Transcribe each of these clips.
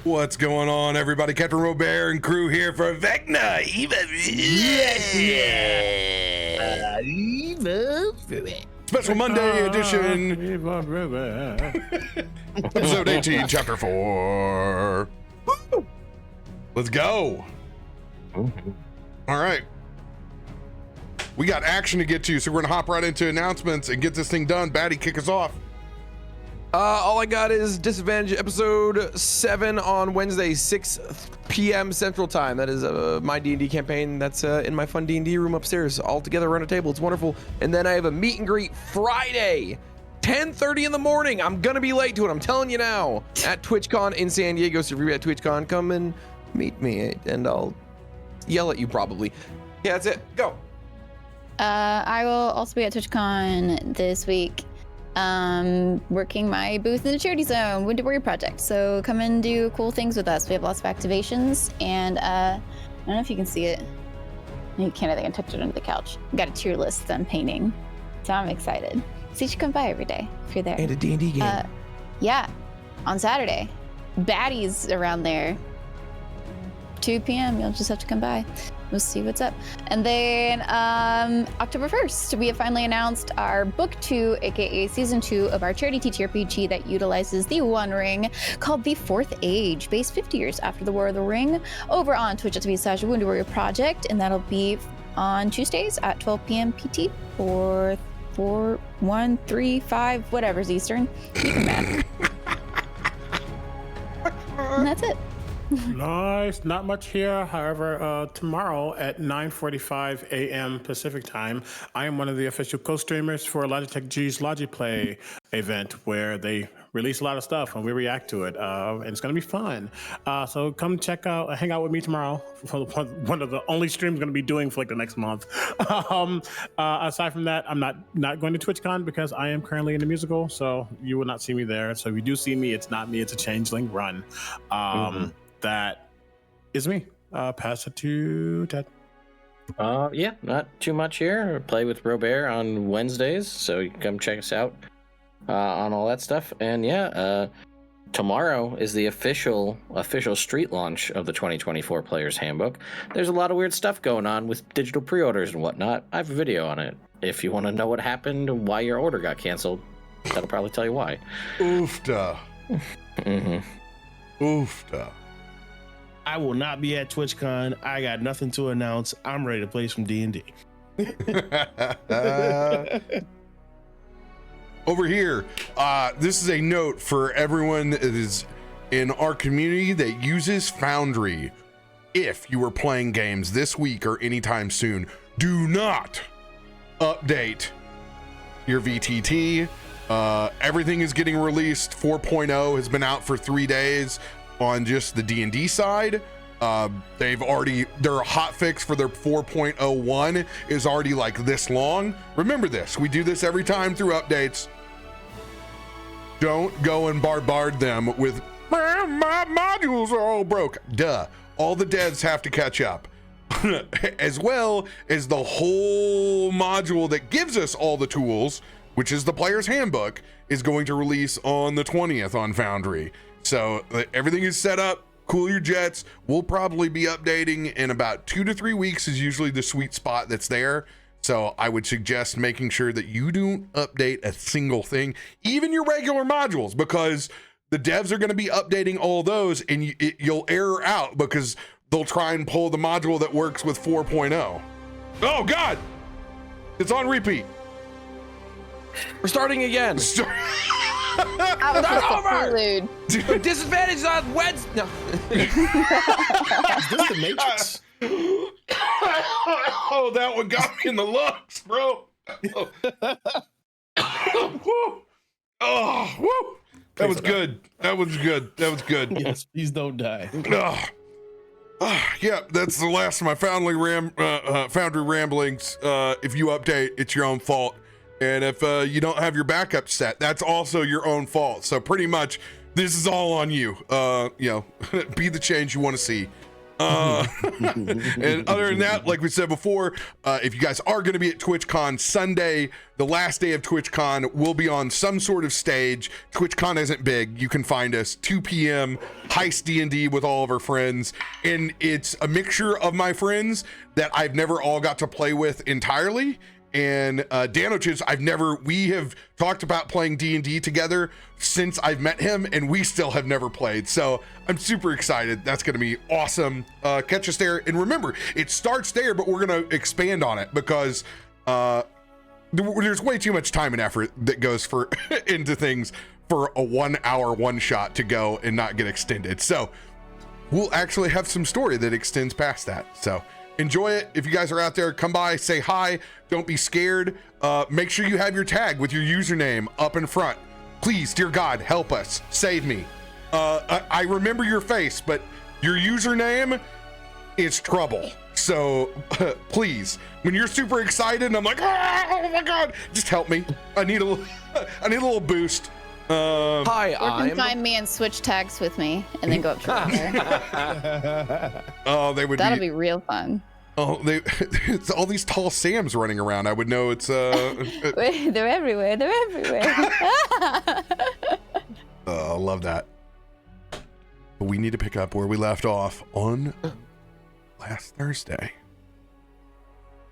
What's going on, everybody? CaptainRoBear and crew here for Vecna. Special Monday edition. Episode 18, Chapter 4. Woo! Let's go. All right. We got action to get to, so we're going to hop right into announcements and get this thing done. Baddie, kick us off. All I got is Disadvantage episode 7 on Wednesday, 6 p.m. Central Time. That is my D&D campaign. That's in my fun D&D room upstairs, all together around a table. It's wonderful. And then I have a meet and greet Friday, 10:30 in the morning. I'm gonna be late to it. I'm telling you now. At TwitchCon in San Diego. So if you're at TwitchCon, come and meet me, and I'll yell at you probably. Yeah, that's it. Go. I will also be at TwitchCon this week. Working my booth in the charity zone, Wounded Warrior Project. So come and do cool things with us. We have lots of activations, and I don't know if you can see it. You can't. I think I tucked it under the couch. Got a tier list that I'm painting, so I'm excited. So you should come by every day if you're there. And a D&D game. Yeah, on Saturday. Baddie's around there. 2 p.m. You'll just have to come by. We'll see what's up. And then October 1st, we have finally announced our Book 2, aka Season 2 of our charity TTRPG that utilizes the One Ring called The Fourth Age, based 50 years after the War of the Ring, over on twitch.tv/Wounded Warrior Project, and that'll be on Tuesdays at 12 p.m. PT or 4, 1, 3, 5, whatever's Eastern. You can math. And that's it. Nice. Not much here. However, tomorrow at 9:45 a.m. Pacific time, I am one of the official co-streamers for Logitech G's Logiplay event, where they release a lot of stuff and we react to it. And it's going to be fun. So come check out, hang out with me tomorrow for one of the only streams I'm going to be doing for like the next month. Aside from that, I'm not going to TwitchCon because I am currently in a musical, so you will not see me there. So if you do see me, it's not me. It's a Changeling run. That is me. Pass it to Ted. Yeah, not too much here. Play with RoBear on Wednesdays, so you can come check us out on all that stuff. And yeah, tomorrow is the official street launch of the 2024 Player's Handbook. There's a lot of weird stuff going on with digital pre-orders and whatnot. I have a video on it. If you want to know what happened and why your order got canceled, that'll probably tell you why. Oofta. Oofta. I will not be at TwitchCon. I got nothing to announce. I'm ready to play some D&D. Over here, this is a note for everyone that is in our community that uses Foundry. If you are playing games this week or anytime soon, do not update your VTT. Everything is getting released. 4.0 has been out for 3 days. On just the D&D side, their hotfix for their 4.01 is already like this long. Remember this, we do this every time through updates. Don't go and bombard them with my modules are all broke. Duh, all the devs have to catch up. As well as the whole module that gives us all the tools, which is the Player's Handbook, is going to release on the 20th on Foundry. So everything is set up. Cool your jets. We'll probably be updating in about 2 to 3 weeks is usually the sweet spot that's there. So I would suggest making sure that you don't update a single thing, even your regular modules, because the devs are going to be updating all those, and you'll error out because they'll try and pull the module that works with 4.0. Oh God, it's on repeat. We're starting again. Start over. Disadvantage on Wednesday. No. Is this the Matrix? Oh, that one got me in the lungs, bro. Oh, woo. That was good. That was good. That was good. Yes, please don't die. Yeah, that's the last of my Foundry ramblings. If you update, it's your own fault. And if you don't have your backup set, that's also your own fault. So pretty much, this is all on you. Be the change you want to see. And other than that, like we said before, if you guys are going to be at TwitchCon Sunday, the last day of TwitchCon, we'll be on some sort of stage. TwitchCon isn't big. You can find us 2 p.m. Heist D&D with all of our friends, and it's a mixture of my friends that I've never all got to play with entirely. And Danoch's, we have talked about playing D&D together since I've met him, and we still have never played. So I'm super excited. That's going to be awesome. Catch us there. And remember, it starts there, but we're going to expand on it because there's way too much time and effort that goes into things for a 1 hour one shot to go and not get extended. So we'll actually have some story that extends past that. So enjoy it. If you guys are out there, come by, say hi. Don't be scared. Make sure you have your tag with your username up in front. Please, dear God, help us. Save me. I remember your face, but your username is trouble. So please, when you're super excited and I'm like, oh my God, just help me. I need a little boost. Hi, Or can find me and switch tags with me and then go up to RoBear. Oh, That'll be real fun. Oh, it's all these tall Sams running around. I would know it's Wait, they're everywhere. They're everywhere. I love that. But we need to pick up where we left off on last Thursday.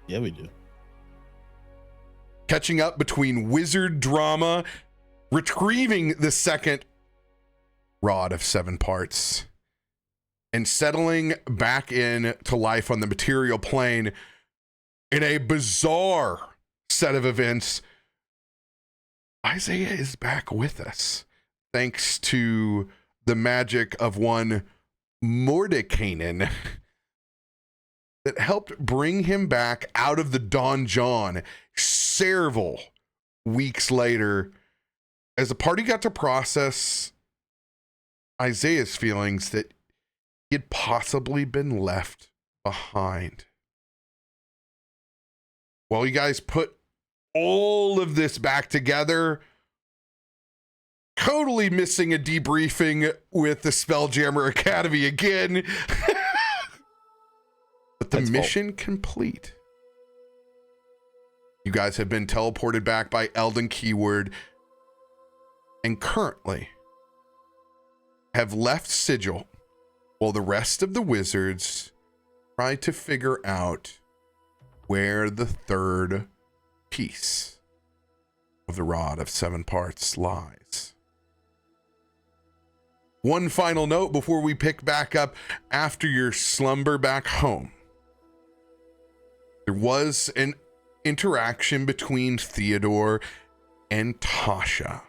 Yeah, we do. Catching up between wizard drama, retrieving the second rod of 7 parts, and settling back in to life on the material plane in a bizarre set of events. Isaiah is back with us, thanks to the magic of one Mordekainen that helped bring him back out of the donjon several weeks later, as the party got to process Isaiah's feelings that he had possibly been left behind. While you guys put all of this back together, totally missing a debriefing with the Spelljammer Academy again. But the mission complete. You guys have been teleported back by Elden Keyword and currently have left Sigil while the rest of the wizards try to figure out where the third piece of the rod of 7 parts lies. One final note before we pick back up after your slumber back home. There was an interaction between Theodore and Tasha.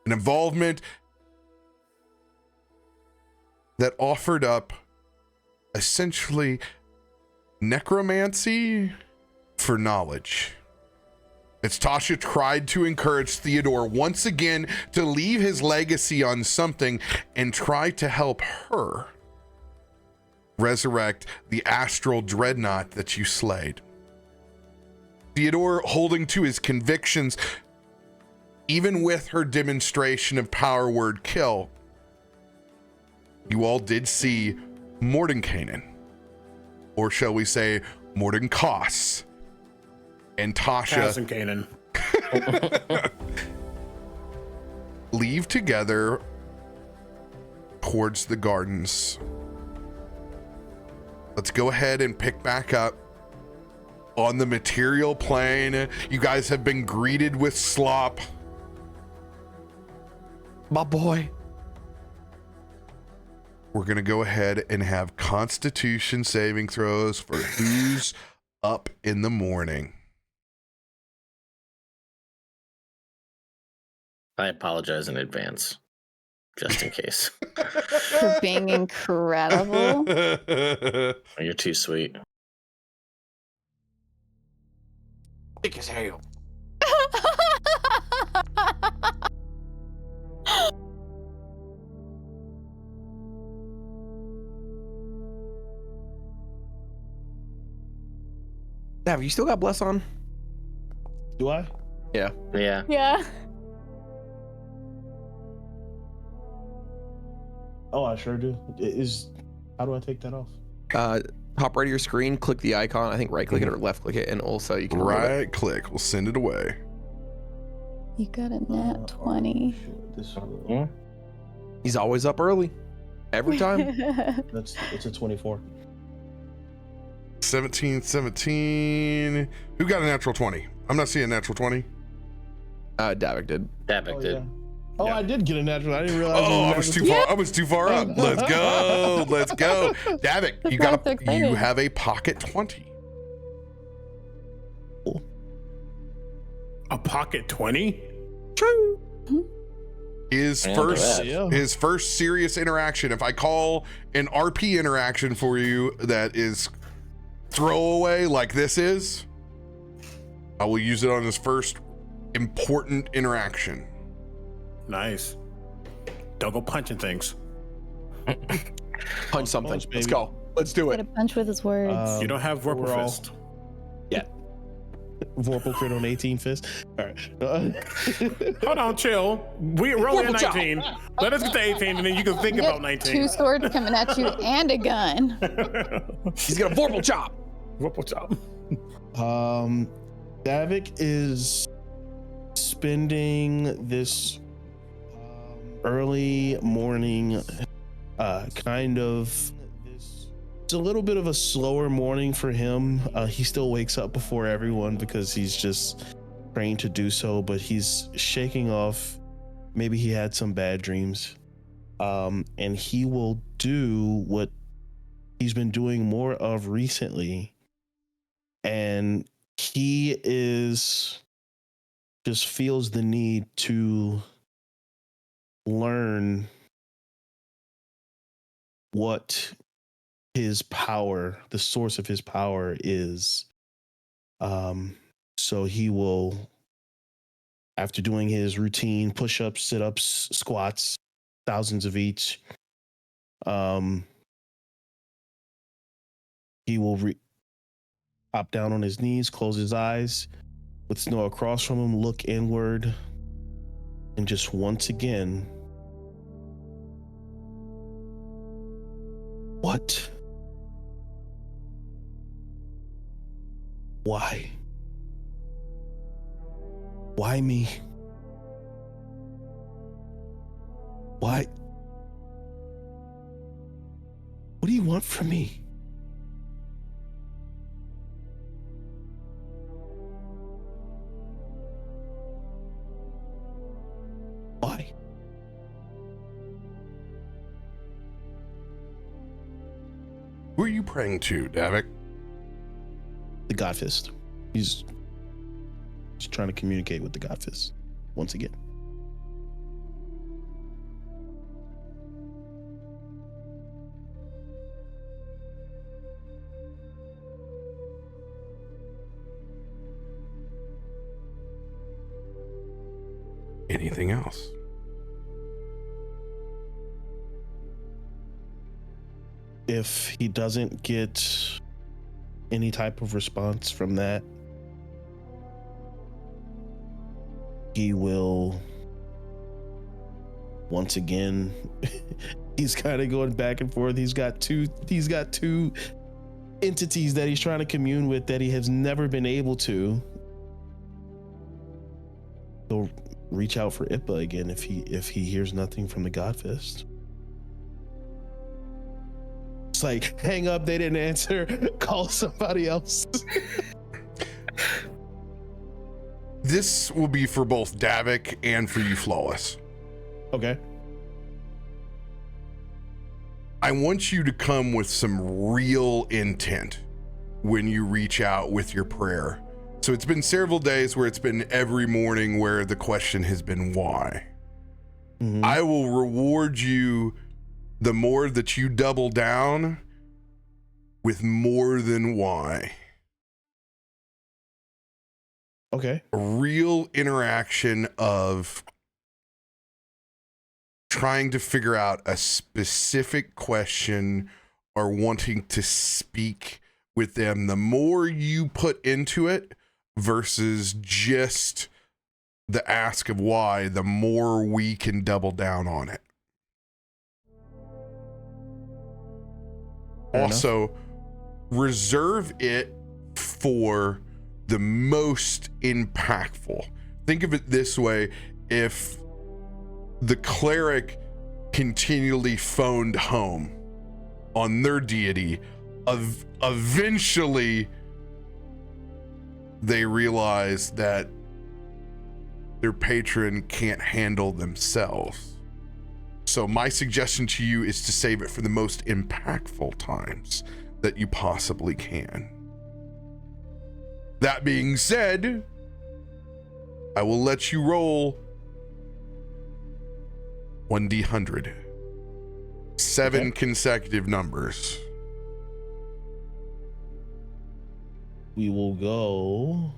An involvement that offered up essentially necromancy for knowledge. As Tasha tried to encourage Theodore once again to leave his legacy on something and try to help her resurrect the astral dreadnought that you slayed. Theodore holding to his convictions, even with her demonstration of power word kill. You all did see Mordekainen, or shall we say Mordenkaas, and Tasha leave together towards the gardens. Let's go ahead and pick back up on the material plane. You guys have been greeted with slop. My boy. We're going to go ahead and have Constitution saving throws for who's up in the morning. I apologize in advance, just in case. For being incredible. You're too sweet. Thick as hell. Have you still got Bless on? Do I? Yeah. Yeah. Yeah. Oh, I sure do. How do I take that off? Top right of your screen, click the icon. I think right click it or left click it, and also you can remove it. Right click. We'll send it away. You got a nat 20. He's always up early. Every time. It's a 24. 17. Who got a natural 20? I'm not seeing a natural 20. Davik did. Davik did. Yeah. Oh, Yeah. I did get a natural. I didn't realize. Oh, I was too far up. Let's go. Let's go. Davik, you have a pocket 20. A pocket 20? True. His first serious interaction. If I call an RP interaction for you that is throwaway like this is, I will use it on his first important interaction. Nice. Don't go punching things. Punch something. Punch, Let's baby. go. Let's do Got it. a punch with his words. You don't have Vorpal overall- Fist. Vorpal crit on 18 fist. All right. Hold on, chill. We're only at Vorpal chop. 19. Let us get to 18 and then you can think You about got 19. 2 swords coming at you and a gun. He's got a vorpal chop. Vorpal chop. Davik is spending this early morning kind of it's a little bit of a slower morning for him. He still wakes up before everyone because he's just trained to do so, but he's shaking off maybe he had some bad dreams, and he will do what he's been doing more of recently, and he just feels the need to learn what his power, the source of his power is. So he will, after doing his routine push-ups, sit-ups, squats, thousands of each, he will hop down on his knees, close his eyes, with Snow across from him, look inward, and just once again, what? Why? Why me? Why? What do you want from me? Why? Who are you praying to, Davik? The God Fist. He's trying to communicate with the God Fist once again. Anything else? If he doesn't get any type of response from that, he will once again he's kind of going back and forth. He's got two entities that he's trying to commune with that he has never been able to. He'll reach out for Ippa again if he hears nothing from the God Fist. It's like, hang up, they didn't answer, call somebody else. This will be for both Davik and for you, Flawless. Okay. I want you to come with some real intent when you reach out with your prayer. So it's been several days where it's been every morning where the question has been why. Mm-hmm. I will reward you the more that you double down with more than why. Okay. A real interaction of trying to figure out a specific question or wanting to speak with them. The more you put into it versus just the ask of why, the more we can double down on it. Also, reserve it for the most impactful. Think of it this way: if the cleric continually phoned home on their deity, eventually they realize that their patron can't handle themselves. So my suggestion to you is to save it for the most impactful times that you possibly can. That being said, I will let you roll 1d100. 7 consecutive numbers. We will go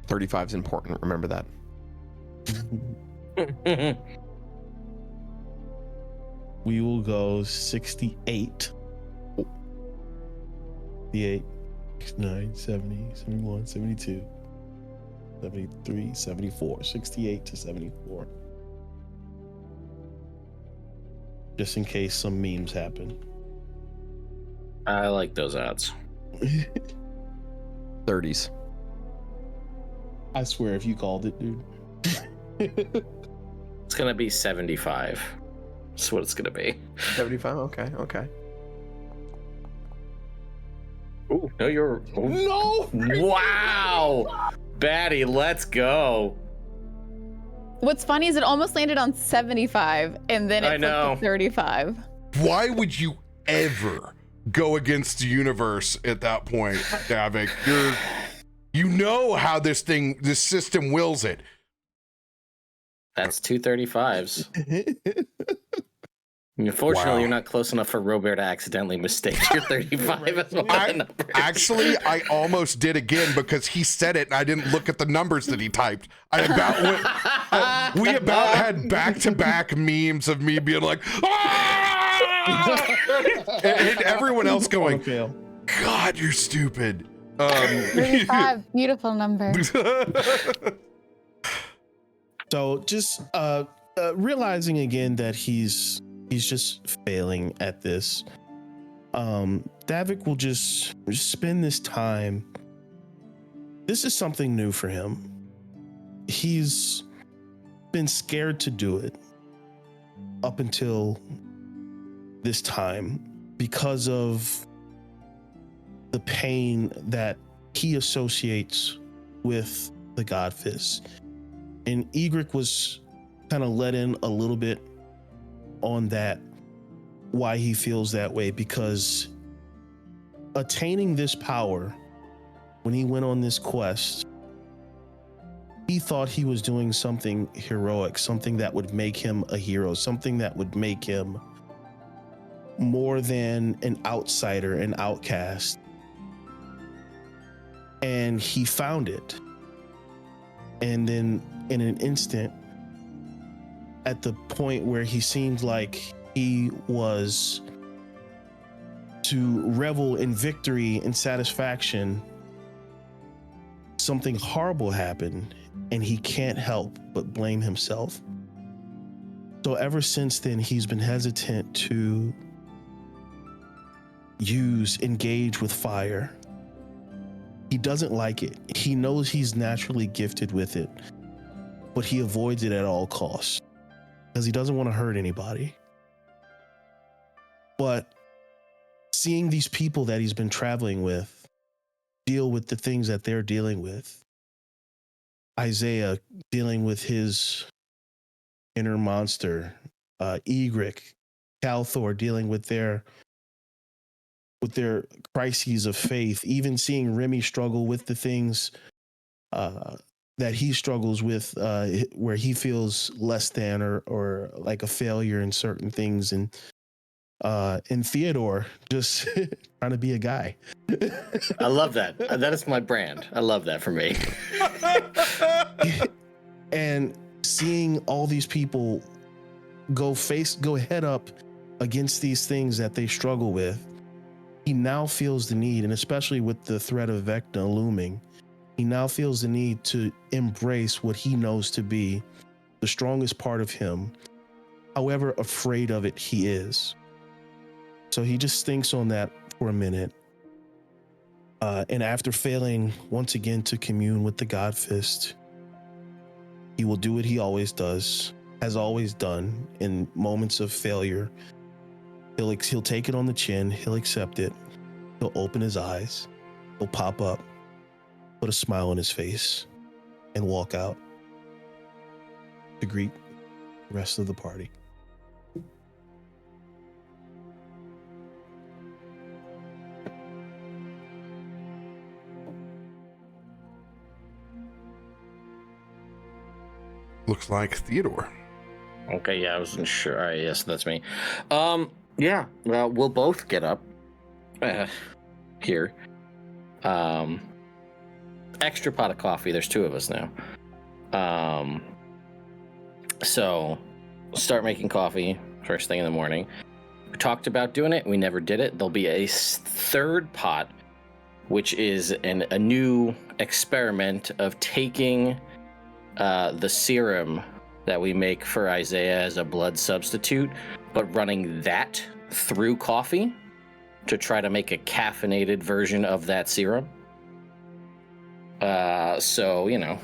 35 is important. Remember that. we will go 68. The 8, 9, 70, 71, 72, 73, 74, 68 to 74. Just in case some memes happen. I like those odds. 30s. I swear if you called it, dude. It's gonna be 75. That's what it's gonna be. 75. Okay. Ooh, no, you're. No! Wow! Baddie, let's go. What's funny is it almost landed on 75 and then it flipped to 35. Why would you ever go against the universe at that point, Davik? You know how this system wills it. That's 2 35s. Unfortunately, Wow. you're not close enough for RoBear to accidentally mistake your 35 as one of the numbers. Actually, I almost did again because he said it and I didn't look at the numbers that he typed. We about had back-to-back memes of me being like, "Ah!" and everyone else going, God, you're stupid. 35, beautiful number. So just realizing again that he's just failing at this. Davik will just spend this time. This is something new for him. He's been scared to do it up until this time because of the pain that he associates with the God Fist. And Egrik was kind of let in a little bit on that, why he feels that way, because attaining this power, when he went on this quest, he thought he was doing something heroic, something that would make him a hero, something that would make him more than an outsider, an outcast. And he found it. And then in an instant, at the point where he seemed like he was to revel in victory and satisfaction, something horrible happened and he can't help but blame himself. So ever since then, he's been hesitant to engage with fire. He doesn't like it. He knows he's naturally gifted with it, but he avoids it at all costs because he doesn't want to hurt anybody. But seeing these people that he's been traveling with deal with the things that they're dealing with, Isaiah dealing with his inner monster, Egrik, Kalthorr dealing with their crises of faith, even seeing Remy struggle with the things that he struggles with, where he feels less than or like a failure in certain things, and Theodore just trying to be a guy. I love that. That is my brand. I love that for me. And seeing all these people go head up against these things that they struggle with, he now feels the need, and especially with the threat of Vecna looming, he now feels the need to embrace what he knows to be the strongest part of him, however afraid of it he is. So he just thinks on that for a minute. And after failing once again to commune with the God Fist, he will do what he always does, has always done in moments of failure. He'll take it on the chin. He'll accept it. He'll open his eyes. He'll pop up, put a smile on his face, and walk out to greet the rest of the party. Looks like Theodore. Okay, yeah, I wasn't sure. All right, yes, that's me. Yeah, well, we'll both get up here. Extra pot of coffee. There's 2 of us now. So start making coffee first thing in the morning. We talked about doing it. We never did it. There'll be a 3rd pot, which is a new experiment of taking the serum that we make for Isaiah as a blood substitute, but running that through coffee to try to make a caffeinated version of that serum. So, you know,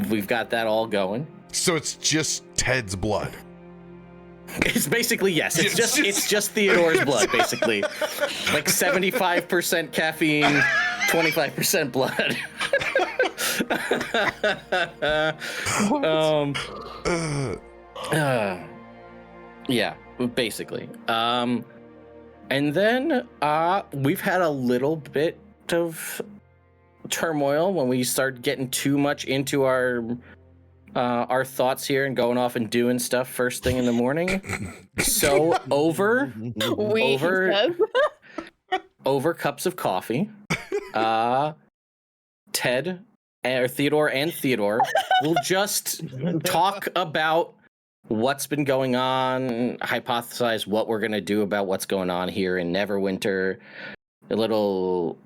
we've got that all going. So it's just Ted's blood. It's basically, yes. It's just Theodore's blood, basically. Like 75% caffeine, 25% blood. Yeah, basically. And then we've had a little bit of turmoil when we start getting too much into our thoughts here and going off and doing stuff first thing in the morning. So over cups of coffee, Ted or Theodore will just talk about what's been going on, hypothesize what we're going to do about what's going on here in Neverwinter. A little,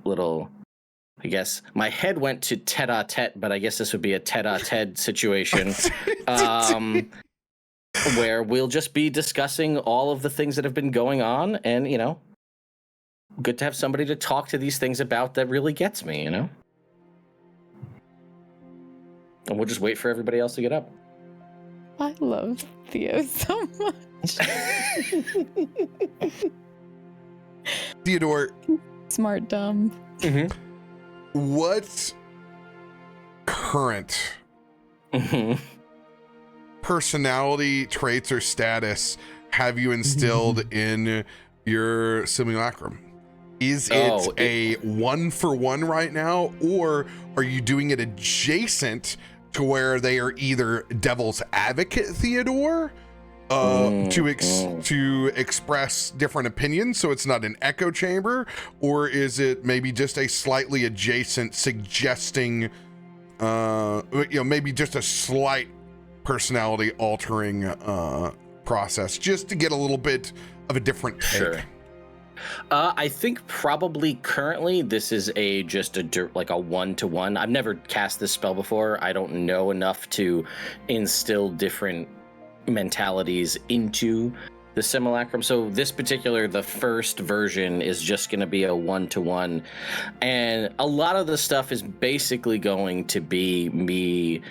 I guess my head went to tete-a-tete, but I guess this would be a tete-a-tete situation, where we'll just be discussing all of the things that have been going on, and, you know, good to have somebody to talk to these things about that really gets me, you know? And we'll just wait for everybody else to get up. I love Theo so much. Theodore. Smart, dumb. Mm-hmm. What current personality traits or status have you instilled in your simulacrum? Is it a 1-for-1 right now, or are you doing it adjacent to where they are either Devil's Advocate Theodore to express different opinions, so it's not an echo chamber, or is it maybe just a slightly adjacent, suggesting, maybe just a slight personality altering process, just to get a little bit of a different take? Sure. I think probably currently this is just a 1-to-1. I've never cast this spell before. I don't know enough to instill different mentalities into the simulacrum. So this particular, the first version, is just going to be a 1-to-1. And a lot of the stuff is basically going to be me.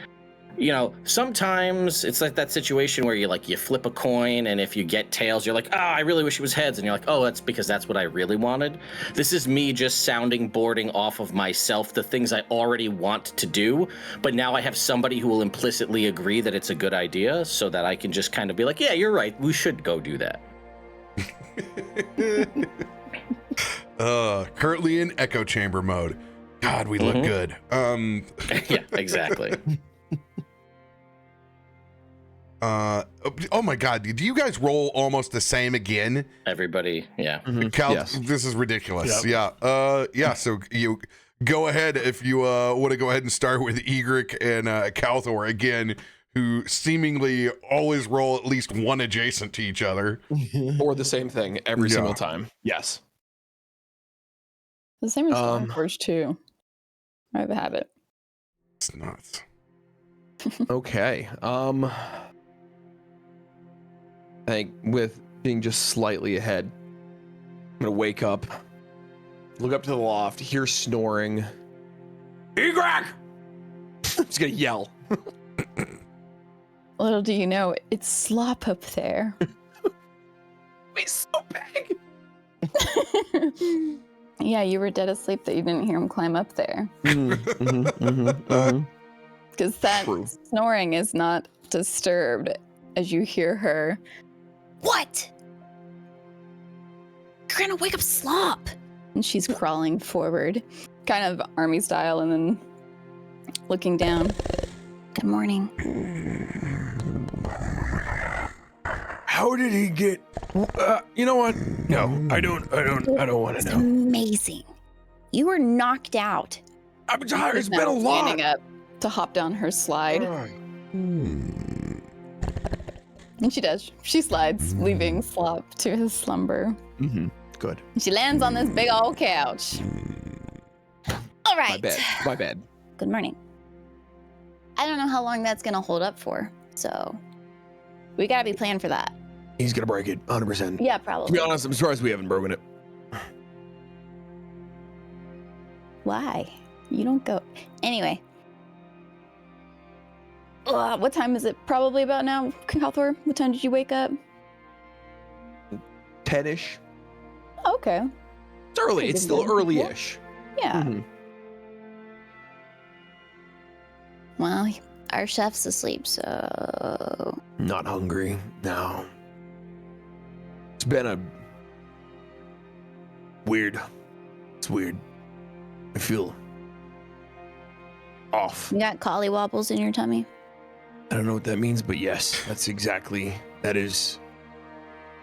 You know, sometimes it's like that situation where you flip a coin, and if you get tails, you're like, oh, I really wish it was heads. And you're like, oh, that's because that's what I really wanted. This is me just boarding off of myself the things I already want to do. But now I have somebody who will implicitly agree that it's a good idea, so that I can just kind of be like, yeah, you're right. We should go do that. Currently in echo chamber mode. God, we look good. Yeah, exactly. Oh my God, do you guys roll almost the same again? Everybody, yeah. Yes. This is ridiculous. Yep. Yeah. So you go ahead if you want to go ahead and start with Egrik and Kalthorr again, who seemingly always roll at least one adjacent to each other. Or the same thing every single time. Yes. The same as first two. I have a habit. It's nuts. Okay. I think with being just slightly ahead. I'm gonna wake up, look up to the loft, hear snoring. Egrik! I'm just gonna yell. Little do you know, it's slop up there. He's so big. Yeah, you were dead asleep that you didn't hear him climb up there. Because that True. snoring is not disturbed as you hear her. What? You're gonna wake up Slop! And she's crawling forward, kind of army style, and then looking down. Good morning. How did he get? You know what? No, I don't want to know. Amazing. You were knocked out. I'm tired. It's She's been a now lot. standing up to hop down her slide. And she does. She slides, leaving Slop to his slumber. Good. She lands on this big old couch. All right. My bad. Good morning. I don't know how long that's gonna hold up for, so we gotta be planned for that. He's gonna break it, 100%. Yeah, To probably. be honest, I'm surprised we haven't broken it. Why? You don't go. Anyway. What time is it? Probably about now, Kalthorr? What time did you wake up? 10-ish. Okay. It's early. It's still early-ish. Yeah. Mhm. Well, our chef's asleep, so. Not hungry. No. It's been a weird. It's weird. I feel off. You got collywobbles in your tummy? I don't know what that means, but yes, that's exactly. That is.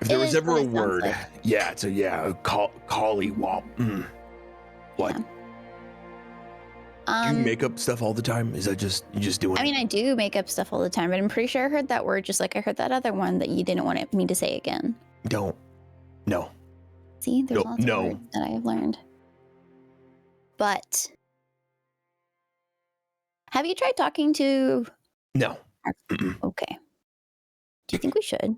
If It there was is ever what a it sounds word, like. yeah, it's a collywop. What? Do you make up stuff all the time? Is that just you just doing? I mean, I do make up stuff all the time, but I'm pretty sure I heard that word just like I heard that other one that you didn't want me to say again. Don't. No. See, there's No, lots no. of words that I have learned. But have you tried talking to? No. Okay. Do you think we should?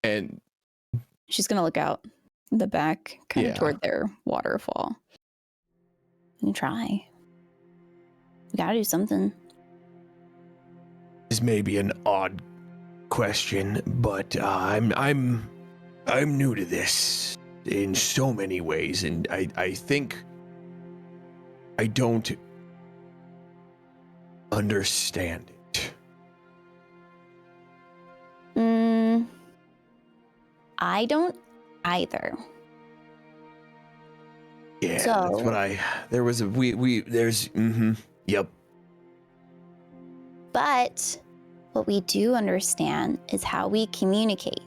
And She's gonna look out the back, kind of Yeah. toward their waterfall, and try. We gotta do something. this may be an odd question, but I'm new to this in so many ways, and I think I don't understand it. I don't either. Yeah, that's what there was a yep. But what we do understand is how we communicate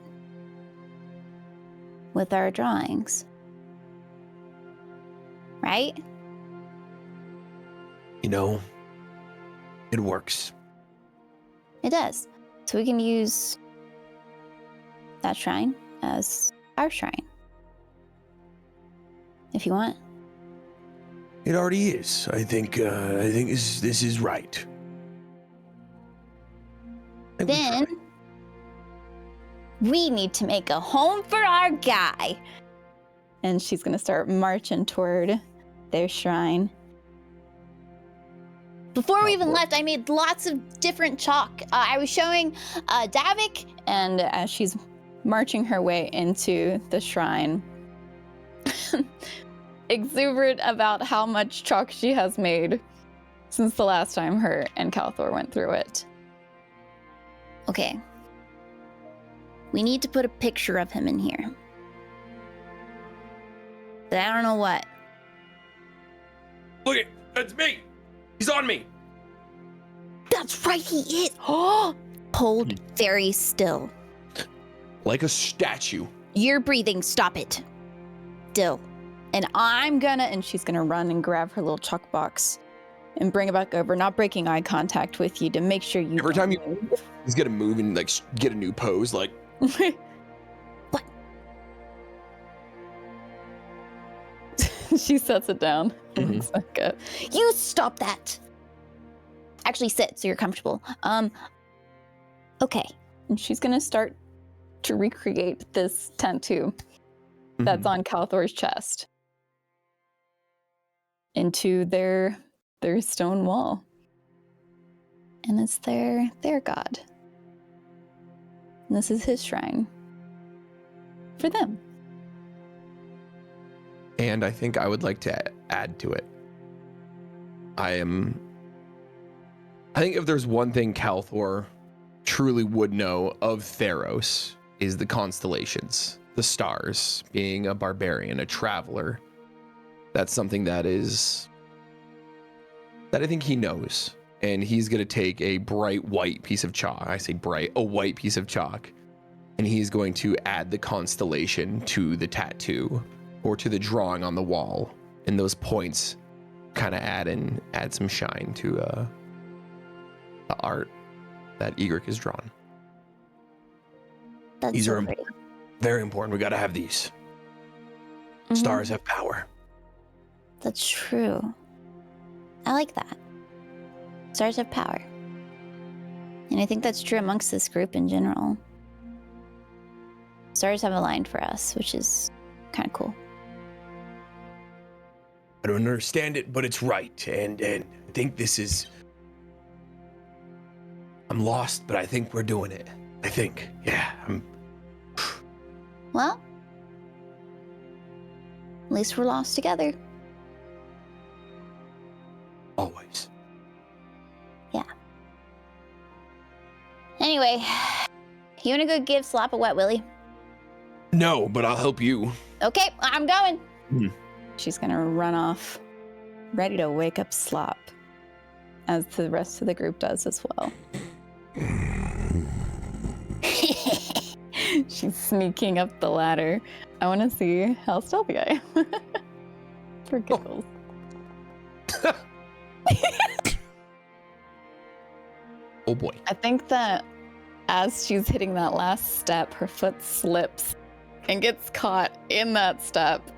with our drawings. Right? You know, it works. It does. So we can use that shrine as our shrine. If you want. It already is. I think this is right. I think we Then try. we need to make a home for our guy. And she's going to start marching toward their shrine. Before we even left, I made lots of different chalk. I was showing Davik, and as she's marching her way into the shrine, exuberant about how much chalk she has made since the last time her and Kalthorr went through it. Okay. We need to put a picture of him in here. But I don't know what. Look it, that's me. He's on me. That's right, he is. Oh, hold very still. Like a statue. You're breathing, stop it. Still. And I'm gonna, and she's gonna run and grab her little chalk box and bring it back over, not breaking eye contact with you to make sure you Every don't time you move. he's gonna move and like get a new pose, like What? She sets it down. Mhm. Looks back up. You stop that. Actually sit so you're comfortable. Okay. And she's gonna start to recreate this tattoo that's on Kalthorr's chest into their stone wall. And it's their god. And this is his shrine for them. And I think I would like to add to it. I think if there's one thing Kalthorr truly would know of Theros is the constellations, the stars, being a barbarian, a traveler. That's something that I think he knows. And he's going to take a bright white piece of chalk. I say bright, a white piece of chalk. And he's going to add the constellation to the tattoo or to the drawing on the wall. And those points kind of add some shine to the art that Egrik has drawn. That's These so are great. very important. We got to have these. Mhm. Stars have power. That's true. I like that. Stars have power. And I think that's true amongst this group in general. Stars have aligned for us, which is kind of cool. I don't understand it, but it's right. And I think this is... I'm lost, but I think we're doing it. I think. Yeah. Well, at least we're lost together. Always. Yeah. Anyway, you wanna go give Slop a wet willy? No, but I'll help you. Okay, I'm going. Hmm. She's gonna run off, ready to wake up Slop, as the rest of the group does as well. She's sneaking up the ladder. I want to see how stealthy I am. For giggles. Oh boy. I think that as she's hitting that last step, her foot slips and gets caught in that step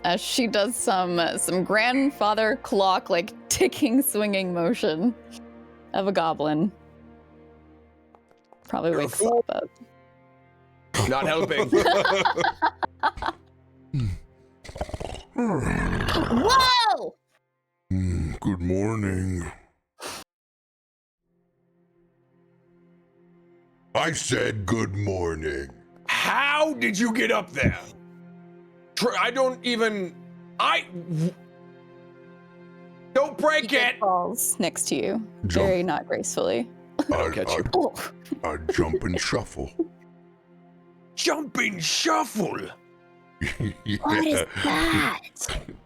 as she does some grandfather clock, like ticking, swinging motion of a goblin. Probably wakes Slop up. Not helping. Whoa! Good morning. I said good morning. How did you get up there? I don't even... Don't break it! Falls next to you, Jump. very not gracefully. I'll catch you. Oh. I jump and shuffle. Jumping shuffle! What is that?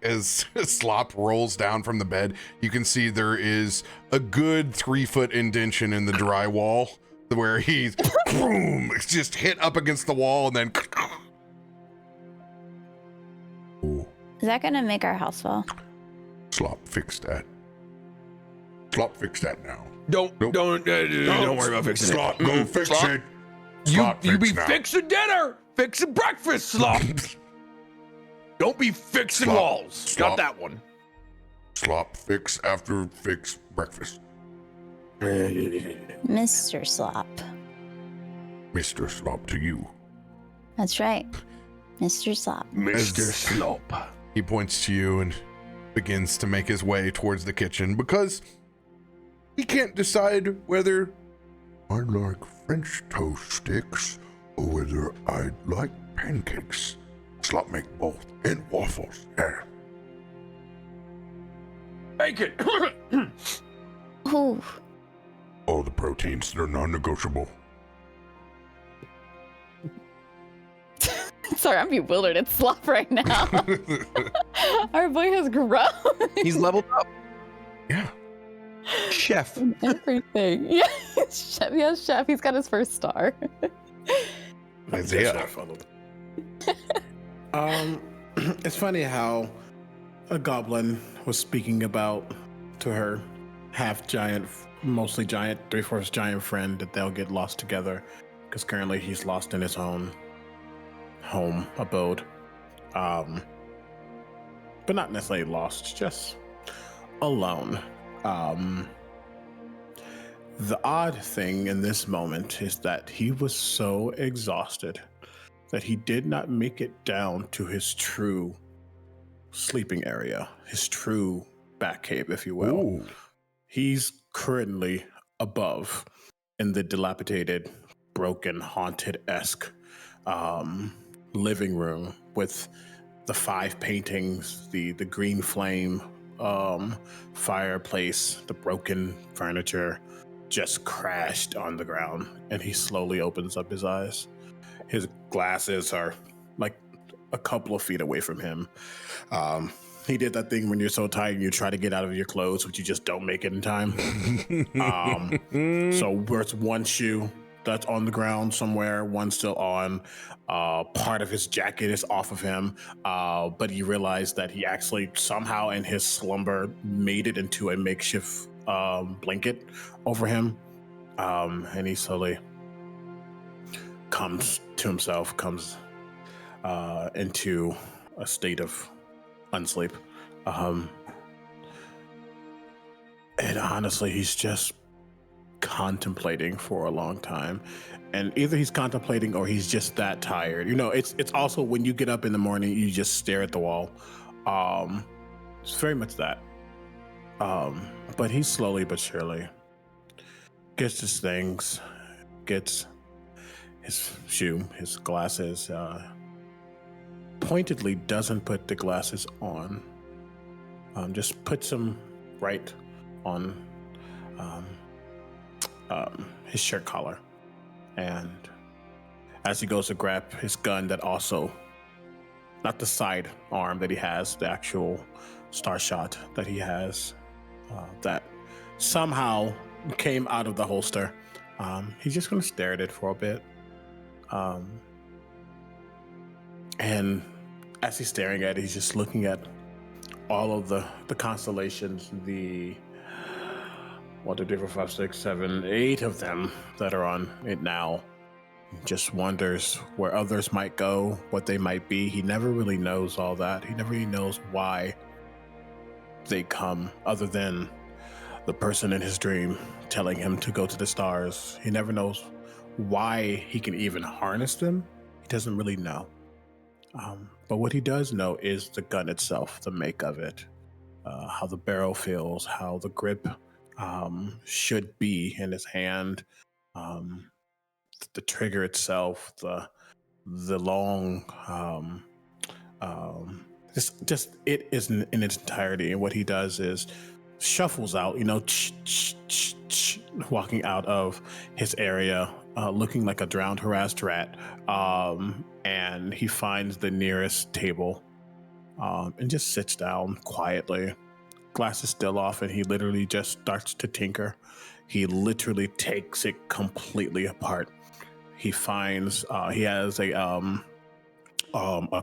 As Slop rolls down from the bed, you can see there is a good 3-foot indentation in the drywall where he's boom, it's just hit up against the wall and then. Ooh, Is that gonna make our house fall? Slop, fix that. Slop, fix that now. Don't worry about fixing Slop, it. go fix Slop. it. You Slop, be fix now. fixing dinner, fixing breakfast, Slop. Don't be fixing Slop. walls. Slop. Got that one. Slop, fix after fix breakfast. Mr. Slop. Mr. Slop to you. That's right. Mr. Slop. Mr. Slop. He points to you and begins to make his way towards the kitchen because he can't decide whether I like French toast sticks or whether I like pancakes. Slop make both and waffles. Yeah. Bacon. Ooh. All the proteins, they're non-negotiable. Sorry, I'm bewildered. It's Slop right now. Our boy has grown. He's leveled up. Yeah. Chef. And everything. Yeah, chef. Yes, chef. He's got his first star. Isaiah. It's funny how a goblin was speaking about to her half giant, mostly giant, 3/4 giant friend that they'll get lost together because currently he's lost in his own home abode. But not necessarily lost, just alone. The odd thing in this moment is that he was so exhausted that he did not make it down to his true sleeping area, his true back cave, if you will. Ooh. He's currently above in the dilapidated, broken, haunted-esque living room with the 5 paintings, the green flame fireplace, the broken furniture just crashed on the ground, and he slowly opens up his eyes. His glasses are like a couple of feet away from him. He did that thing when you're so tired and you try to get out of your clothes, but you just don't make it in time. So there's one shoe that's on the ground somewhere, one's still on. Part of his jacket is off of him, but he realized that he actually somehow in his slumber made it into a makeshift blanket over him. And he slowly comes to himself, comes into a state of unsleep. And honestly, he's just contemplating for a long time. And either he's contemplating or he's just that tired. You know, it's also when you get up in the morning, you just stare at the wall. It's very much that. But he slowly but surely gets his things, gets his shoe, his glasses, pointedly doesn't put the glasses on, just puts them right on his shirt collar. And as he goes to grab his gun that also, not the side arm that he has, the actual star shot that he has, that somehow came out of the holster, he's just going to stare at it for a bit. And as he's staring at it, he's just looking at all of the constellations, the 1, 2, 3, 4, 5, 6, 7, 8 of them that are on it now. Just wonders where others might go, what they might be. He never really knows all that. He never really knows why they come, other than the person in his dream telling him to go to the stars. He never knows why he can even harness them. He doesn't really know. But what he does know is the gun itself, the make of it, how the barrel feels, how the grip should be in his hand, the trigger itself, the long, just it is in its entirety. And what he does is shuffles out, walking out of his area, looking like a drowned, harassed rat. And he finds the nearest table and just sits down quietly. Glasses still off, and he literally just starts to tinker. He literally takes it completely apart. He finds he has a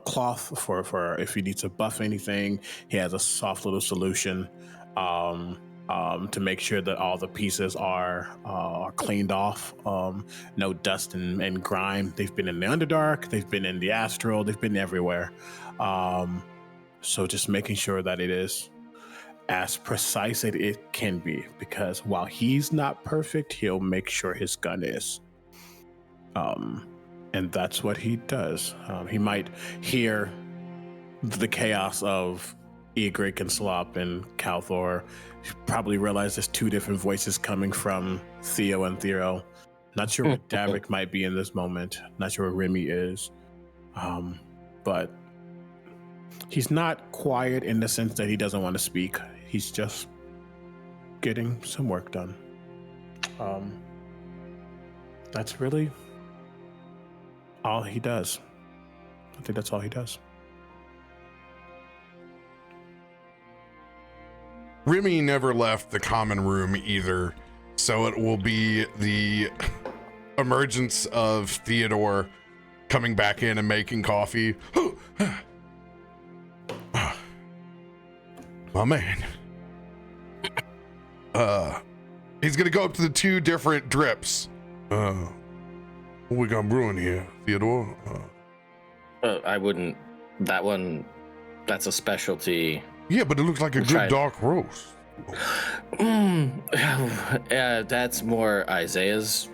cloth for if he needs to buff anything. He has a soft little solution to make sure that all the pieces are cleaned off. No dust and grime. They've been in the Underdark, they've been in the Astral, they've been everywhere. So just making sure that it is as precise as it can be, because while he's not perfect, he'll make sure his gun is. And that's what he does. He might hear the chaos of Egrik and Slop and Kalthorr. Probably realize there's 2 different voices coming from Theo and Theo. Not sure what Davik might be in this moment. Not sure where Remy is. But he's not quiet in the sense that he doesn't want to speak. He's just getting some work done. That's really all he does. I think that's all he does. Remy never left the common room either, so it will be the emergence of Theodore coming back in and making coffee. My man. He's gonna go up to the 2 different drips. What we got brewing here, Theodore? I wouldn't. That one, that's a specialty. Yeah, but it looks like a good dark roast. That's more Isaiah's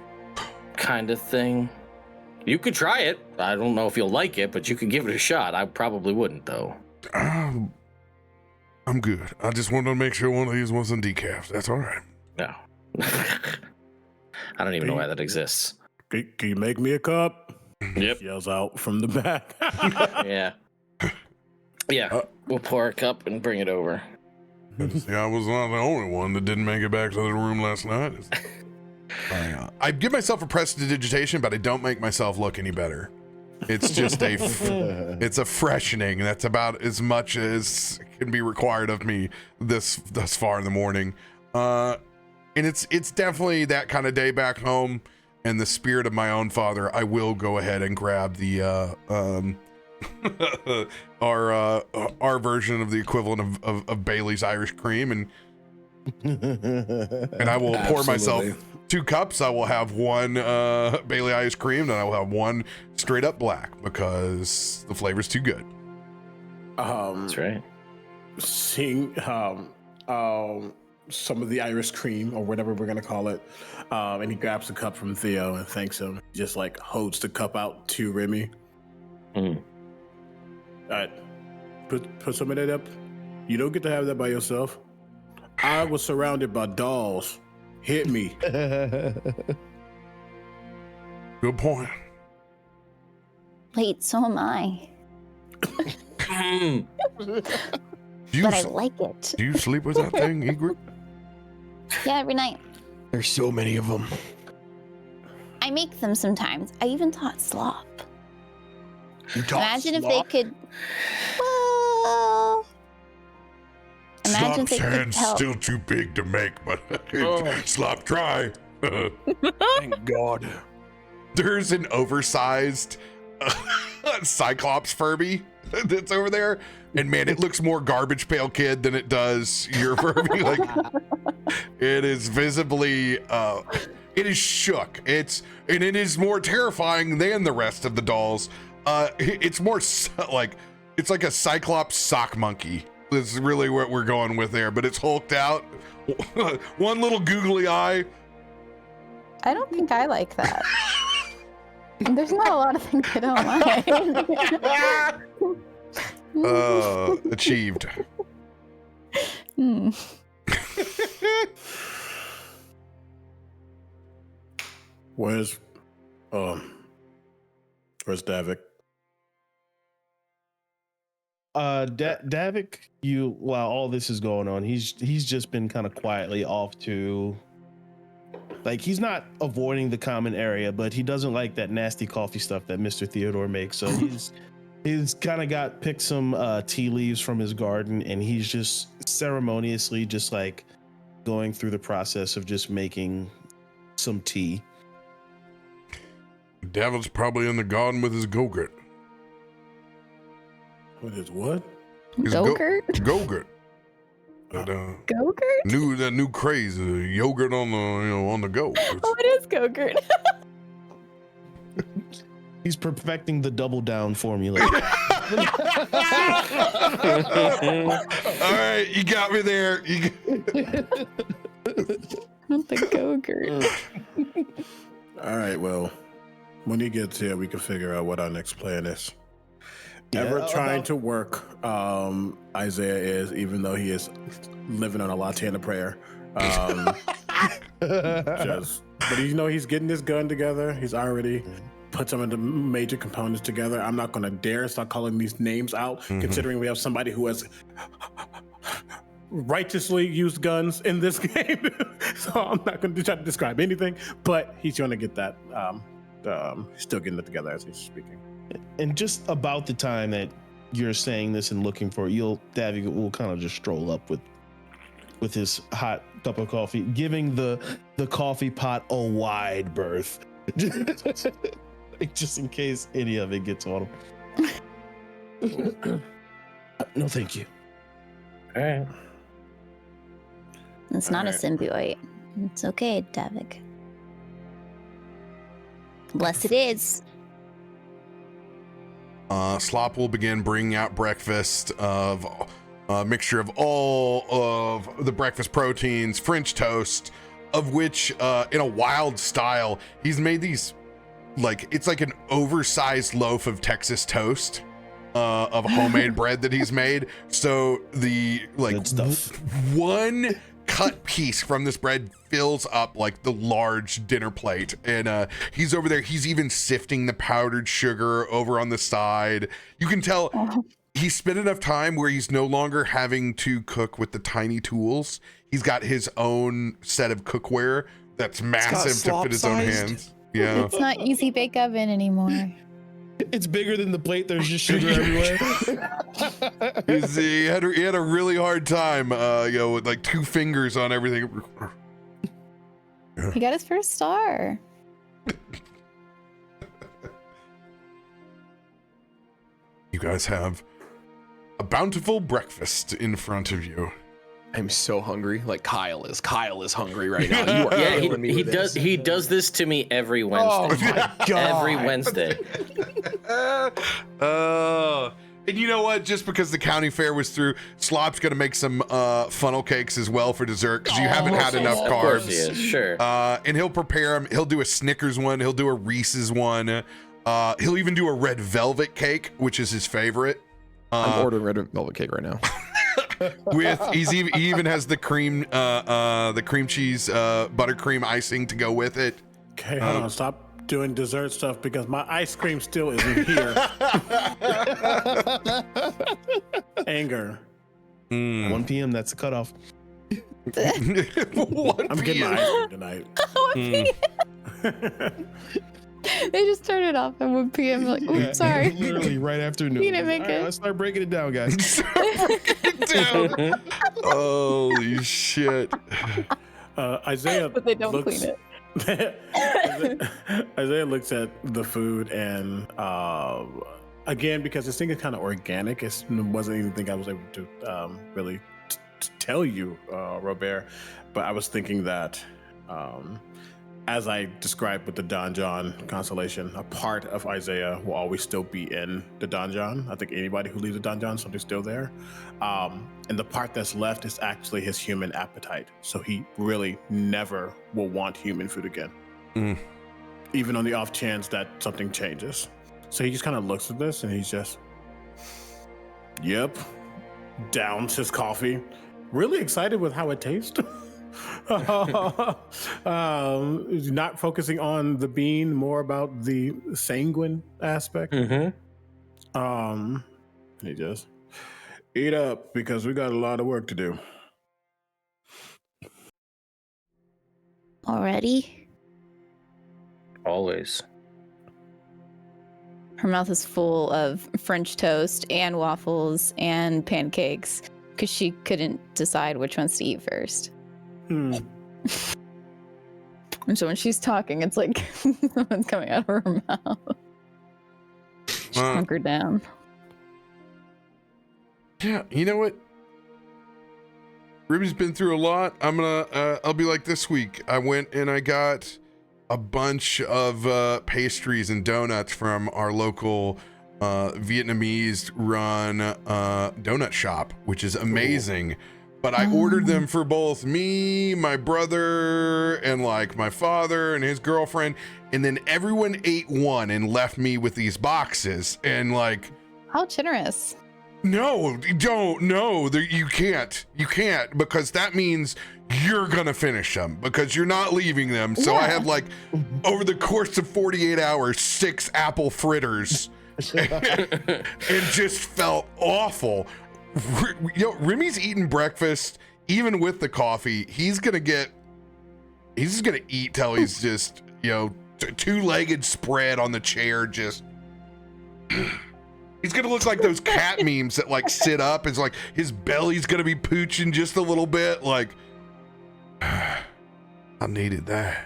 kind of thing. You could try it. I don't know if you'll like it, but you could give it a shot. I probably wouldn't, though. I'm good. I just wanted to make sure one of these wasn't decaf. That's all right. No. I don't even know why that exists. Can you make me a cup? Yep. Yells out from the back. Yeah. Yeah. We'll pour a cup and bring it over. See, I was not the only one that didn't make it back to the room last night. I give myself a prestidigitation, but I don't make myself look any better. It's just it's a freshening. That's about as much as can be required of me thus far in the morning. And it's definitely that kind of day back home. In the spirit of my own father, I will go ahead and grab the our version of the equivalent of Bailey's Irish cream, and I will pour myself 2 cups. I will have one Bailey Irish cream, and I will have one straight up black because the flavor's too good. That's right. Seeing some of the Irish cream or whatever we're gonna call it, and he grabs the cup from Theo and thanks him. He just like holds the cup out to Remy. All right, put some of that up. You don't get to have that by yourself. I was surrounded by dolls. Hit me. Good point. Wait, so am I. But I like it. Do you sleep with that thing, Egrik? Yeah, every night. There's so many of them. I make them sometimes. I even taught slop. You taught Imagine if slop? they could. Well. Imagine if Slop's they could hand's help. still too big to make, but Slop, try. Thank God. There's an oversized Cyclops Furby that's over there, and man, it looks more Garbage Pail Kid than it does your Furby. Like, it is visibly, it is shook. It is more terrifying than the rest of the dolls. It's more like, it's like a Cyclops sock monkey. Is really what we're going with there, but it's hulked out. One little googly eye. I don't think I like that. There's not a lot of things I don't like. Achieved. Where's Davik? Davik, while all this is going on, he's just been kind of quietly off to, like, he's not avoiding the common area, but he doesn't like that nasty coffee stuff that Mr. Theodore makes. So he's kind of picked some tea leaves from his garden, and he's just ceremoniously just like going through the process of just making some tea. David's probably in the garden with his Go-Gurt. What is what? Go-Gurt? Go-Gurt. Go-Gurt? That new craze, yogurt on the go. Oh, it is Go-Gurt. He's perfecting the double down formula. All right, you got me there. Not the Go-Gurt. All right, well, when he gets here, we can figure out what our next plan is. Ever trying to work, Isaiah is, even though he is living on a latte and a prayer. But he's getting his gun together. He's already put some of the major components together. I'm not going to dare start calling these names out, considering we have somebody who has righteously used guns in this game. So I'm not going to try to describe anything, but he's going to get that. Still getting it together as he's speaking. And just about the time that you're saying this and looking for it, Davik will kind of just stroll up with his hot cup of coffee, giving the coffee pot a wide berth, just in case any of it gets on him. No, thank you. All right. It's not a symbiote. It's okay, Davik. Blessed it is. Slop will begin bringing out breakfast of a mixture of all of the breakfast proteins, French toast, of which in a wild style, he's made these, like, it's like an oversized loaf of Texas toast of homemade bread that he's made. So the like one cut piece from this bread fills up like the large dinner plate, and he's over there, he's even sifting the powdered sugar over on the side. You can tell he spent enough time where he's no longer having to cook with the tiny tools. He's got his own set of cookware that's massive to fit his own hands. Yeah, It's not easy bake oven anymore. It's bigger than the plate. There's just sugar everywhere. he had a really hard time, with like 2 fingers on everything. He got his first star. You guys have a bountiful breakfast in front of you. I'm so hungry. Like Kyle is. Kyle is hungry right now. You are Yeah, killing me he with does. this. He does this to me every Wednesday. Oh my god! Every Wednesday. And you know what? Just because the county fair was through, Slop's gonna make some funnel cakes as well for dessert, because you haven't had enough Of course he carbs. is, sure. And he'll prepare them. He'll do a Snickers one. He'll do a Reese's one. He'll even do a red velvet cake, which is his favorite. I'm ordering red velvet cake right now. He even has the cream cheese buttercream icing to go with it. Okay, hold on. Stop doing dessert stuff because my ice cream still isn't here. Anger. 1 p.m. That's the cutoff. 1 I'm getting my ice cream tonight. They just turned it off at 1 p.m. Like, oops, Yeah, sorry. Literally right after noon. You didn't make All right, it. let's start breaking it down, guys. Down. Holy shit. Isaiah, But they don't looks, clean it. Isaiah looks at the food and again, because this thing is kind of organic, it wasn't anything I was able to really tell you, RoBear, but I was thinking that as I described with the Donjon constellation, a part of Isaiah will always still be in the Donjon. I think anybody who leaves the Donjon, something's still there. And the part that's left is actually his human appetite. So he really never will want human food again. Even on the off chance that something changes. So he just kind of looks at this and he's just, yep, downs his coffee. Really excited with how it tastes. Not focusing on the bean, more about the sanguine aspect. Mm-hmm. He just eat up because we got a lot of work to do. Already? Always. Her mouth is full of French toast and waffles and pancakes because she couldn't decide which ones to eat first. And so when she's talking, it's like something's coming out of her mouth. Hunker down. Yeah, you know what? Ruby's been through a lot. I'll be like this week. I went and I got a bunch of pastries and donuts from our local Vietnamese run donut shop, which is amazing. But I ordered them for both me, my brother, and like my father and his girlfriend. And then everyone ate one and left me with these boxes. And like, How generous. no, don't, no, you can't, because that means you're gonna finish them because you're not leaving them. So I had like, over the course of 48 hours, 6 apple fritters. It just felt awful. Remy's eating breakfast, even with the coffee. He's just gonna eat till he's just, two-legged spread on the chair. Just, he's gonna look like those cat memes that like sit up. It's like his belly's gonna be pooching just a little bit. Like, I needed that.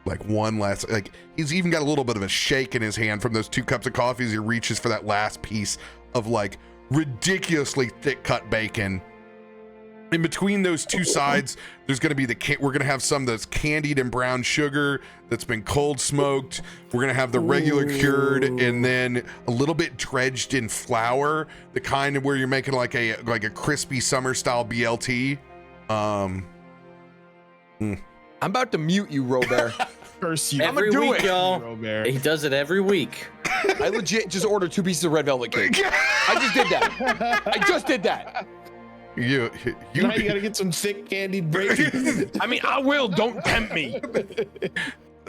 Like one last, like he's even got a little bit of a shake in his hand from those 2 cups of coffee as he reaches for that last piece of like ridiculously thick cut bacon. In between those two sides, there's going to be we're going to have some that's candied in brown sugar that's been cold smoked. We're going to have the regular cured, and then a little bit dredged in flour, the kind of where you're making like a crispy summer style BLT. I'm about to mute you, RoBear. Curse you. Every do week, it. y'all. RoBear. He does it every week. I legit just ordered 2 pieces of red velvet cake. I just did that. I just did that. Now you gotta get some thick candied bread. I mean, I will. Don't tempt me.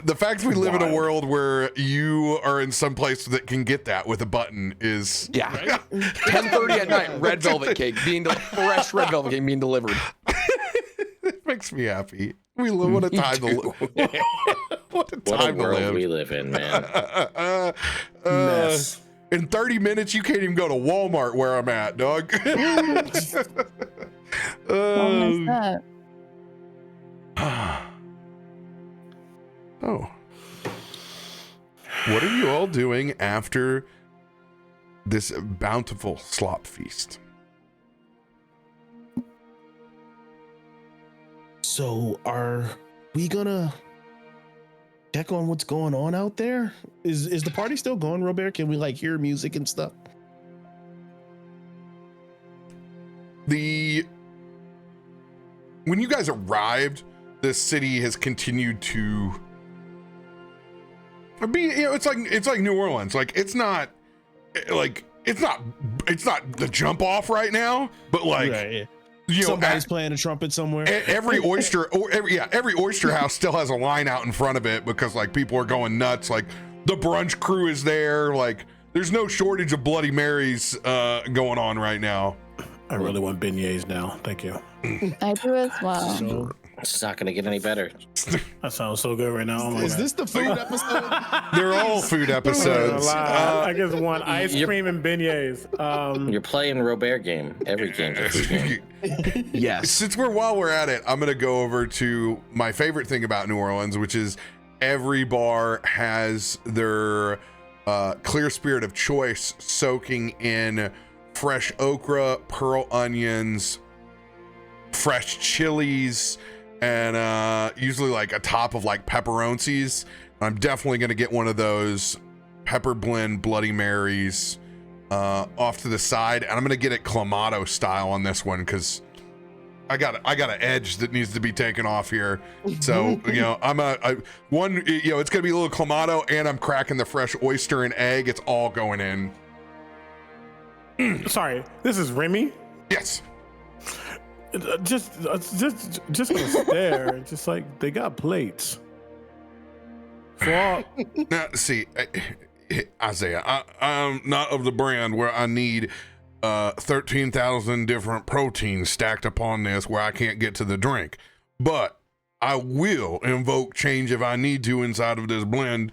The fact we live in a world where you are in some place that can get that with a button is Yeah. 10:30 at night. Red velvet cake fresh red velvet cake being delivered. it makes me happy. We live what a time to live. What a time to world live. we live in, man. Mess. In 30 minutes, you can't even go to Walmart where I'm at, dog. Oh, messed up. Oh. What are you all doing after this bountiful slop feast? So are we gonna check on what's going on out there? Is the party still going, RoBear? Can we like hear music and stuff? When you guys arrived, the city has continued to be, it's like New Orleans. Like it's not the jump off right now, but like Right. somebody's playing a trumpet somewhere. every oyster house still has a line out in front of it because like people are going nuts. Like the brunch crew is there. Like there's no shortage of Bloody Marys going on right now. I really want beignets now. Thank you. I do as well. So, It's not going to get any better. That sounds so good right now. Oh my is God. this the food episode? They're all food episodes. I just want ice cream and beignets. You're playing RoBear game. Every game's a food game. Yes. While we're at it, I'm gonna go over to my favorite thing about New Orleans, which is every bar has their clear spirit of choice soaking in fresh okra, pearl onions, fresh chilies, and usually like a top of like pepperonci's. I'm definitely gonna get one of those pepper blend Bloody Marys off to the side, and I'm gonna get it Clamato style on this one because I got an edge that needs to be taken off here. So it's gonna be a little Clamato, and I'm cracking the fresh oyster and egg. It's all going in. Sorry, this is Remy. Yes. Just gonna stare. Just like they got plates. For all, Now, see, Isaiah, I'm not of the brand where I need 13,000 different proteins stacked upon this where I can't get to the drink. But I will invoke change if I need to inside of this blend.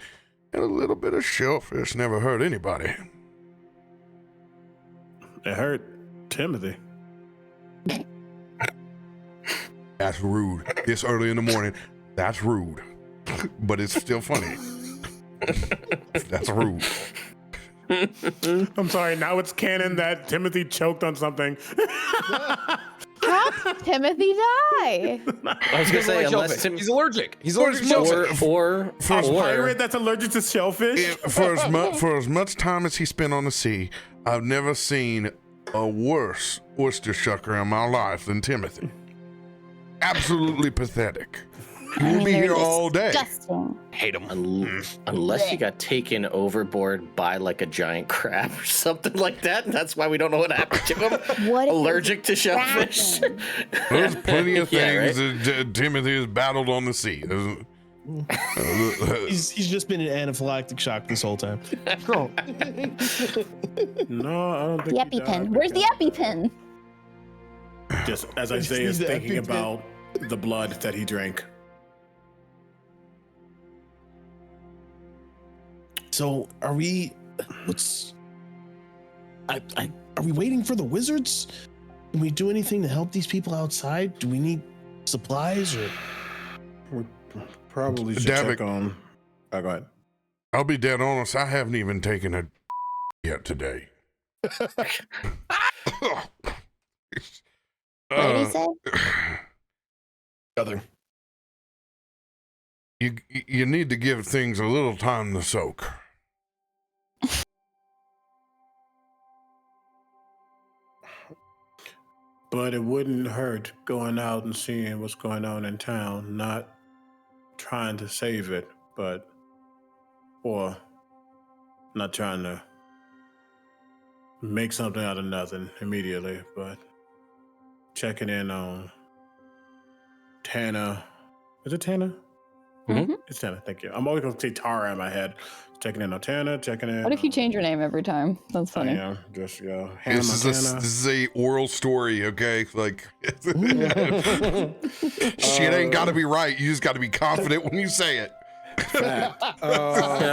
And a little bit of shellfish never hurt anybody. it hurt Timothy. That's rude. This early in the morning, that's rude. But it's still funny. That's rude. I'm sorry. Now it's canon that Timothy choked on something. How did Timothy die? I was going to say, unless he's allergic. He's allergic to shellfish. or A pirate that's allergic to shellfish. For as much time as he spent on the sea, I've never seen a worse oyster shucker in my life than Timothy. Absolutely pathetic. We'll be here all day. Disgusting. Hate him. unless you got taken overboard by like a giant crab or something like that, and that's why we don't know what happened to him. What if Allergic to shellfish. happened? There's plenty of Yeah, things that Timothy has battled on the sea. He's just been in anaphylactic shock this whole time. No, I don't think The he died. EpiPen. Where's the EpiPen? Just as just Isaiah is need the thinking EpiPen. about the blood that he drank. So are we? Are we waiting for the wizards? Can we do anything to help these people outside? Do we need supplies or? We probably should Davik. check on. Oh, go ahead. I'll be dead honest, I haven't even taken a yet today. What did he say? Nothing. You need to give things a little time to soak. But it wouldn't hurt going out and seeing what's going on in town, not trying to save it, or not trying to make something out of nothing immediately, but checking in on Tana. Is it Tana? Mm-hmm. It's Tana, thank you. I'm always going to say Tara in my head. Checking in on Tana, checking in. What if you change your name every time? That's funny. Yeah, just, Hannah This is a oral story, okay? Like, shit ain't got to be right. You just got to be confident when you say it.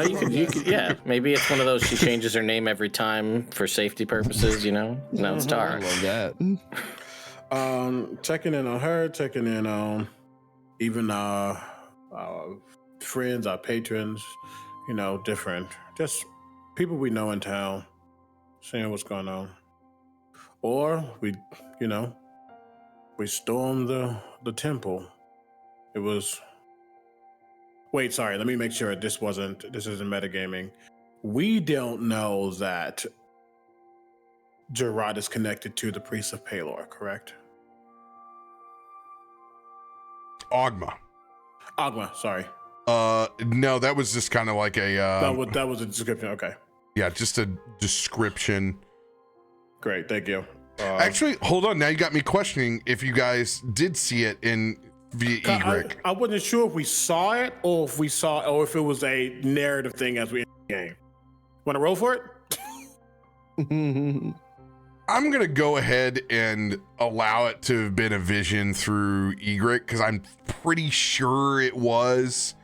You could, yeah. Maybe it's one of those. She changes her name every time for safety purposes. No, it's Tara. I love that. Checking in on her, checking in on even our friends, our patrons, different, just people we know in town, seeing what's going on. Or we stormed the temple. It was. Wait, sorry. Let me make sure this isn't metagaming. We don't know that Gerard is connected to the priest of Palor, correct? Ogma, sorry. No, that was just kind of like a. That was a description. Okay. Yeah, just a description. Great, thank you. Actually, hold on. Now you got me questioning if you guys did see it via Egrik. I wasn't sure if we saw it or if it was a narrative thing as we end the game. Want to roll for it? I'm gonna go ahead and allow it to have been a vision through Egrik because I'm pretty sure it was.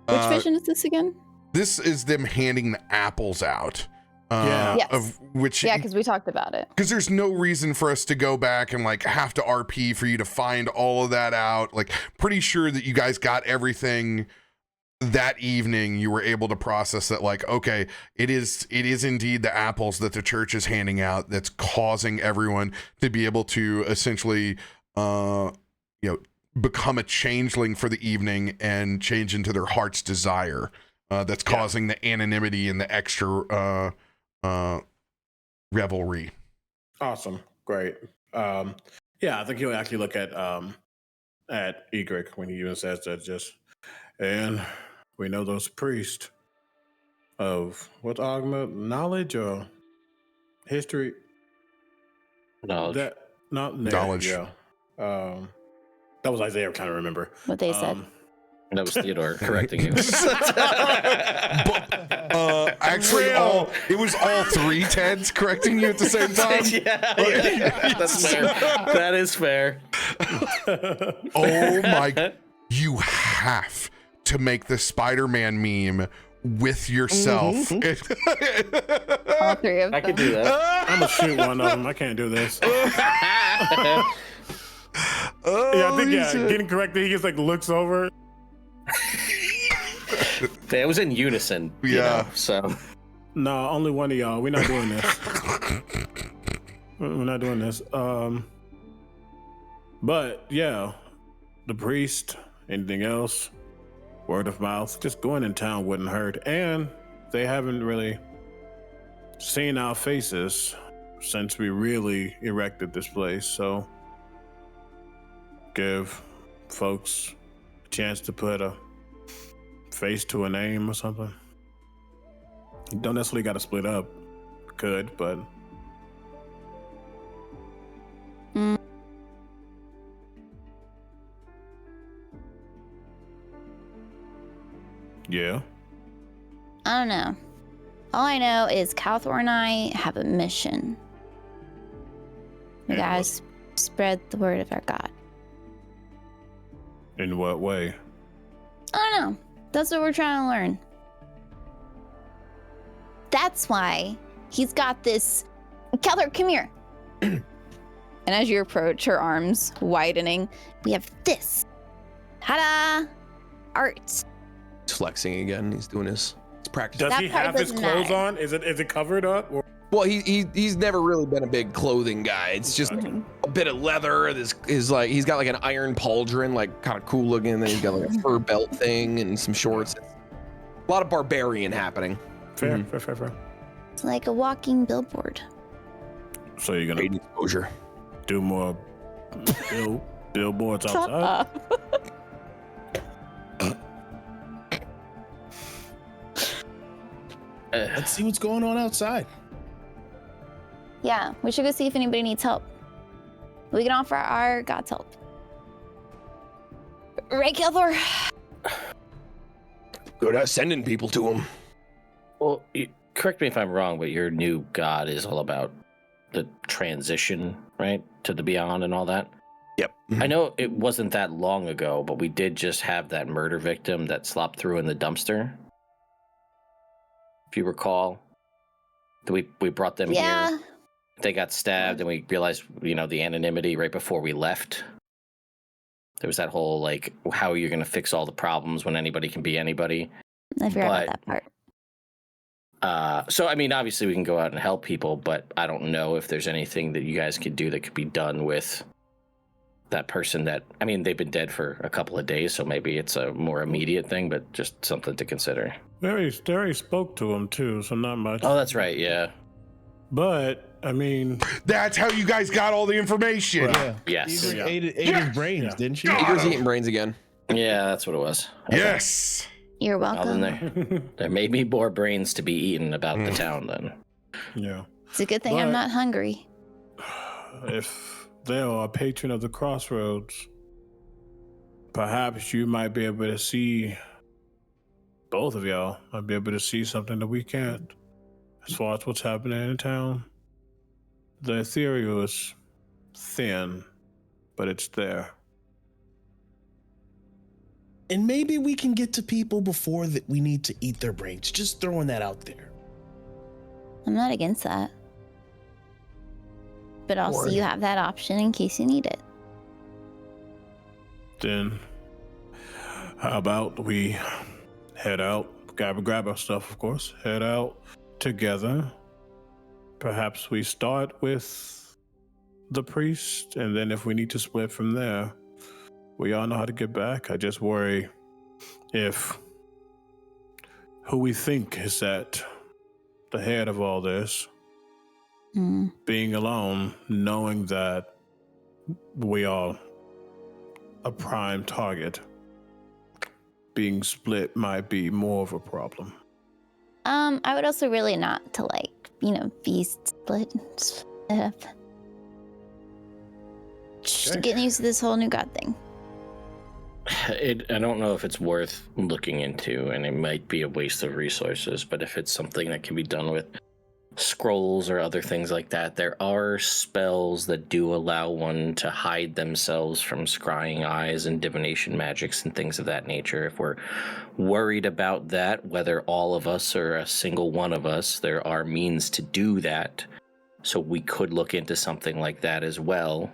Which vision is this again? This is them handing the apples out. Yes. Of which, Yeah, because we talked about it. because there's no reason for us to go back and like have to RP for you to find all of that out. Like, pretty sure that you guys got everything that evening. You were able to process that, like, okay, it is indeed the apples that the church is handing out that's causing everyone to be able to essentially become a changeling for the evening and change into their heart's desire. That's causing the anonymity and the extra revelry. Awesome, great. I think you'll actually look at Egrik when he even says that. And we know those priests of what, Ogma, knowledge or history? Knowledge. Knowledge. Yeah. That was Isaiah. I'm trying to remember What they said. That was Theodore correcting you. Actually, it was all three Teds correcting you at the same time. yeah, that's fair. That is fair. Oh my! You have to make the Spider-Man meme with yourself. All three of them. I could do that. I'm gonna shoot one of them. I can't do this. Oh, I think getting corrected. He just like looks over. It was in unison. Yeah. So. No, only one of y'all. We're not doing this. We're not doing this. But yeah, the priest. Anything else? Word of mouth. Just going in town wouldn't hurt. And they haven't really seen our faces since we really erected this place. So give folks a chance to put a face to a name or something. You don't necessarily got to split up. Could, but yeah. I don't know. All I know is Kalthorr and I have a mission. We gotta spread the word of our God. In what way? I don't know. That's what we're trying to learn. That's why he's got this. Kalthorr, come here. And as you approach, her arms widening, we have this. Ta-da! Art. He's flexing again. He's doing his practice. Does That he part have his doesn't clothes matter. on? Is it covered up? Or? Well, he's never really been a big clothing guy. It's just a bit of leather. This is like he's got like an iron pauldron, like kind of cool looking. Then he's got like a fur belt thing and some shorts. A lot of barbarian happening. Fair. It's like a walking billboard. So you're Great gonna exposure. do more billboards outside? Let's see what's going on outside. Yeah, we should go see if anybody needs help. We can offer our God's help. Right, Kalthorr? Good at sending people to him. Well, correct me if I'm wrong, but your new god is all about the transition, right, to the beyond and all that. Yep. I know it wasn't that long ago, but we did just have that murder victim that slopped through in the dumpster. If you recall, we brought them here. They got stabbed, and we realized, the anonymity right before we left. There was that whole, like, how are you going to fix all the problems when anybody can be anybody? I forgot about that part. So, I mean, obviously we can go out and help people, but I don't know if there's anything that you guys could do that could be done with that person that, I mean, they've been dead for a couple of days, so maybe it's a more immediate thing, but just something to consider. They already spoke to him, too, so not much. Oh, that's right, yeah. But, I mean... That's how you guys got all the information. Yeah. Yes. Egrik ate his brains, didn't she? Eagle's eating brains again. Yeah, that's what it was. Okay. Yes. You're Well, welcome. then there may be more brains to be eaten about the town, then. Yeah. It's a good thing I'm But- not hungry. If they are a patron of the crossroads, perhaps you might be able to see, both of y'all might be able to see something that we can't. As far as what's happening in town, the ethereal is thin, but it's there. And maybe we can get to people before that we need to eat their brains. Just throwing that out there. I'm not against that. But also, you have that option in case you need it. Then, how about we head out, grab our stuff, of course, head out together. Perhaps we start with the priest, and then if we need to split from there, we all know how to get back. I just worry if who we think is at the head of all this, being alone, knowing that we are a prime target, being split might be more of a problem. I would also really not to be split up. Just getting used to this whole new god thing. I don't know if it's worth looking into, and it might be a waste of resources, but if it's something that can be done with scrolls or other things like that, there are spells that do allow one to hide themselves from scrying eyes and divination magics and things of that nature. If we're worried about that, whether all of us or a single one of us, there are means to do that. So we could look into something like that as well.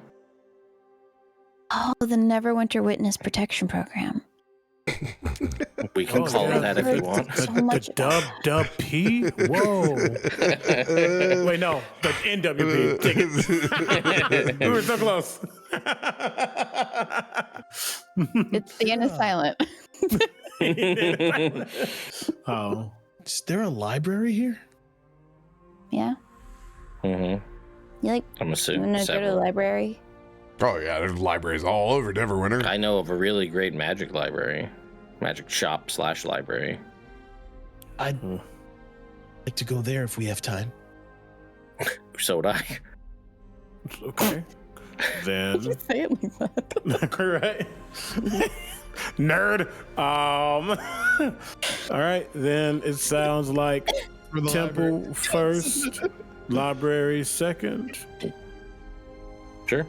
Oh, the Neverwinter Witness Protection Program. We can call it that if we want. The dub P? Whoa. Wait, no. The NWP. Take it. We were so close. It's the end is silent. Oh. Is there a library here? Yeah. Mm-hmm. You I'm want assuming to go to the several. library? Oh yeah, there's libraries all over Neverwinter. I know of a really great magic library. Magic shop / library. I'd like to go there if we have time. So would I. Okay. Then. Say it like that. Right. Nerd. All right. Then it sounds like temple library. first, library second. Sure.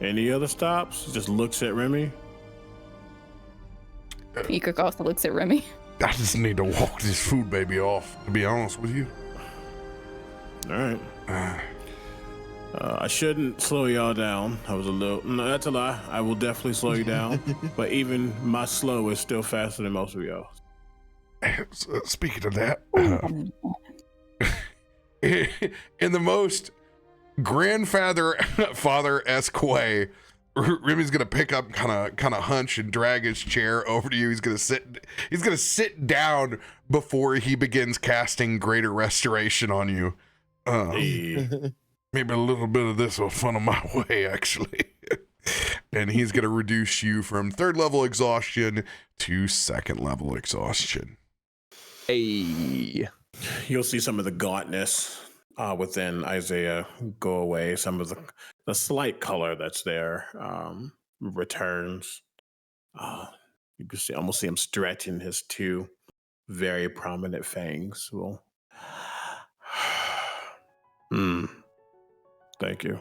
Any other stops? Just looks at Remy. Egrik also looks at Remy. I just need to walk this food baby off, to be honest with you. All right. I shouldn't slow y'all down. I was a little... No, that's a lie. I will definitely slow you down. But even my slow is still faster than most of y'all. Speaking of that, in the most father-esque way, Remy's gonna pick up, kind of hunch and drag his chair over to you. He's gonna sit down before he begins casting Greater Restoration on you. Maybe a little bit of this will funnel my way, actually. And he's gonna reduce you from 3rd level exhaustion to 2nd level exhaustion. Hey, You'll see some of the gauntness within Isaiah go away. Some of the slight color that's there returns. You can almost see him stretching his 2 very prominent fangs. Well, thank you.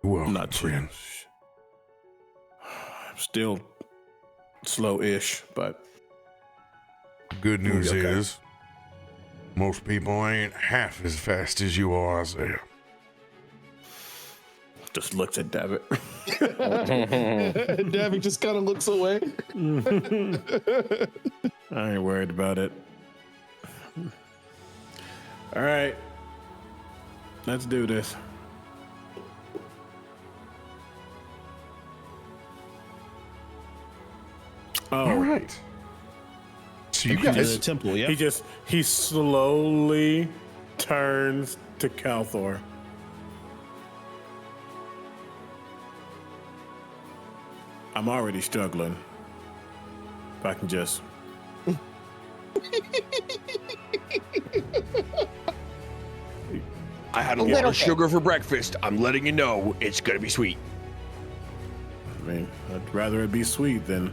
Well, Not friend. Still slow-ish, but Good news Okay. is, most people ain't half as fast as you are, Isaiah. just looks at Davik. Davik just kind of looks away. I ain't worried about it. All right. Let's do this. All Oh, right. So you To the guys, temple, yeah. he slowly turns to Kalthorr. I'm already struggling. If I can just I had a Little lot of bit. sugar for breakfast. I'm letting you know it's gonna be sweet. I mean, I'd rather it be sweet than.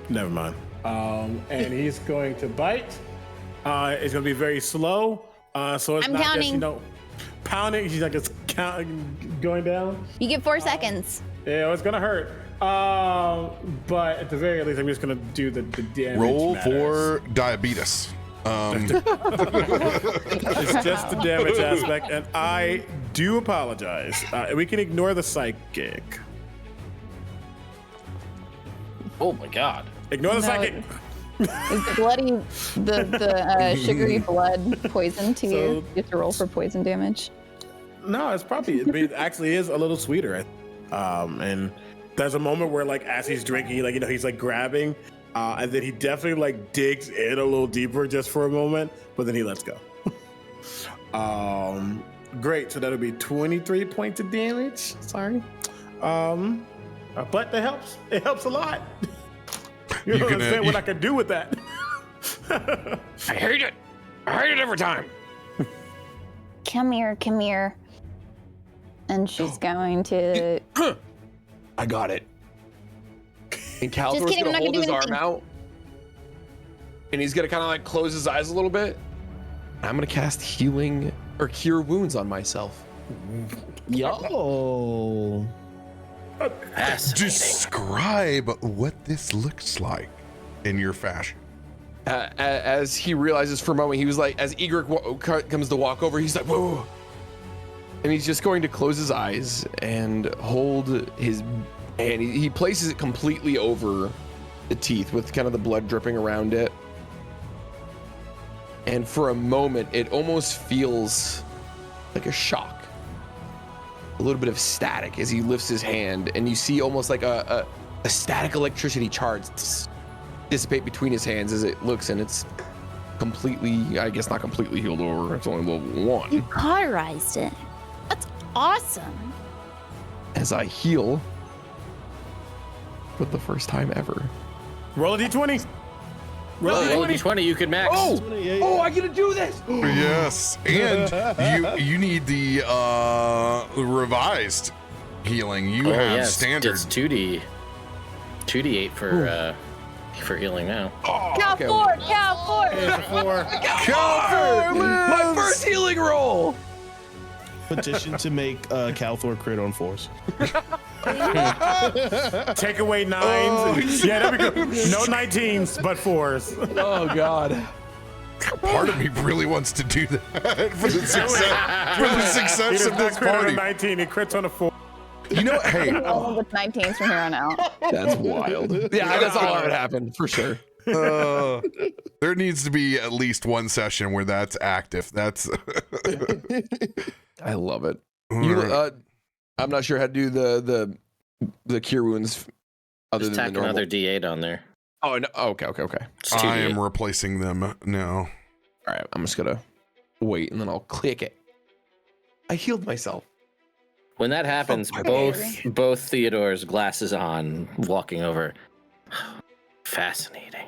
Never mind. And he's going to bite. It's going to be very slow. So it's I'm not counting. just, pounding. He's like, it's going down. You get 4 seconds. Yeah, it's going to hurt. But at the very least, I'm just going to do the damage. roll matters. for diabetes. It's just the damage aspect, and I do apologize. We can ignore the psychic. Oh my god. Ignore the No, psychic. Is the bloody, the sugary blood poison to you? You have to roll for poison damage. No, it's probably, it actually is a little sweeter. And there's a moment where, like, as he's drinking, like, he's like grabbing, and then he definitely like digs in a little deeper just for a moment, but then he lets go. Great. So that'll be 23 points of damage. Sorry. But that helps. It helps a lot. You don't understand what I can do with that. I hate it. I hate it every time. Come here. And she's going to. I got it. And Kalthor's kidding, I'm gonna not hold gonna his do arm anything. out, and he's gonna kind of like close his eyes a little bit. I'm gonna cast healing or cure wounds on myself. Yo. Fascinating. Describe what this looks like in your fashion. As he realizes for a moment, he was like, as Egrik comes to walk over, he's like, whoa. And he's just going to close his eyes and hold his hand. He places it completely over the teeth with kind of the blood dripping around it. And for a moment, it almost feels like a shock. A little bit of static as he lifts his hand, and you see almost like a static electricity charge dissipate between his hands as it looks, and it's completely, I guess not completely healed over. It's only level 1. You cauterized it. That's awesome. As I heal for the first time ever. Roll a d20. Roll a Roll a d20. d20, you could max. Oh, I get to do this. Yes, and you need the revised healing. You have standard. It's 2d8 for healing now. Kalthorr. Here's a 4. My first healing roll. Petition to make Kalthorr crit on 4s. Take away 9s. Yeah, there we go. No 19s, but 4s. Oh God. Part of me really wants to do that for the success, He does of not this crit on a party. 19. He crits on a 4. You know, hey, All with 19s from here on out. That's wild. Yeah, that's all that would happen for sure. There needs to be at least one session where that's active. That's I love it. I'm not sure how to do the cure wounds other Just than tack the normal. another D8 on there. Oh, no. Okay. It's I 2D8. am replacing them now. All right, I'm just gonna wait and then I'll click it. I healed myself. When that happens, both Theodore's glasses on, walking over. Fascinating.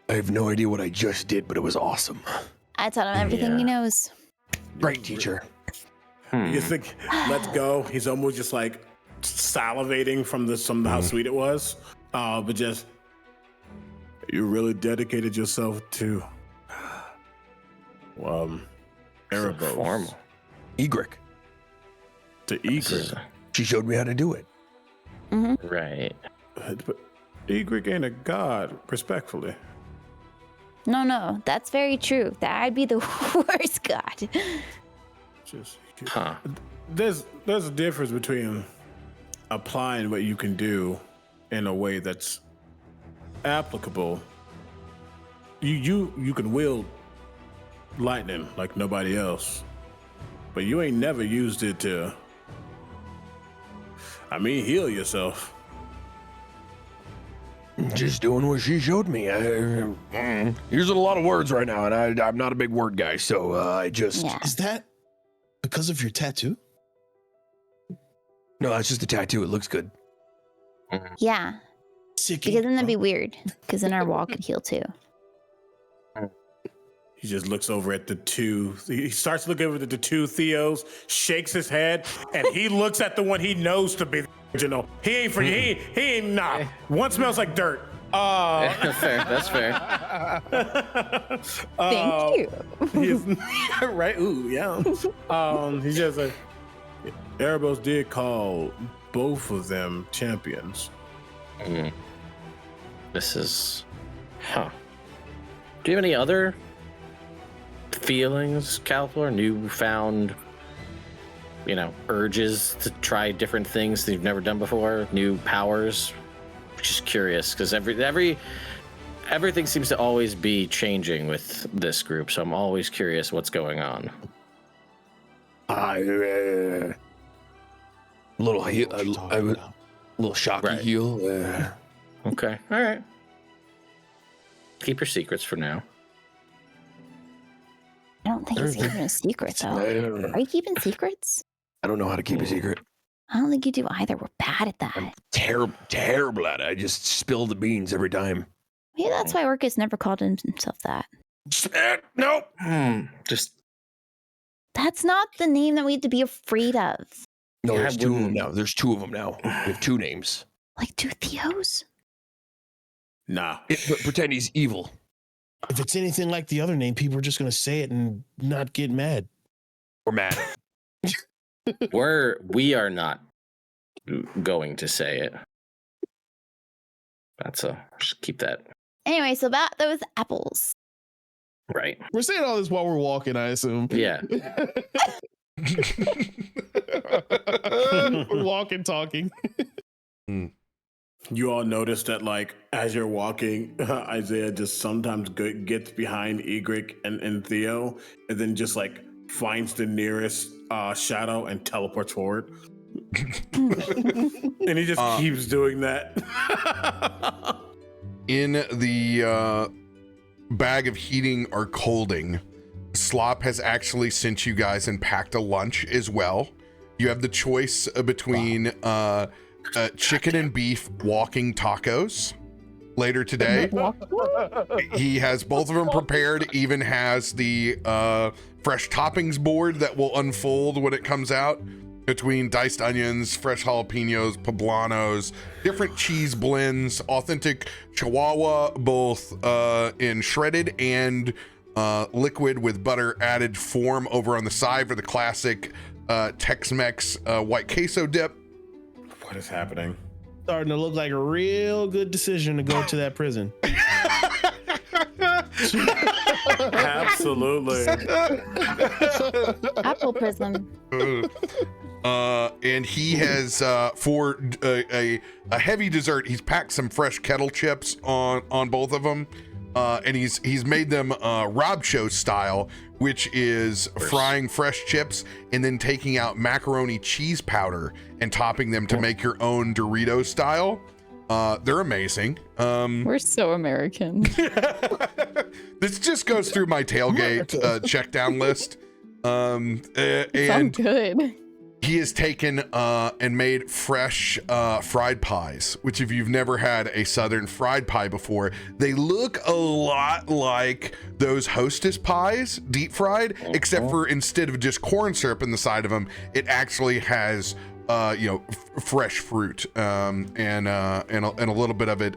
I have no idea what I just did, but it was awesome. I taught him everything he knows. Great teacher. You think, let's go. He's almost just like salivating from how sweet it was. But just, you really dedicated yourself to Erebos. Formal. Egrik. To Egrik. She showed me how to do it. Right. But Egrik ain't a god, respectfully. No, that's very true. That'd be the worst god. Huh. There's a difference between applying what you can do in a way that's applicable. You can wield lightning like nobody else, but you ain't never used it to, heal yourself. Just doing what she showed me. Using a lot of words right now, and I'm not a big word guy, so I just... Yeah. Is that because of your tattoo? No, that's just a tattoo. It looks good. Yeah, Sick. because then that'd be weird. Because then our wall could heal too. He just looks over at the two. He starts looking over at the two Theos, shakes his head, and he looks at the one he knows to be the original. He ain't for you. He ain't nah. One smells like dirt. Fair. That's fair. Thank you. He's right. Ooh, yeah. He's just like, Erebos did call both of them champions. This is... Huh. Do you have any other feelings, Kalthorr? Newfound, urges to try different things that you've never done before? New powers? Just curious, because everything seems to always be changing with this group, so I'm always curious what's going on. Little shocky Right. heal. Okay, all right. Keep your secrets for now. I don't think he's keeping a secret though. Are you keeping secrets? I don't know how to keep a secret. I don't think you do either. We're bad at that. Terrible at it. I just spill the beans every time. Maybe that's why Orcus never called himself that. Nope. Just That's not the name that we have to be afraid of. No, Yeah, there's I two of them wouldn't- now. There's two of them now. We have two names. Like two Theos? Nah. But pretend he's evil. If it's anything like the other name, people are just going to say it and not get mad. We're mad. we are not going to say it. Just keep that Anyway, so about those apples. right. We're saying all this while we're walking, I assume. Yeah. We're walking, talking. You all notice that, like, as you're walking, Isaiah just sometimes gets behind Egrik and Theo, and then just like finds the nearest shadow and teleports forward. And he just keeps doing that. In the bag of heating or colding, Slop has actually sent you guys and packed a lunch as well. You have the choice between chicken and beef walking tacos later today. He has both of them prepared, even has the fresh toppings board that will unfold when it comes out, between diced onions, fresh jalapenos, poblanos, different cheese blends, authentic Chihuahua, both in shredded and liquid with butter added form over on the side for the classic Tex-Mex white queso dip. What is happening? Starting to look like a real good decision to go to that prison. Absolutely. Apple prism. And he has for a heavy dessert, he's packed some fresh kettle chips on both of them, and he's made them Rob Show style, which is frying fresh chips and then taking out macaroni cheese powder and topping them to make your own Dorito style. They're amazing. We're so American. This just goes through my tailgate check down list. Sound And good. he has taken and made fresh fried pies, which if you've never had a Southern fried pie before, they look a lot like those Hostess pies, deep fried, except for instead of just corn syrup in the side of them, it actually has fresh fruit, and a little bit of it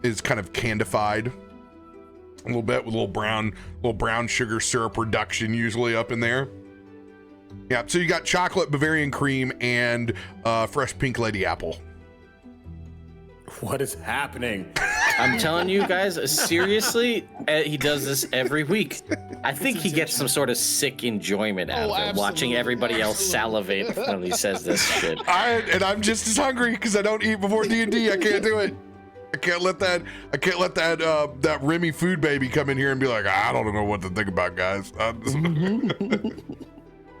is kind of candified, a little bit with a little brown sugar syrup reduction usually up in there. Yeah, so you got chocolate, Bavarian cream, and fresh pink lady apple. What is happening? I'm telling you guys, seriously, he does this every week. I think he gets some sort of sick enjoyment out of it, watching everybody else salivate when he says this shit. I'm just as hungry because I don't eat before D&D. I can't do it. I can't let that Remy food baby come in here and be like, I don't know what to think about, guys.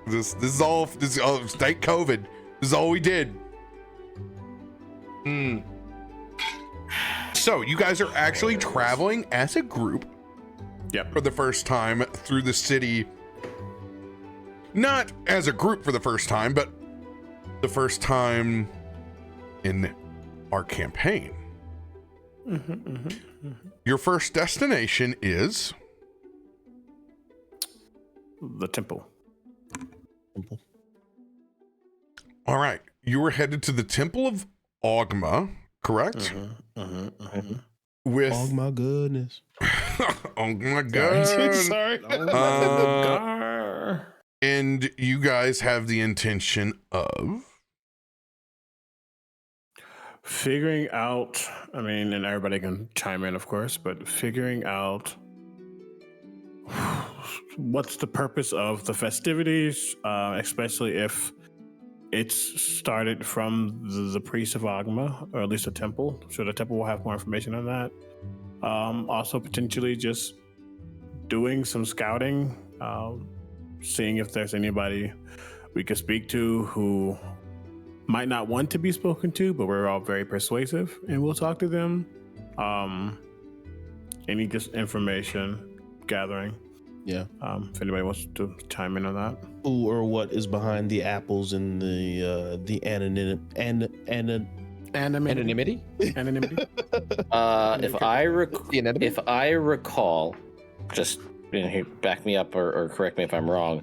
This is all state COVID. This is all we did. So you guys are actually traveling as a group. Yep. For the first time through the city. Not as a group for the first time, but the first time in our campaign. Your first destination is the temple. All right. You were headed to the Temple of Ogma, correct? With Oh my goodness. oh my god. Sorry. And you guys have the intention of figuring out, I mean, and everybody can chime in, of course, but figuring out what's the purpose of the festivities, especially if it's started from the priest of Ogma, or at least a temple. So the temple will have more information on that. Also, potentially just doing some scouting, seeing if there's anybody we could speak to who might not want to be spoken to, but we're all very persuasive, and we'll talk to them. Any just information gathering. Yeah. If anybody wants to chime in on that. Who or what is behind the apples and the Anonymity? Anonymity? If I recall, just back me up or correct me if I'm wrong.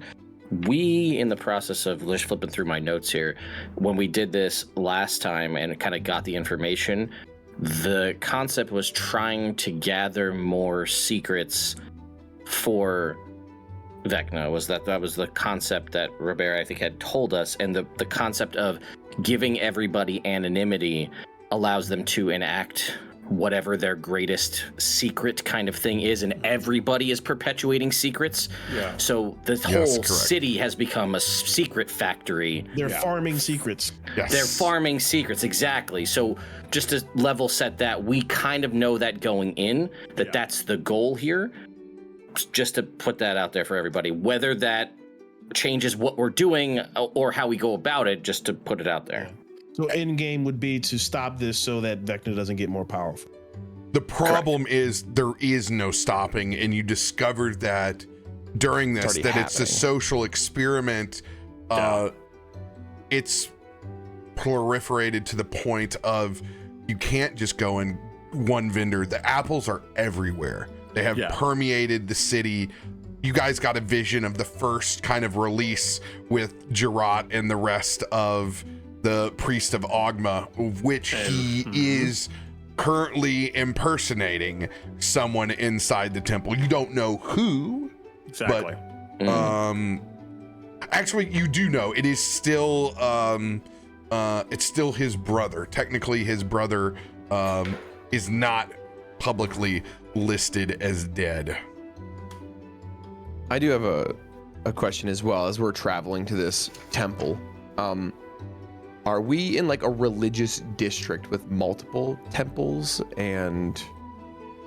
We, in the process of just flipping through my notes here, when we did this last time and kind of got the information, the concept was trying to gather more secrets for Vecna. That was the concept that RoBear, I think, had told us, and the concept of giving everybody anonymity allows them to enact whatever their greatest secret kind of thing is, and everybody is perpetuating secrets. Yeah. So the whole city has become a secret factory. They're farming secrets. Yes. They're farming secrets, exactly. So just to level set that, we kind of know that going in, that's the goal here. Just to put that out there for everybody, whether that changes what we're doing or how we go about it, just to put it out there. So end game would be to stop this so that Vecna doesn't get more powerful. The problem is there is no stopping, and you discovered that during this, that it's a social experiment. It's proliferated to the point of you can't just go in one vendor. The apples are everywhere. They have permeated the city. You guys got a vision of the first kind of release with Gerard and the rest of the priest of Ogma, which he is currently impersonating someone inside the temple. You don't know who, exactly. But actually you do know it is still it's still his brother. Technically his brother is not publicly listed as dead. I do have a question as well. As we're traveling to this temple, Are we in like a religious district with multiple temples and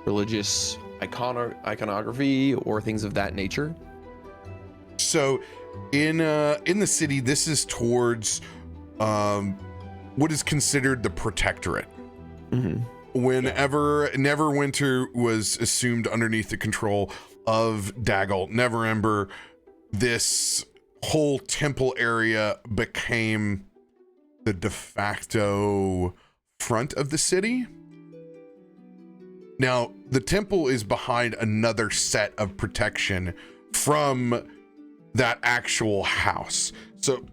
religious iconography or things of that nature? So in the city, this is towards what is considered the protectorate. Whenever Neverwinter was assumed underneath the control of Dagult Neverember, this whole temple area became the de facto front of the city. Now, the temple is behind another set of protection from that actual house. So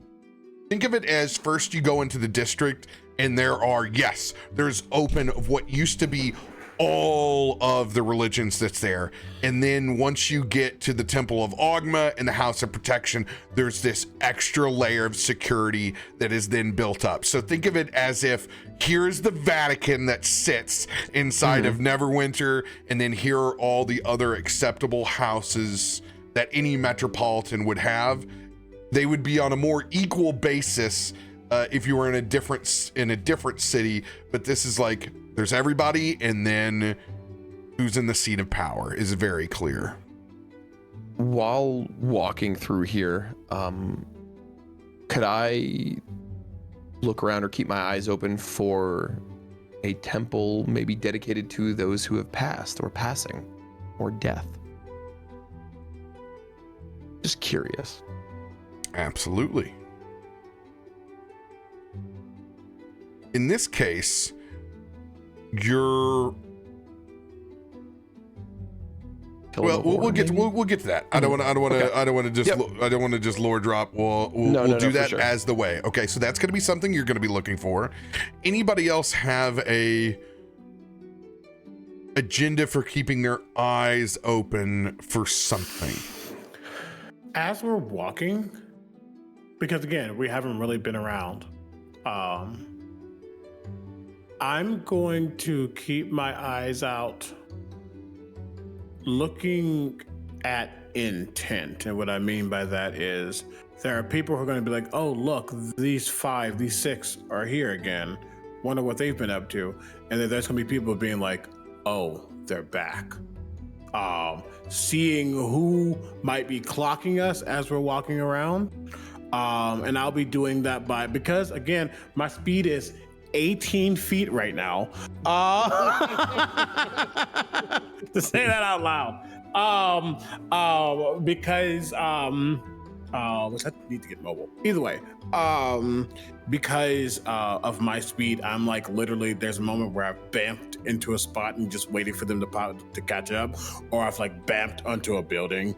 think of it as first you go into the district and there's open of what used to be all of the religions that's there. And then once you get to the Temple of Ogma and the House of Protection, there's this extra layer of security that is then built up. So think of it as if here's the Vatican that sits inside of Neverwinter, and then here are all the other acceptable houses that any metropolitan would have. They would be on a more equal basis if you were in a different city, but this is like there's everybody, and then who's in the seat of power is very clear. While walking through here, could I look around or keep my eyes open for a temple maybe dedicated to those who have passed or passing or death? Just curious. Absolutely. In this case, we'll get to that. I don't want to just lore drop. We'll do that sure. As the way. Okay, so that's going to be something you're going to be looking for. Anybody else have a agenda for keeping their eyes open for something? As we're walking, because again, we haven't really been around, I'm going to keep my eyes out looking at intent. And what I mean by that is there are people who are going to be like, oh, look, these 6 are here again. Wonder what they've been up to. And then there's going to be people being like, oh, they're back. Seeing who might be clocking us as we're walking around. And I'll be doing that because again, my speed is 18 feet right now. To say that out loud. Because which I need to get mobile. Either way, because of my speed, I'm like literally there's a moment where I've bamped into a spot and just waiting for them to catch up, or I've like bamped onto a building,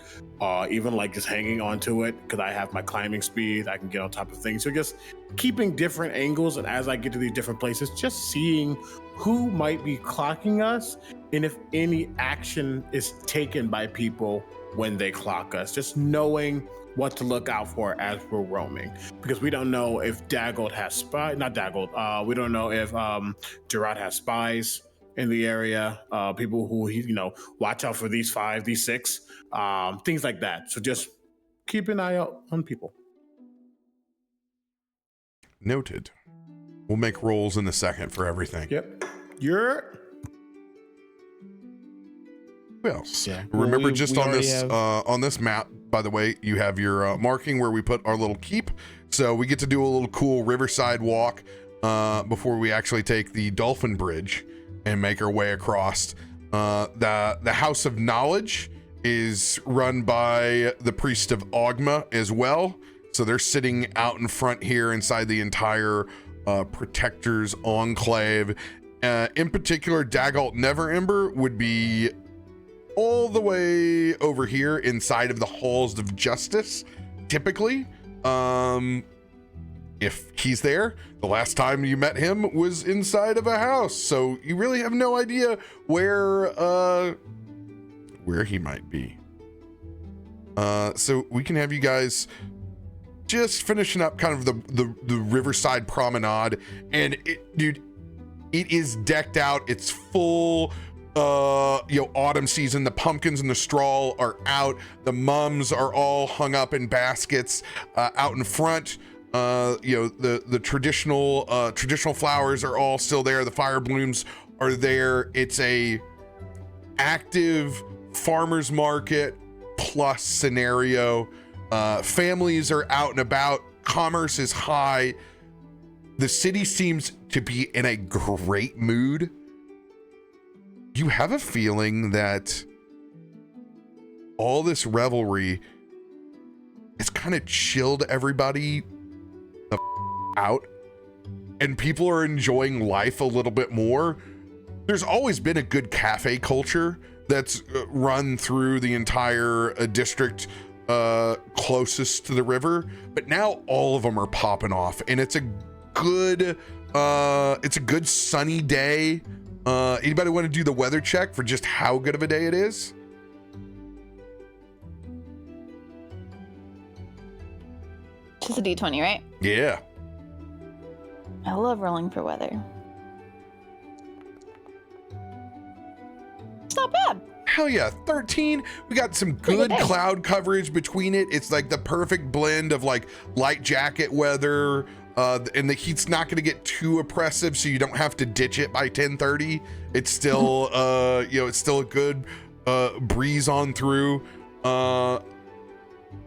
even like just hanging onto it because I have my climbing speed. I can get on top of things. So just keeping different angles, and as I get to these different places, just seeing who might be clocking us and if any action is taken by people when they clock us. Just knowing what to look out for as we're roaming, because we don't know if Dagult has spies. Not Dagult. We don't know if Gerard has spies in the area. People who watch out for these 5, these 6, things like that. So just keep an eye out on people. Noted. We'll make rolls in a second for everything. Yep. Who else? Yeah. Remember, on this map, by the way, you have your marking where we put our little keep. So we get to do a little cool riverside walk before we actually take the Dolphin Bridge and make our way across. The House of Knowledge is run by the Priest of Ogma as well. So they're sitting out in front here inside the entire Protector's Enclave. In particular, Dagult Neverember would be all the way over here inside of the Halls of Justice, typically. If he's there, the last time you met him was inside of a house, so you really have no idea where he might be. So we can have you guys just finishing up kind of the Riverside Promenade, and it is decked out. It's full autumn season. The pumpkins and the straw are out. The mums are all hung up in baskets out in front. The traditional flowers are all still there. The fire blooms are there. It's a active farmers market plus scenario. Families are out and about. Commerce is high. The city seems to be in a great mood. You have a feeling that all this revelry has kind of chilled everybody the out, and people are enjoying life a little bit more. There's always been a good cafe culture that's run through the entire district closest to the river, but now all of them are popping off, and it's a good sunny day. Anybody want to do the weather check for just how good of a day it is? Just a D20, right? Yeah. I love rolling for weather. It's not bad. Hell yeah, 13. We got some good cloud coverage between it. It's like the perfect blend of like light jacket weather, and the heat's not going to get too oppressive, so you don't have to ditch it by 10:30. It's still, it's still a good breeze on through.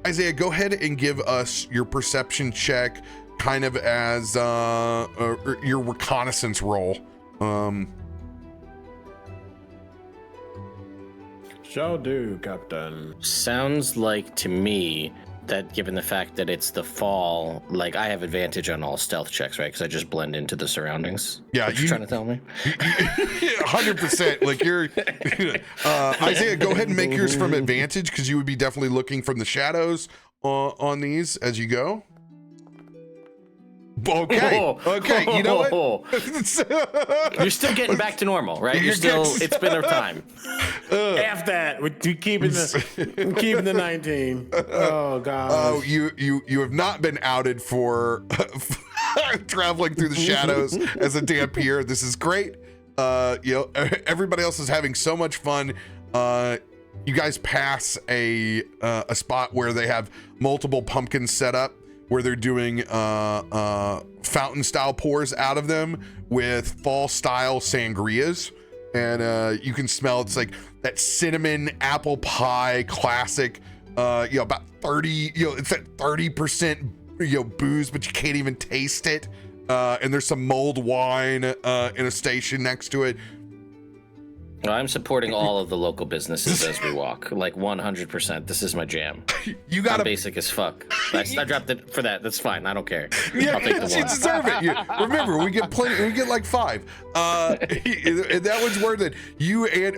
Isaiah, go ahead and give us your perception check, kind of as your reconnaissance roll. Shall do, Captain. Sounds like to me that given the fact that it's the fall, like I have advantage on all stealth checks, right? Because I just blend into the surroundings. Yeah, you're trying to tell me? 100%. Like you're, Isaiah, go ahead and make yours from advantage because you would be definitely looking from the shadows on these as you go. Okay. You know what? You're still getting back to normal, right? It's been our time. F that. We're keeping the 19. Oh god. Oh, you have not been outed for traveling through the shadows as a Dhampir. This is great. Everybody else is having so much fun. You guys pass a spot where they have multiple pumpkins set up, where they're doing fountain style pours out of them with fall style sangrias, and you can smell it's like that cinnamon apple pie classic. About 30. It's that 30% booze, but you can't even taste it. And there's some mulled wine in a station next to it. I'm supporting all of the local businesses as we walk, like 100%. This is my jam. I'm basic as fuck. I dropped it for that. That's fine. I don't care. Yeah, I'll take the one. you deserve it. Remember, we get plenty. We get like 5. That was worth it.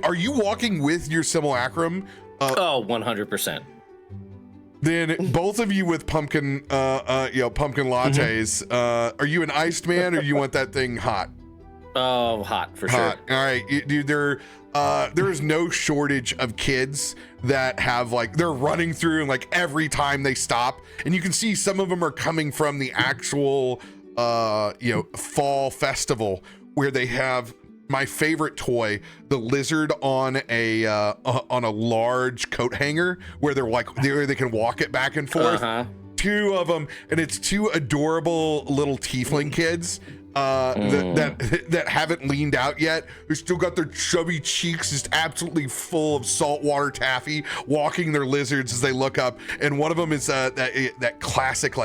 Are you walking with your simulacrum? 100%. Then both of you with pumpkin lattes. Are you an iced man, or you want that thing hot? Oh, hot for hot. Sure. All right, dude. There is no shortage of kids that have they're running through, and every time they stop, and you can see some of them are coming from the actual fall festival where they have my favorite toy, the lizard on a large coat hanger where they can walk it back and forth. 2 of them, and it's 2 adorable little tiefling kids. That haven't leaned out yet, who still got their chubby cheeks just absolutely full of saltwater taffy, walking their lizards as they look up. And one of them is that classic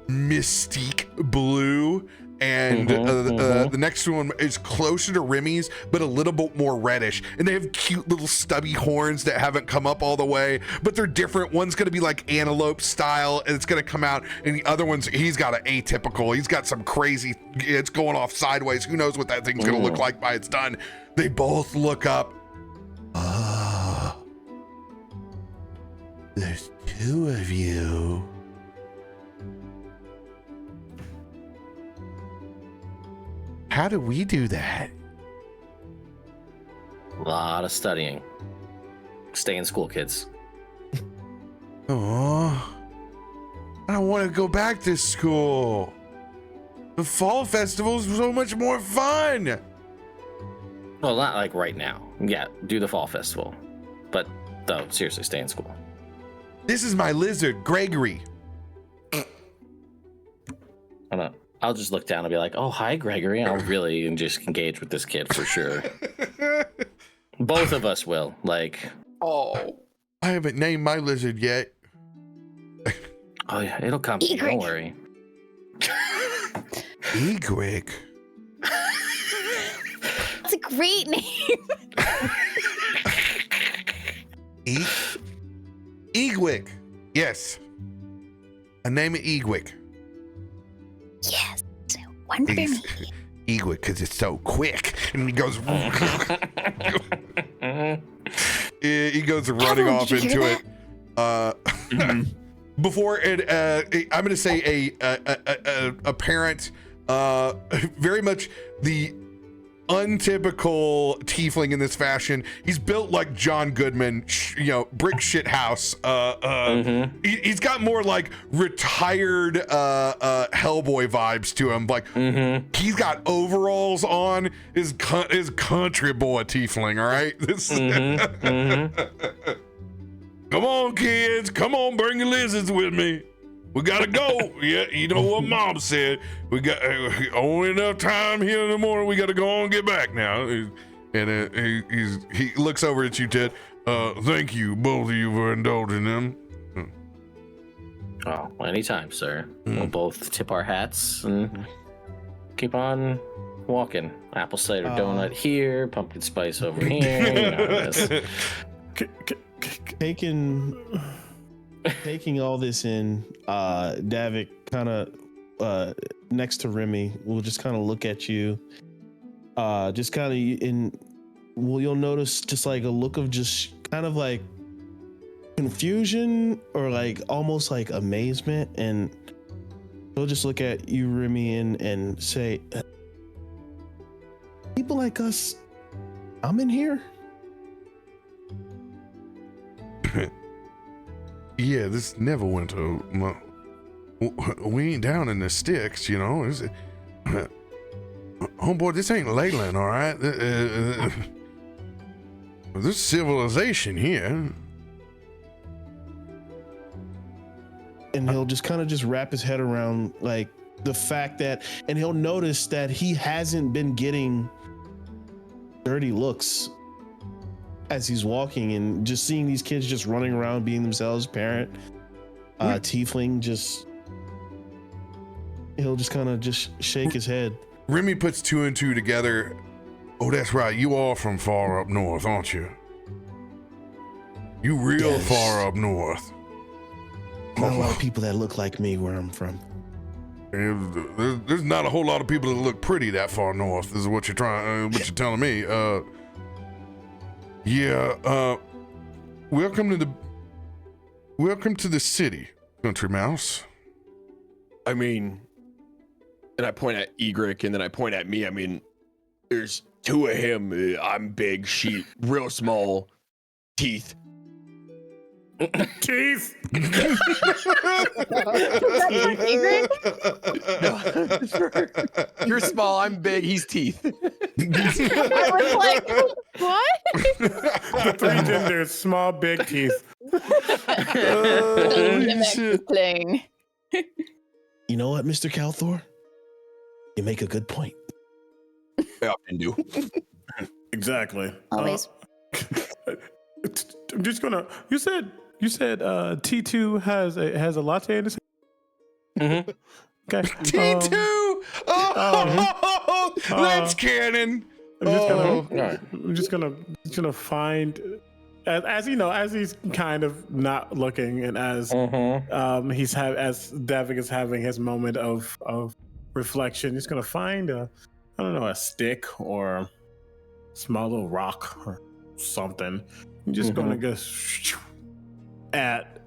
mystique blue, and the next one is closer to Remy's but a little bit more reddish, and they have cute little stubby horns that haven't come up all the way, but they're different. One's gonna be like antelope style and it's gonna come out, and the other one's he's got an atypical, he's got some crazy, it's going off sideways. Who knows what that thing's gonna look like by it's done. They both look up. There's 2 of you. How do we do that? A lot of studying. Stay in school, kids. Oh, I don't want to go back to school. The fall festival's so much more fun. Well, not like right now. Yeah, do the fall festival. But, though, seriously, stay in school. This is my lizard, Gregory. I'll just look down and be like, "Oh, hi, Gregory." I'll really and just engage with this kid for sure. Both of us will. Like, Oh. I haven't named my lizard yet. oh yeah, it'll come. To you, don't worry. Egrik. That's a great name. Egrik. Yes. I name it Egrik. Yes. One for me. Egrik, because it's so quick. And he goes. He goes running off into it. Before it, I'm going to say a parent, very much the untypical tiefling in this fashion. He's built like John Goodman, brick shit house. He's got more like retired Hellboy vibes to him. Like he's got overalls on. His country boy tiefling. All right. Come on, kids. Come on, bring your lizards with me. We gotta go. Yeah, you know what Mom said. We got only enough time here in the morning. We gotta go on and get back now. And he looks over at you, Ted. Thank you, both of you, for indulging them. Oh, anytime, sir. We'll both tip our hats and keep on walking. Apple cider donut here, pumpkin spice over here. You know, taking all this in, Davik kind of next to Remy will just kind of look at you, just kind of you'll notice just like a look of just kind of like confusion or like almost like amazement, and he'll just look at you, Remy, and say, people like us, I'm in here. Yeah, this never went to. We ain't down in the sticks, you know. Homeboy, this ain't Leyland, all right? This civilization here. And he'll just kind of just wrap his head around like the fact that, and he'll notice that he hasn't been getting dirty looks as he's walking, and just seeing these kids just running around being themselves, parent, tiefling, he'll just kind of just shake his head. Remy puts two and two together. Oh, that's right. You are from far up north, aren't you? You real far up north. Not a lot of people that look like me where I'm from. There's not a whole lot of people that look pretty that far north. This is what you're trying. What you're telling me. Welcome to the city, country mouse. I mean, and I point at Egrik, and then I point at me. I mean, there's two of him. I'm big, she real small, teeth. Teeth. You're small, I'm big, he's teeth. I was like, what? The three genders, small, big teeth. Playing. You know what, Mr. Kalthorr? You make a good point. I often do. Exactly. Always. I'm just gonna. You said T2 has a latte in his. Mm-hmm. Okay. T2. That's canon. I'm just gonna find, as you know, as he's kind of not looking, and as as Davik is having his moment of reflection, he's gonna find a stick or a small little rock or something. I'm just gonna go at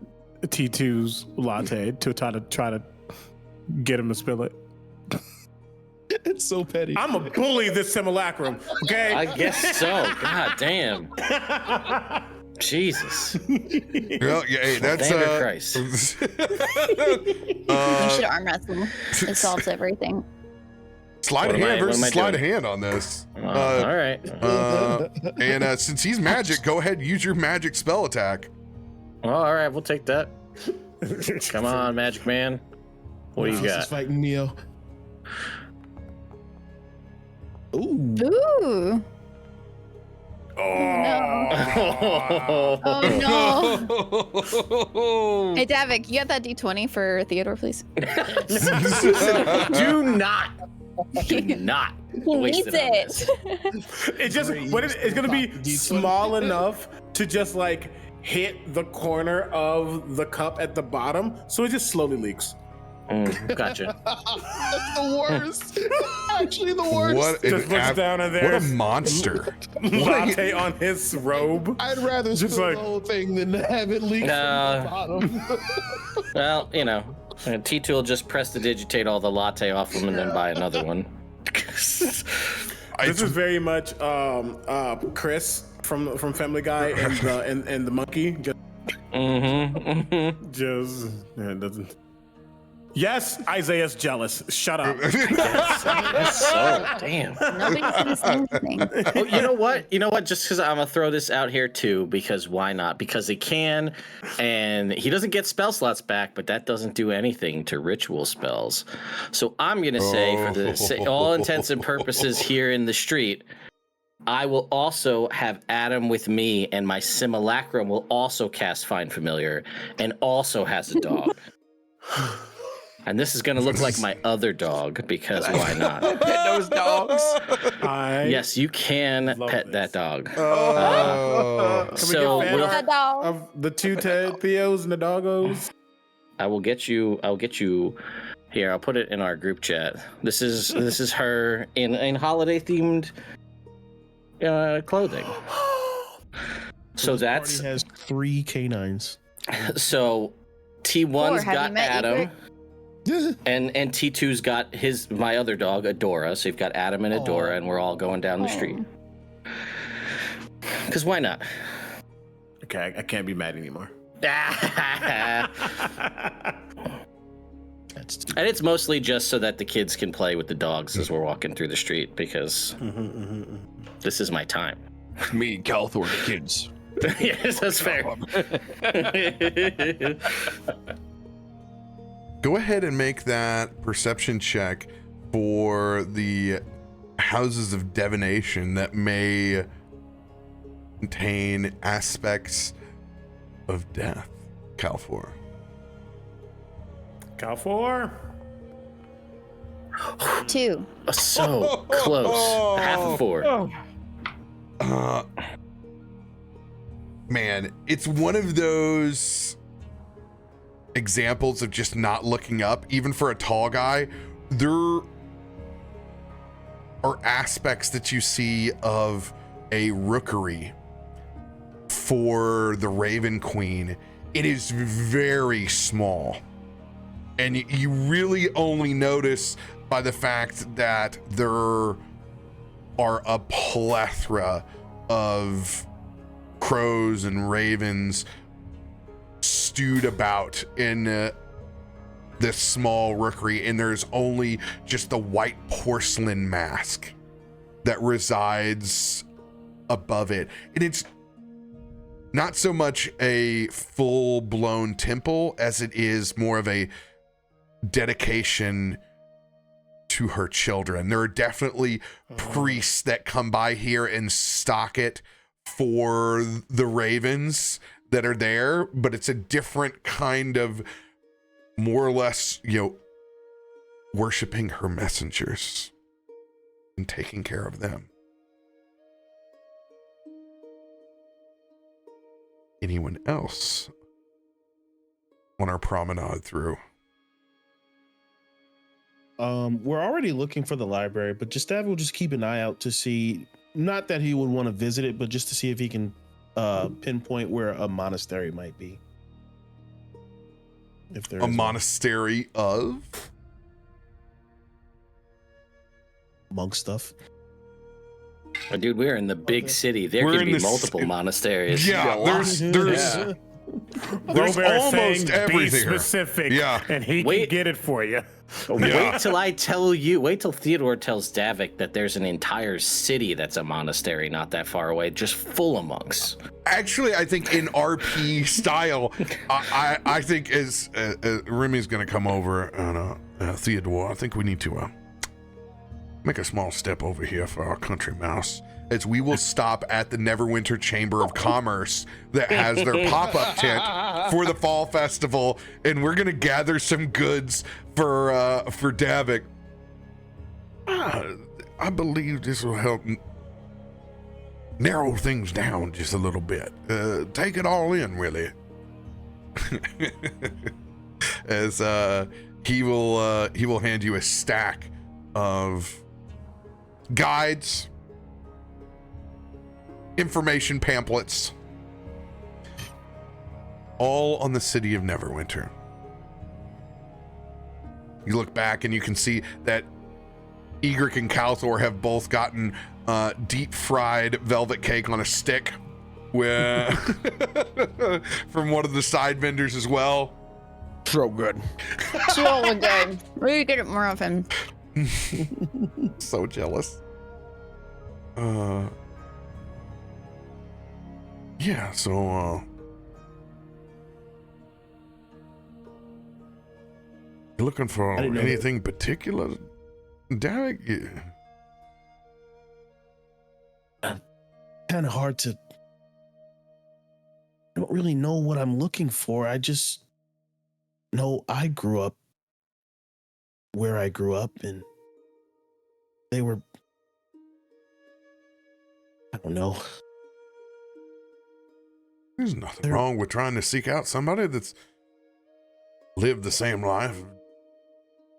T2's latte to try to get him to spill it. It's so petty. I'm a bully this simulacrum, okay? I guess so. God damn. Jesus. Well, yeah, hey, that's Christ. You should arm wrestle. It solves everything. Sleight of hand versus sleight of hand on this. All right. And since he's magic, go ahead and use your magic spell attack. All right, we'll take that. Come on, Magic Man. What do you got? Fighting Neo. Ooh. Ooh. Oh, Oh no. Hey Davik, you got that D20 for Theodore, please? Do not He waste needs it on it. it's just it's gonna be small enough to just like hit the corner of the cup at the bottom, so it just slowly leaks. Gotcha. That's the worst. Actually, the worst. What Just looks down and there's what a monster. latte on his robe. I'd rather Just spill like- the whole thing than have it leak from the bottom. Well, you know, T2 will just press to digitate all the latte off him and then buy another one. This is very much Chris from Family Guy and the monkey. Just yeah, it doesn't. Yes, Isaiah's jealous. Shut up. So, damn. Nobody's gonna say anything. Oh, you know what? Just because I'm gonna throw this out here too, because why not? Because he can, and he doesn't get spell slots back, but that doesn't do anything to ritual spells. So I'm gonna say, for the all intents and purposes here in the street, I will also have Adam with me, and my simulacrum will also cast Find Familiar, and also has a dog. And this is going to look like my other dog, because why not? Pet those dogs. Yes, you can pet that dog. Can we So get we'll- That dog. of the two Theos and the doggos? I'll get you here. I'll put it in our group chat. This is her in holiday themed clothing. So This that's party has 3 canines. so T1's Have you got met Adam. Egrik? And T2's got my other dog, Adora. So you've got Adam and Adora, and we're all going down the street. Because why not? Okay, I can't be mad anymore. And That's too. it's mostly just so that the kids can play with the dogs as we're walking through the street, because this is my time. Me and Kalthorr, the kids. Yes, that's fair. Go ahead and make that perception check for the houses of divination that may contain aspects of death. Kalthorr. Kalthorr? 2. So close. Half of 4. Man, it's one of those examples of just not looking up. Even for a tall guy, there are aspects that you see of a rookery for the Raven Queen. It is very small, and you really only notice by the fact that there are a plethora of crows and ravens stewed about in this small rookery, and there's only just the white porcelain mask that resides above it. And it's not so much a full-blown temple as it is more of a dedication to her children. There are definitely priests that come by here and stock it for the ravens that are there, but it's a different kind of, more or less, worshiping her messengers and taking care of them. Anyone else on our promenade through? We're already looking for the library, but Gustav will just keep an eye out to see, not that he would want to visit it, but just to see if he can pinpoint where a monastery might be. If there A is monastery of? monk stuff. Dude, we're in the big city. There We're can in be the multiple ci- monasteries. Yeah, there's Yeah. There's RoBear almost saying be everything here. specific, Yeah. and he Wait. can get it for you. Yeah. Wait till Theodore tells Davik that there's an entire city that's a monastery not that far away, just full of monks. Actually, I think in RP style, I think as Remy's going to come over, and Theodore, I think we need to Make a small step over here for our country mouse, as we will stop at the Neverwinter Chamber of Commerce that has their pop-up tent for the fall festival, and we're gonna gather some goods for Davik. I believe this will help narrow things down just a little bit. Take it all in, really. As he will hand you a stack of guides, information pamphlets, all on the city of Neverwinter. You look back and you can see that Egrik and Kalthorr have both gotten deep fried velvet cake on a stick with from one of the side vendors as well. So good. So good. We get it more often. So jealous. Yeah, so you looking for anything particular, Davik? Yeah. Kind of hard to. I don't really know what I'm looking for. I just know I grew up where I grew up, and they were. I don't know. There's nothing wrong with trying to seek out somebody that's lived the same life of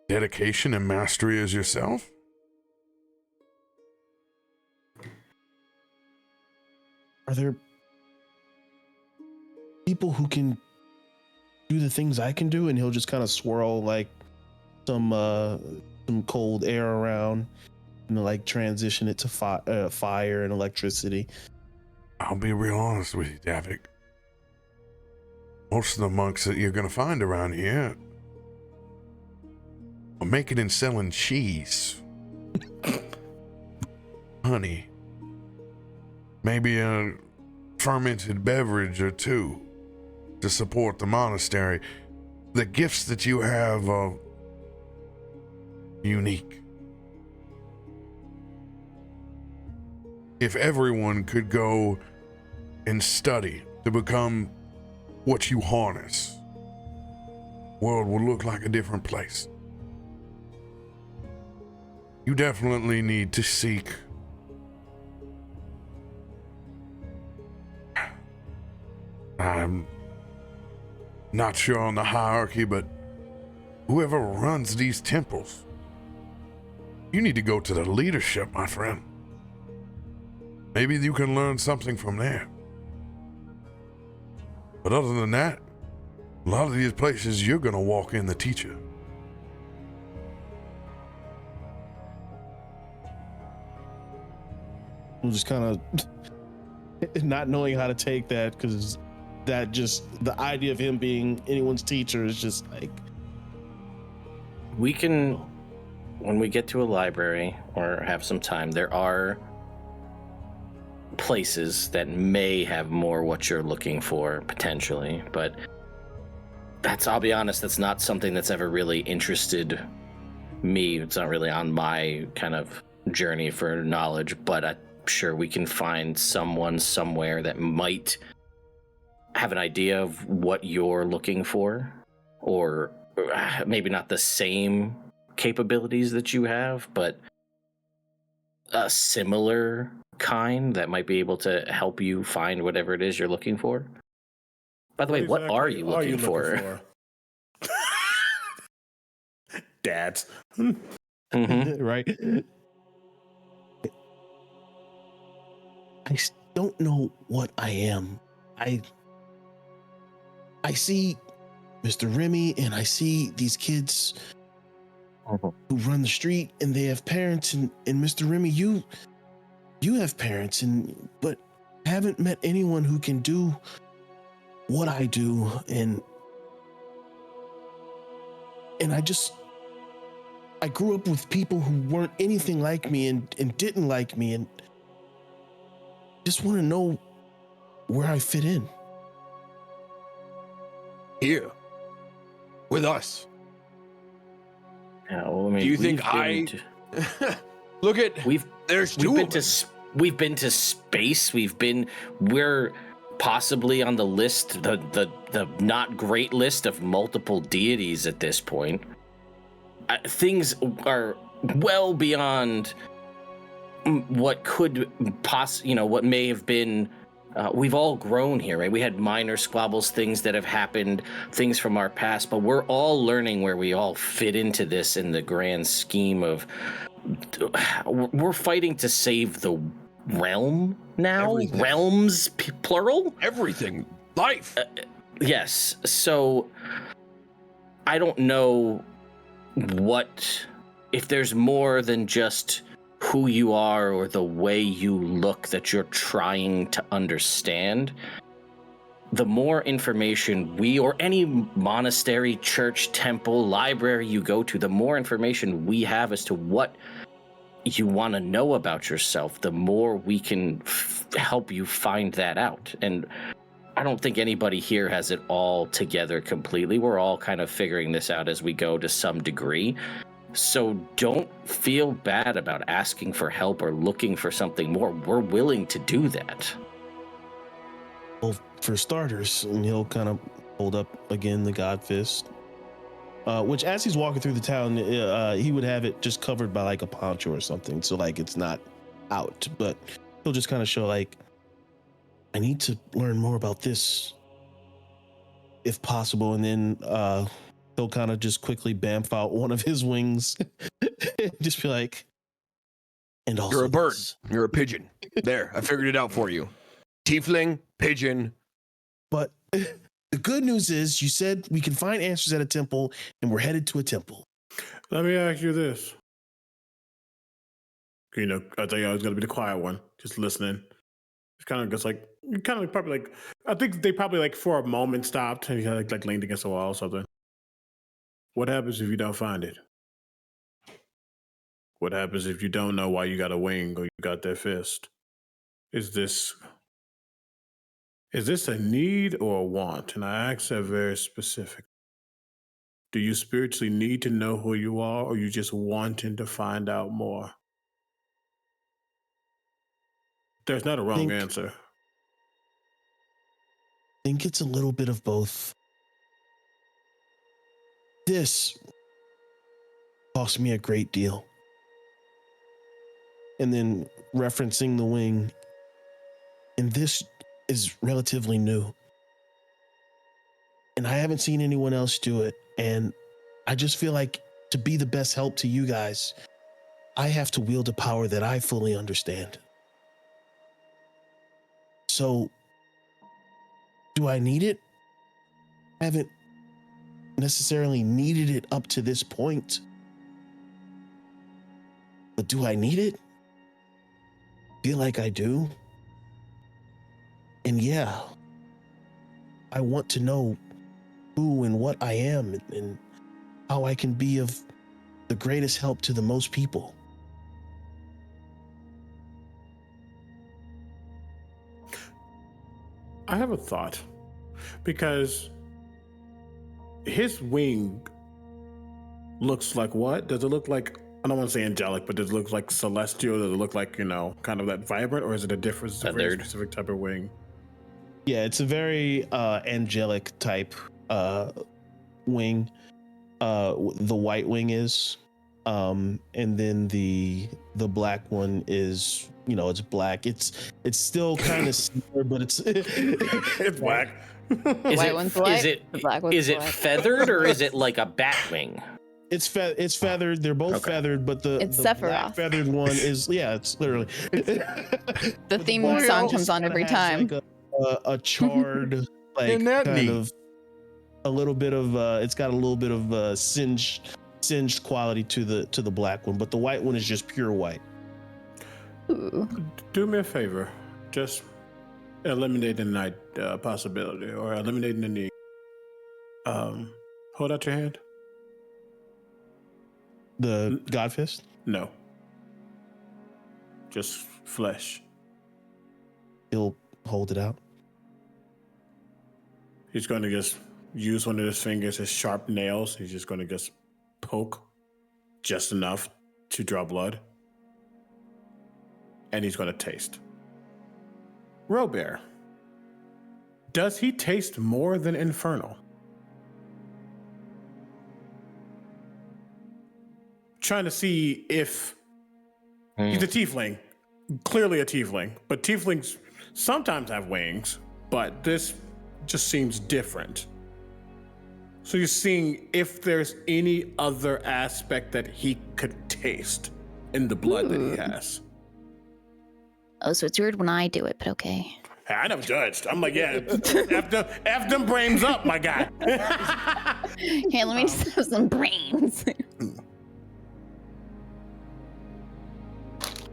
dedication and mastery as yourself. Are there people who can do the things I can do? And he'll just kind of swirl like some cold air around and like transition it to fire and electricity. I'll be real honest with you, Davik. Most of the monks that you're going to find around here are making and selling cheese, honey, maybe a fermented beverage or two to support the monastery. The gifts that you have are unique. If everyone could go and study to become what you harness, the world would look like a different place. You definitely need to seek I'm not sure on the hierarchy, but whoever runs these temples, you need to go to the leadership, my friend. Maybe you can learn something from there. But other than that, a lot of these places you're gonna walk in the teacher. I'm just kind of not knowing how to take that, because that just, the idea of him being anyone's teacher is just like. We can, when we get to a library or have some time, there are places that may have more what you're looking for potentially, but that's, I'll be honest, that's not something that's ever really interested me. It's not really on my kind of journey for knowledge, but I'm sure we can find someone somewhere that might have an idea of what you're looking for, or maybe not the same capabilities that you have, but a similar kind that might be able to help you find whatever it is you're looking for. By the way, what are you looking for? Dads. Mm-hmm. Right? I don't know what I am. I see Mr. Remy, and I see these kids who run the street, and they have parents, and Mr. Remy, you have parents, but haven't met anyone who can do what I do, and I grew up with people who weren't anything like me and didn't like me, and just want to know where I fit in. Here. With us. Yeah, well, I mean, Do you think Look at there's two of them. We've been to space. We're possibly on the list, the not great list of multiple deities at this point. Things are well beyond what could what may have been. We've all grown here, right? We had minor squabbles, things that have happened, things from our past, but we're all learning where we all fit into this in the grand scheme of. We're fighting to save the realm now. Everything. Realms, plural. Everything. Life. Yes. So I don't know if there's more than just who you are or the way you look that you're trying to understand. The more information or any monastery, church, temple, library you go to, the more information we have as to what you want to know about yourself, the more we can help you find that out. And I don't think anybody here has it all together completely. We're all kind of figuring this out as we go to some degree. So don't feel bad about asking for help or looking for something more. We're willing to do that. Well, for starters, and he'll kind of hold up again the God Fist, which as he's walking through the town, he would have it just covered by like a poncho or something, so like it's not out. But he'll just kind of show like, I need to learn more about this, if possible, and then he'll kind of just quickly bamf out one of his wings, just be like, and also You're a bird. this. You're a pigeon. There, I figured it out for you. Tiefling, pigeon. But the good news is you said we can find answers at a temple, and we're headed to a temple. Let me ask you this. I thought I was going to be the quiet one, just listening. It's kind of just like, probably like, I think they probably like for a moment stopped and he had like leaned against the wall or something. What happens if you don't find it? What happens if you don't know why you got a wing or you got that fist? Is this a need or a want? And I ask that very specific. Do you spiritually need to know who you are, or you just wanting to find out more? There's not a wrong answer. I think it's a little bit of both. This cost me a great deal. And then referencing the wing, and this is relatively new. And I haven't seen anyone else do it. And I just feel like to be the best help to you guys, I have to wield a power that I fully understand. So, do I need it? I haven't necessarily needed it up to this point. But do I need it? Feel like I do. And yeah, I want to know who and what I am and how I can be of the greatest help to the most people. I have a thought, because his wing looks like what? Does it look like, I don't want to say angelic, but does it look like celestial? Does it look like, kind of that vibrant, or is it a different, very specific type of wing? Yeah, it's a very angelic type wing. The white wing is, and then the black one is, it's black. It's still kind of silver, but it's It's black. White one's white, the black one's Is it black. feathered or is it like a bat wing? It's feathered. They're both feathered, but the It's black Sephiroth. feathered one is it's literally The theme song comes on every time. Like a charred, like Isn't that kind neat? of a little bit of it's got a little bit of singed quality to the black one, but the white one is just pure white. Ooh. Do me a favor. Just eliminate the night possibility, or eliminating the need. Hold out your hand. The God Fist? No. Just flesh. He'll hold it out. He's going to just use one of his fingers as sharp nails. He's just going to just poke just enough to draw blood. and he's going to taste. RoBear, does he taste more than infernal? Trying to see if he's a tiefling, clearly a tiefling, but tieflings sometimes have wings, but this just seems different. So you're seeing if there's any other aspect that he could taste in the blood that he has. Oh, so it's weird when I do it, but okay. Hey, I never judged. I'm like, yeah, F them brains up, my guy. Here, let me just have some brains.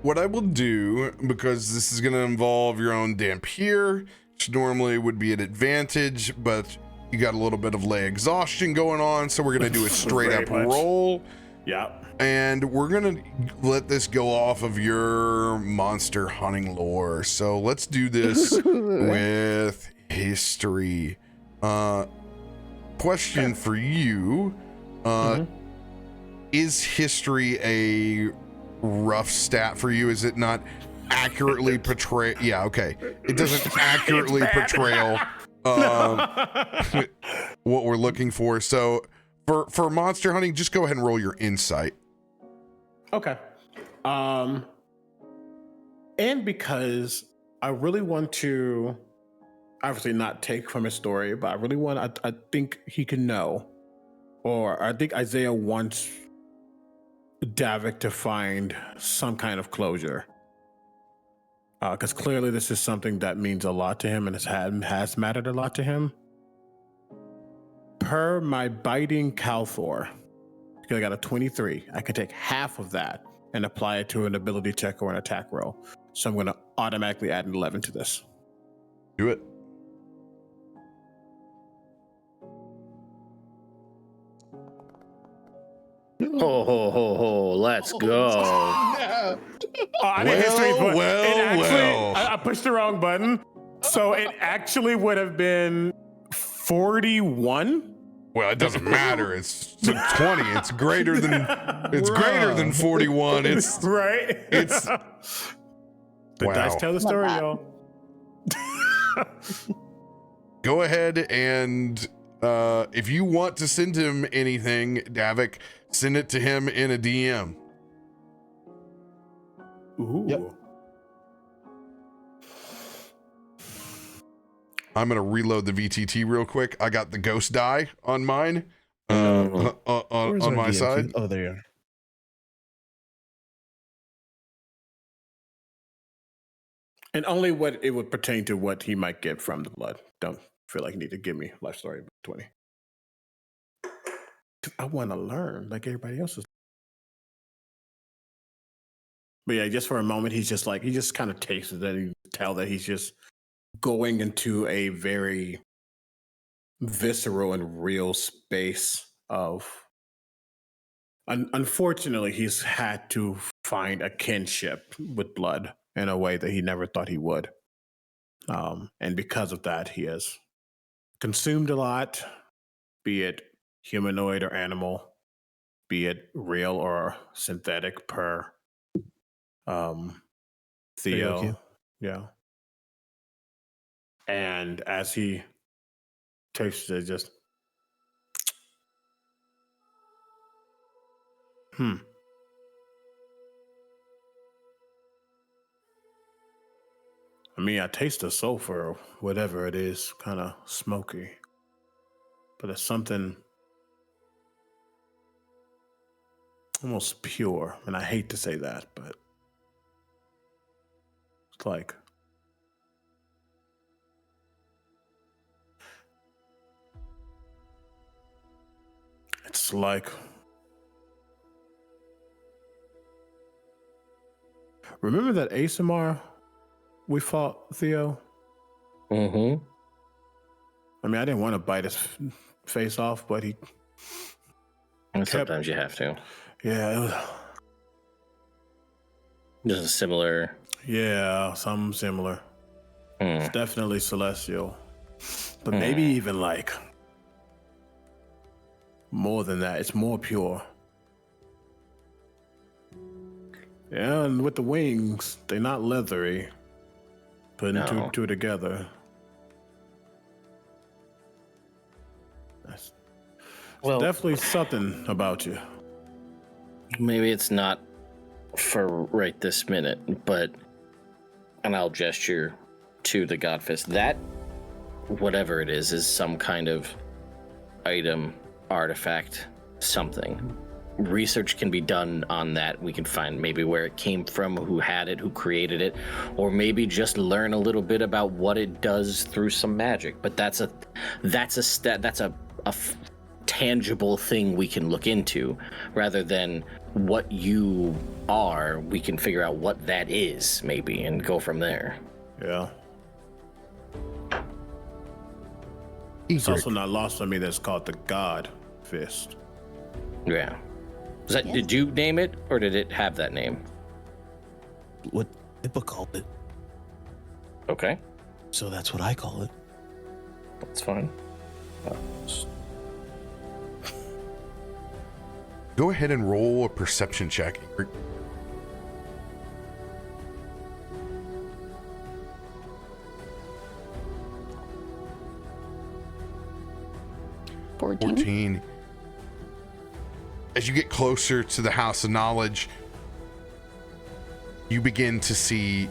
What I will do, because this is going to involve your own Dhampir, which normally would be an advantage, but you got a little bit of lay exhaustion going on, so we're going to do a straight up roll. Yeah. And we're going to let this go off of your monster hunting lore. So let's do this with history. Question for you. Is history a rough stat for you? Is it not accurately portray? Yeah, okay. It doesn't accurately portray what we're looking for. So for monster hunting, just go ahead and roll your insight. Okay. And because I really want to obviously not take from his story, but I really want, I think he can know, or I think Isaiah wants Davik to find some kind of closure. Because clearly this is something that means a lot to him and has mattered a lot to him. Per my biting Kalthorr, because I got a 23, I can take half of that and apply it to an ability check or an attack roll. So I'm going to automatically add an 11 to this. Do it. Ho, ho, ho, ho, let's go. I did history, but I pushed the wrong button. So it actually would have been 41. Well, it doesn't matter. It's 20. It's greater than greater than 41. It's right. It's the wow. dice tell the story, Love y'all. Go ahead and if you want to send him anything, Davik, send it to him in a DM. Ooh. Yep. I'm gonna reload the VTT real quick. I got the ghost die on mine, Where's on our my DM? side. Oh, there you are. And only what it would pertain to what he might get from the blood. Don't feel like you need to give me life story 20. I want to learn like everybody else is. But yeah, just for a moment, he's just like, he just kind of tastes it and you tell that he's just going into a very visceral and real space of, unfortunately, he's had to find a kinship with blood in a way that he never thought he would. And because of that, he has consumed a lot, be it humanoid or animal, be it real or synthetic per Theo. Yeah. And as he tastes it, just I mean, I taste the sulfur, whatever it is, kind of smoky. But it's something almost pure. And I hate to say that, but it's like remember that ASMR we fought, Theo? Mm-hmm. I mean, I didn't want to bite his face off, but he And sometimes you have to. Yeah, it was, Just a similar. yeah, something similar. It's definitely celestial, but Hmm. maybe even like more than that. It's more pure. Yeah, and with the wings, they're not leathery. Putting two together. That's definitely something about you. Maybe it's not for right this minute, but, and I'll gesture to the Godfist, that, whatever it is some kind of item, artifact, something. Research can be done on that. We can find maybe where it came from, who had it, who created it, or maybe just learn a little bit about what it does through some magic. But that's a tangible thing we can look into, rather than what you are. We can figure out what that is, maybe, and go from there. Yeah. It's also not lost on me that's called the God Fist. Yeah. Did you name it, or did it have that name? What Pippa called it. Okay. So that's what I call it. That's fine. Go ahead and roll a perception check. 14. As you get closer to the House of Knowledge, you begin to see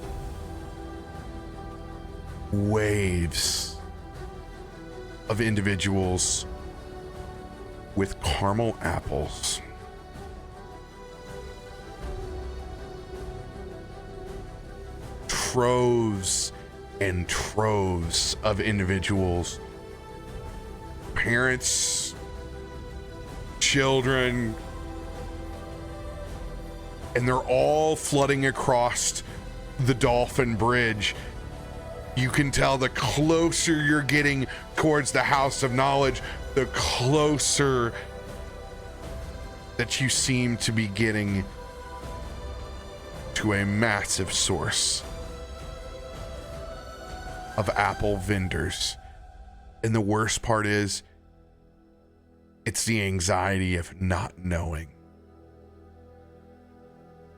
waves of individuals with caramel apples. Troves and troves of individuals, parents, children, and they're all flooding across the Dolphin Bridge. You can tell the closer you're getting towards the House of Knowledge, the closer that you seem to be getting to a massive source of apple vendors. And the worst part is, it's the anxiety of not knowing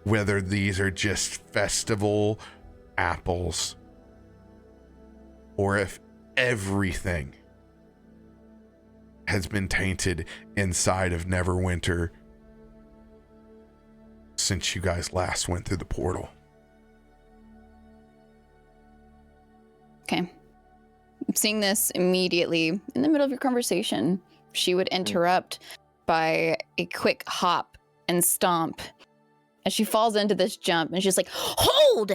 whether these are just festival apples or if everything has been tainted inside of Neverwinter since you guys last went through the portal. Okay. I'm seeing this immediately in the middle of your conversation. She would interrupt by a quick hop and stomp as she falls into this jump, and she's like, "Hold!"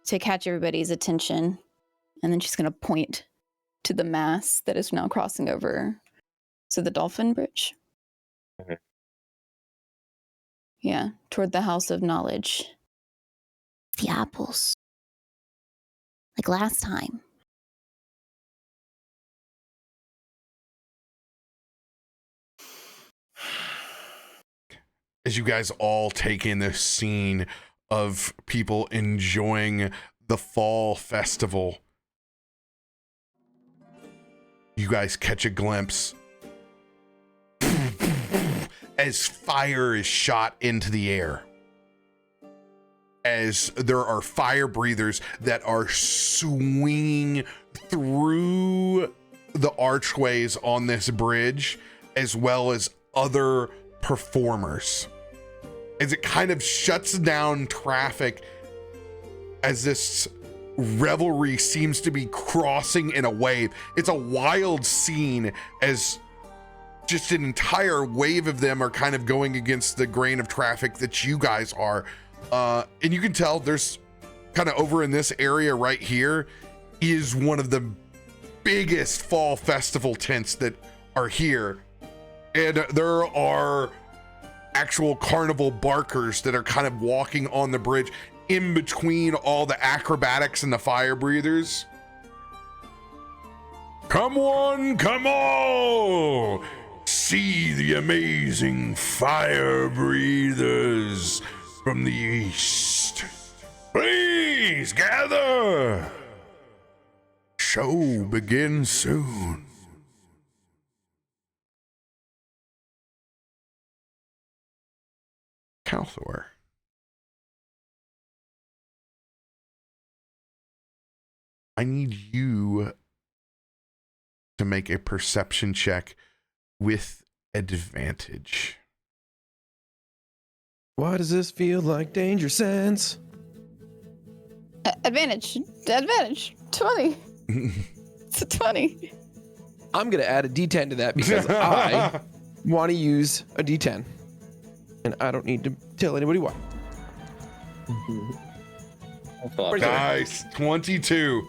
to catch everybody's attention. And then she's going to point to the mass that is now crossing over to the Dolphin Bridge. Okay. Yeah, toward the House of Knowledge. The apples. Like last time. As you guys all take in this scene of people enjoying the fall festival, you guys catch a glimpse as fire is shot into the air, as there are fire breathers that are swinging through the archways on this bridge, as well as other performers, as it kind of shuts down traffic as this revelry seems to be crossing in a wave. It's a wild scene as just an entire wave of them are kind of going against the grain of traffic that you guys are. And you can tell there's kind of over in this area right here is one of the biggest fall festival tents that are here. And there are actual carnival barkers that are kind of walking on the bridge in between all the acrobatics and the fire breathers. Come on, come on! See the amazing fire breathers from the east. Please gather. Show begins soon. Kalthorr. I need you to make a perception check with advantage. Why does this feel like danger sense? Advantage. 20. It's a 20. I'm gonna add a D10 to that because I want to use a D10, and I don't need to tell anybody why. Nice. 22.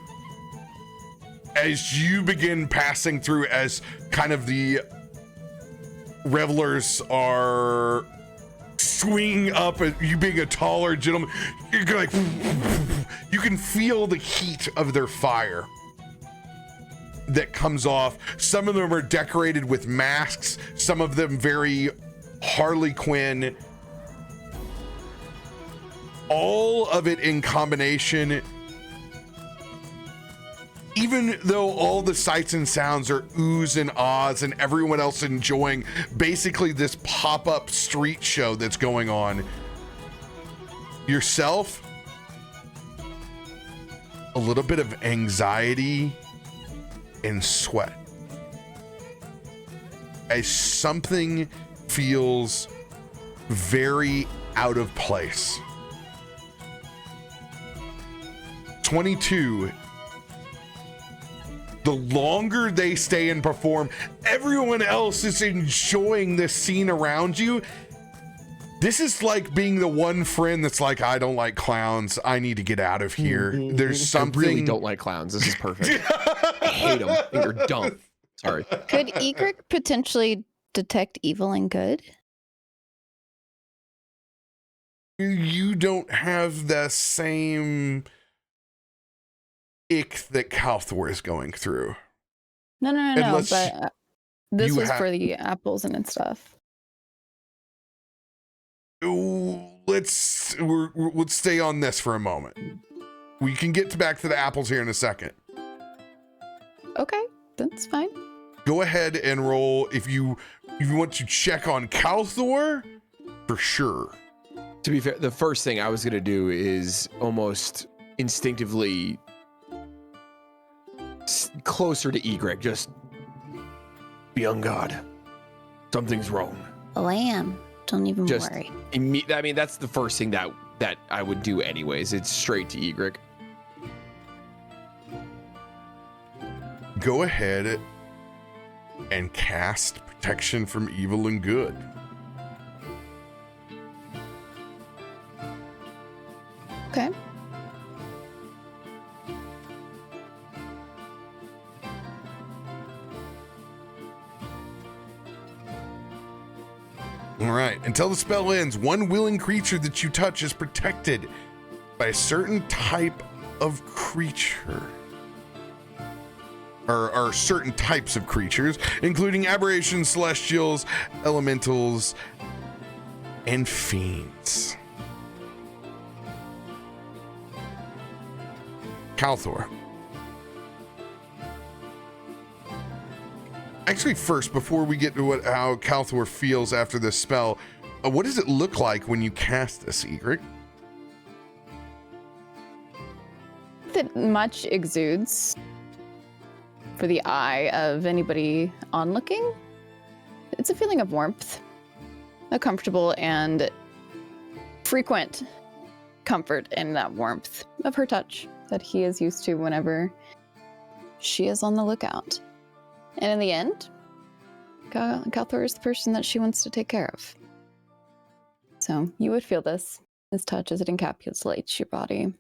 As you begin passing through, as kind of the revelers are swinging up at you being a taller gentleman, you're like, you can feel the heat of their fire that comes off. Some of them are decorated with masks, some of them very Harley Quinn. All of it in combination. Even though all the sights and sounds are oohs and ahs and everyone else enjoying basically this pop-up street show that's going on, yourself, a little bit of anxiety and sweat as something feels very out of place. 22. The longer they stay and perform, everyone else is enjoying this scene around you. This is like being the one friend that's like, I don't like clowns. I need to get out of here. There's something. I really don't like clowns. This is perfect. I hate them. I think they're dumb. Sorry. Could Egrik potentially detect evil and good? You don't have the same ick that Kalthorr is going through. No. Unless But this you was ha- for the apples and stuff. Ooh, let's stay on this for a moment. We can get back to the apples here in a second. Okay, that's fine. Go ahead and roll if you want to check on Kalthorr, for sure. To be fair, the first thing I was gonna do is almost instinctively closer to Egrik, just be on guard. Something's wrong. A lamb. Don't even Just worry. I mean, that's the first thing that I would do anyways. It's straight to Egrik. Go ahead and cast protection from evil and good. Okay. All right. Until the spell ends, one willing creature that you touch is protected by a certain type of creature. Or certain types of creatures, including aberrations, celestials, elementals, and fiends. Kalthorr. Actually, first, before we get to how Kalthorr feels after this spell, what does it look like when you cast this, Egrik? That much exudes for the eye of anybody onlooking. It's a feeling of warmth, a comfortable and frequent comfort in that warmth of her touch that he is used to whenever she is on the lookout. And in the end, Kalthorr is the person that she wants to take care of. So you would feel this touch as it encapsulates your body.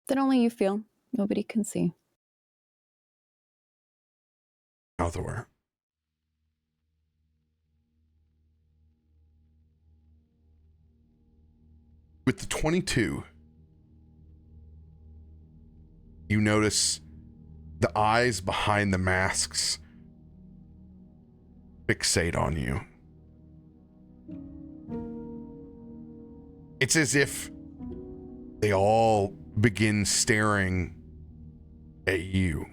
That only you feel, nobody can see. Kalthorr. With the 22, you notice the eyes behind the masks fixate on you. It's as if they all begin staring at you.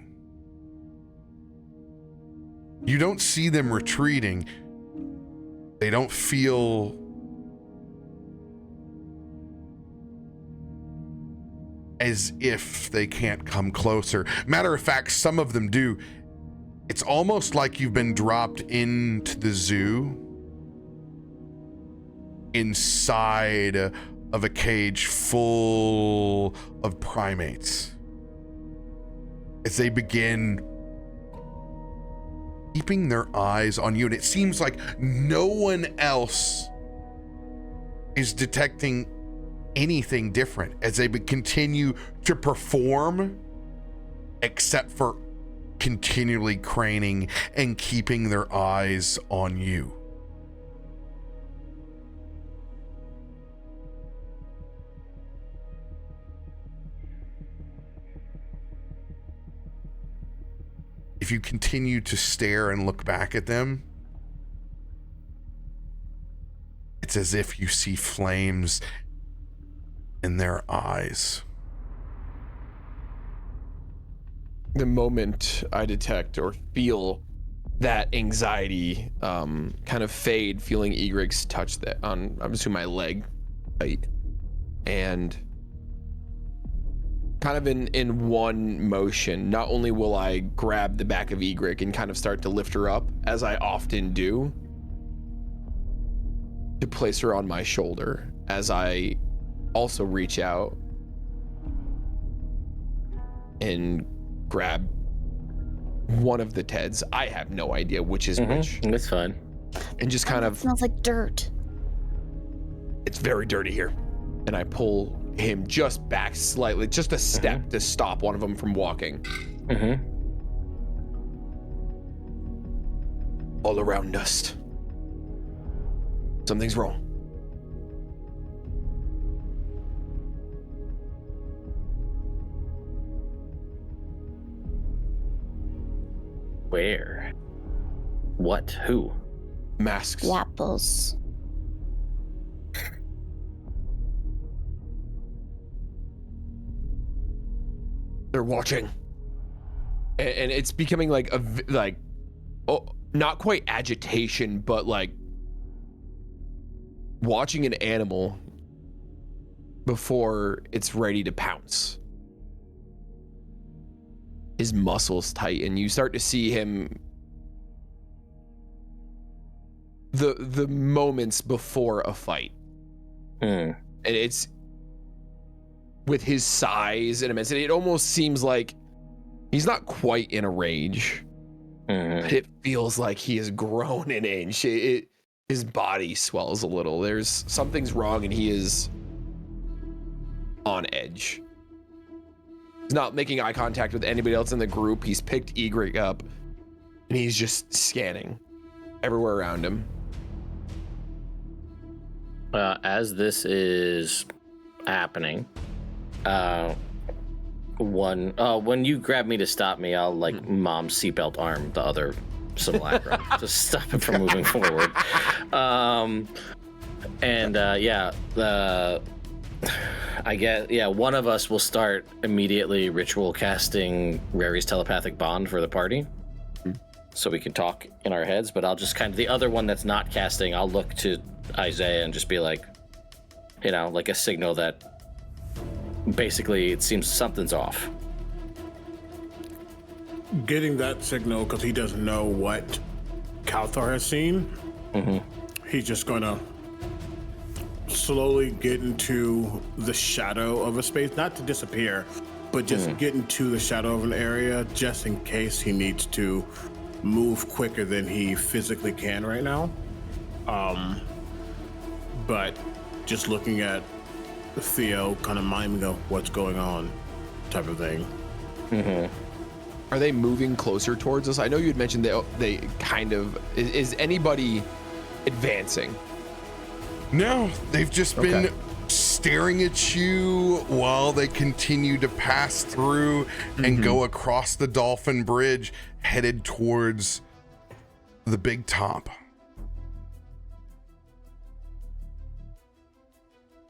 You don't see them retreating. They don't feel as if they can't come closer. Matter of fact, some of them do. It's almost like you've been dropped into the zoo inside of a cage full of primates. As they begin keeping their eyes on you, and it seems like no one else is detecting anything different as they continue to perform, except for continually craning and keeping their eyes on you. If you continue to stare and look back at them, it's as if you see flames in their eyes. The moment I detect or feel that anxiety kind of fade, feeling Egrik's touch that on, I'm assuming, my leg, right? And kind of in one motion, not only will I grab the back of Egrik and kind of start to lift her up, as I often do, to place her on my shoulder, as I also reach out and grab one of the Teds. I have no idea which is which. That's fine. And just kind of... It smells like dirt. It's very dirty here. And I pull him just back slightly, just a step to stop one of them from walking. All around us. Something's wrong. Where? What? Who? Masks. Yapples. They're watching. And it's becoming like not quite agitation, but like watching an animal before it's ready to pounce. His muscles tighten. You start to see him the moments before a fight. And it's with his size and immensity, it almost seems like he's not quite in a rage. But it feels like he has grown an inch. His body swells a little. There's something's wrong, and he is on edge. He's not making eye contact with anybody else in the group. He's picked Egrik up, and he's just scanning everywhere around him. As this is happening, when you grab me to stop me, I'll like mom's seatbelt arm the other simulacrum to stop it from moving forward. I guess one of us will start immediately ritual casting Rary's telepathic bond for the party, so we can talk in our heads. But I'll just kind of, the other one that's not casting, I'll look to Isaiah and just be like, like a signal that basically it seems something's off. Getting that signal, because he doesn't know what Kalthorr has seen, he's just gonna slowly get into the shadow of a space, not to disappear, but just get into the shadow of an area just in case he needs to move quicker than he physically can right now. But just looking at Theo, kind of miming of what's going on type of thing. Are they moving closer towards us? I know you had mentioned they kind of... Is anybody advancing? No, they've just been staring at you while they continue to pass through and go across the Dolphin Bridge, headed towards the big top.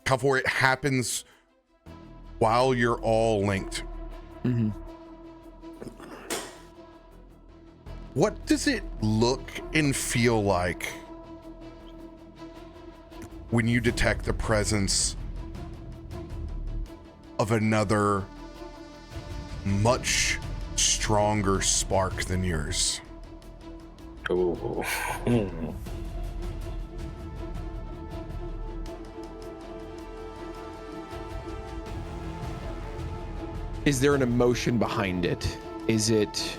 Kalthorr, it happens while you're all linked. What does it look and feel like when you detect the presence of another much stronger spark than yours. Ooh. Is there an emotion behind it? Is it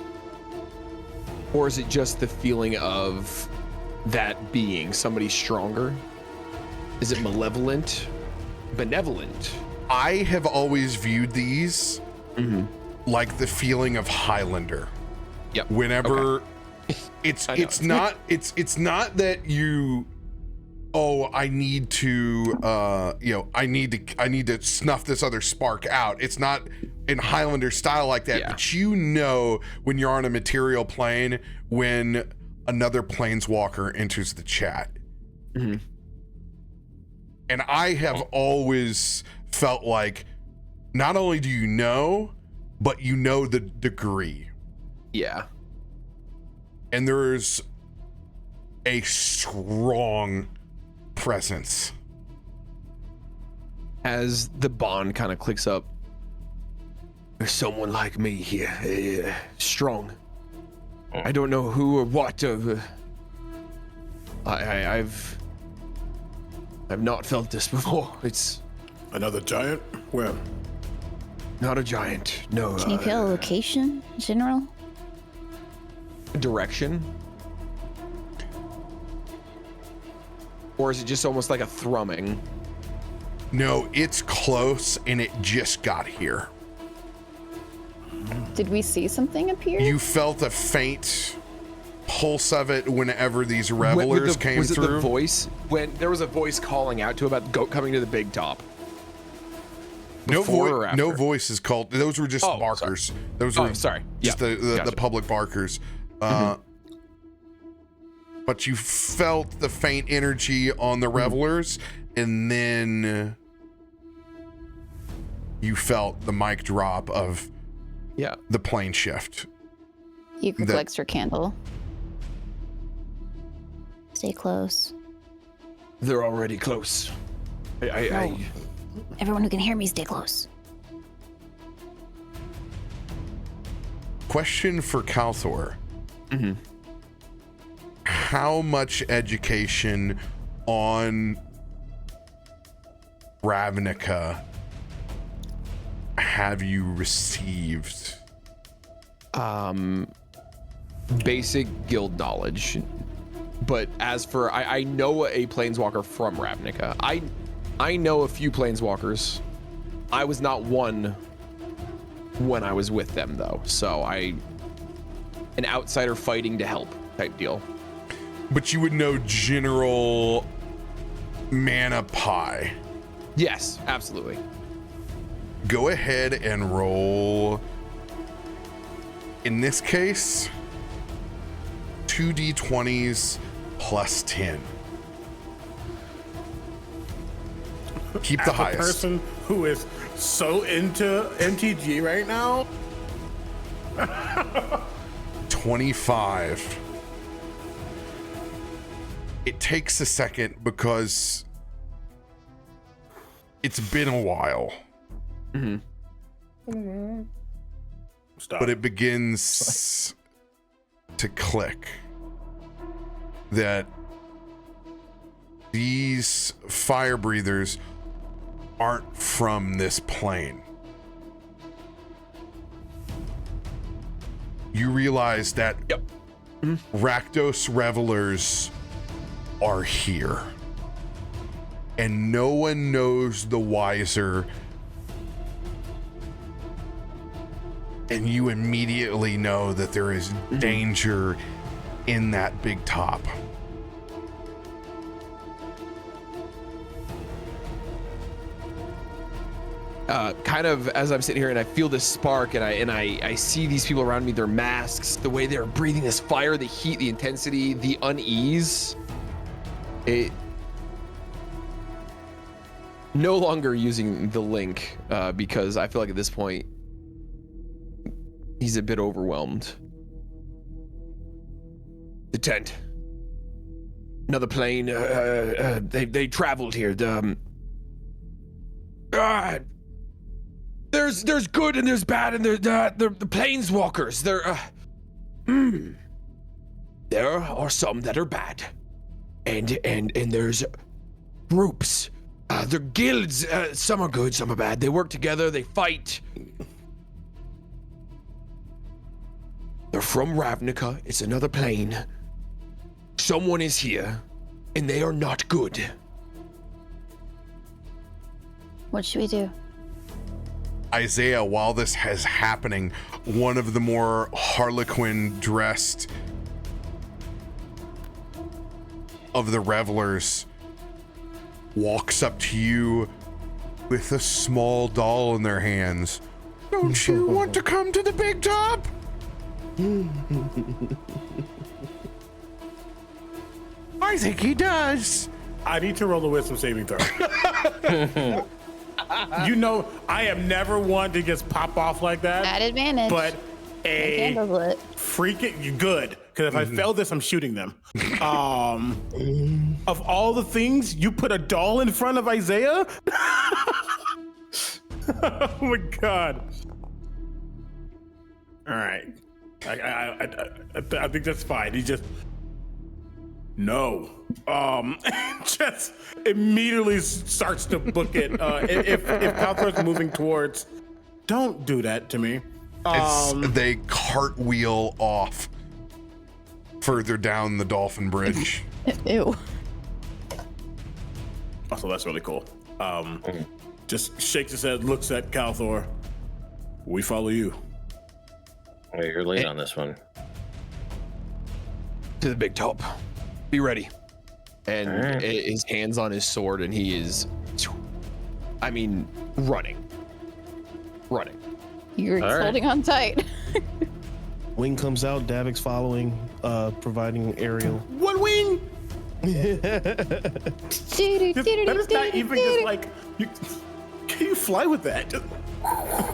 just the feeling of that being somebody stronger? Is it malevolent? Benevolent? I have always viewed these like the feeling of Highlander. Yep. Whenever I it's know. it's not that you, I need to I need to snuff this other spark out. It's not in Highlander style like that, Yeah. but you know when you're on a material plane when another planeswalker enters the chat. And I have always felt like not only do you know, but you know the degree. Yeah. And there's a strong presence. As the bond kind of clicks up, there's someone like me here, strong. I don't know who or what. I've not felt this before. It's Another giant? Where? not a giant. No. Can you feel a location, general? Direction? Or is it just almost like a thrumming? No, it's close and it just got here. Did we see something appear? You felt a faint pulse of it whenever these revelers came was through. it the voice? When there was a voice calling out to about coming to the big top. No Before or no after? voice is called. Those were just Oh, barkers. Those Oh, were sorry. just Yep. the Gotcha. public barkers. But you felt the faint energy on the revelers, and then you felt the mic drop of Yeah. the plane shift. Egrik the- flicks her candle. Stay close. They're already close. I Everyone who can hear me, stay close. Question for Kalthorr. How much education on Ravnica have you received? basic guild knowledge. But as for I know a planeswalker from Ravnica. I know a few planeswalkers. I was not one when I was with them though. So an outsider fighting to help type deal. But you would know general mana pie. Yes, absolutely. Go ahead and roll, in this case, 2d20s plus 10. Keep the As a highest. person who is so into MTG right now. 25. It takes a second because it's been a while, Stop. but it begins to click that these fire breathers aren't from this plane. You realize that Yep. Rakdos revelers are here, and no one knows the wiser, and you immediately know that there is danger in that big top. Kind of as I'm sitting here and I feel this spark and I see these people around me, their masks, the way they're breathing this fire, the heat, the intensity, the unease. It no longer using the link because I feel like at this point he's a bit overwhelmed. The tent, another plane. They traveled here. there's good and there's bad, and they're the planeswalkers. There are some that are bad, and there's groups. They're guilds. Some are good, some are bad. They work together. They fight. They're from Ravnica. It's another plane. Someone is here, and they are not good. What should we do? Isaiah, while this is happening, one of the more Harlequin dressed of the revelers walks up to you with a small doll in their hands. Don't you want to come to the big top? I think he does. I need to roll a wisdom saving throw. You know, I am never one to just pop off like that. At advantage. But Handles it. freaking good. Because if I fail this, I'm shooting them. Of all the things, you put a doll in front of Isaiah? Oh my god. All right. I think that's fine. He just no. Just immediately starts to book it. If Kalthor's moving towards, don't do that to me. They cartwheel off further down the Dolphin Bridge. Ew. Also, that's really cool. Just shakes his head, looks at Kalthorr. We follow you. Oh, you're late on this one. To the big top. Be ready. And his hand's on his sword, and he is, running. You're All right. holding on tight. Wing comes out, Davik's following, providing aerial. One wing! That is not even just like, can you fly with that?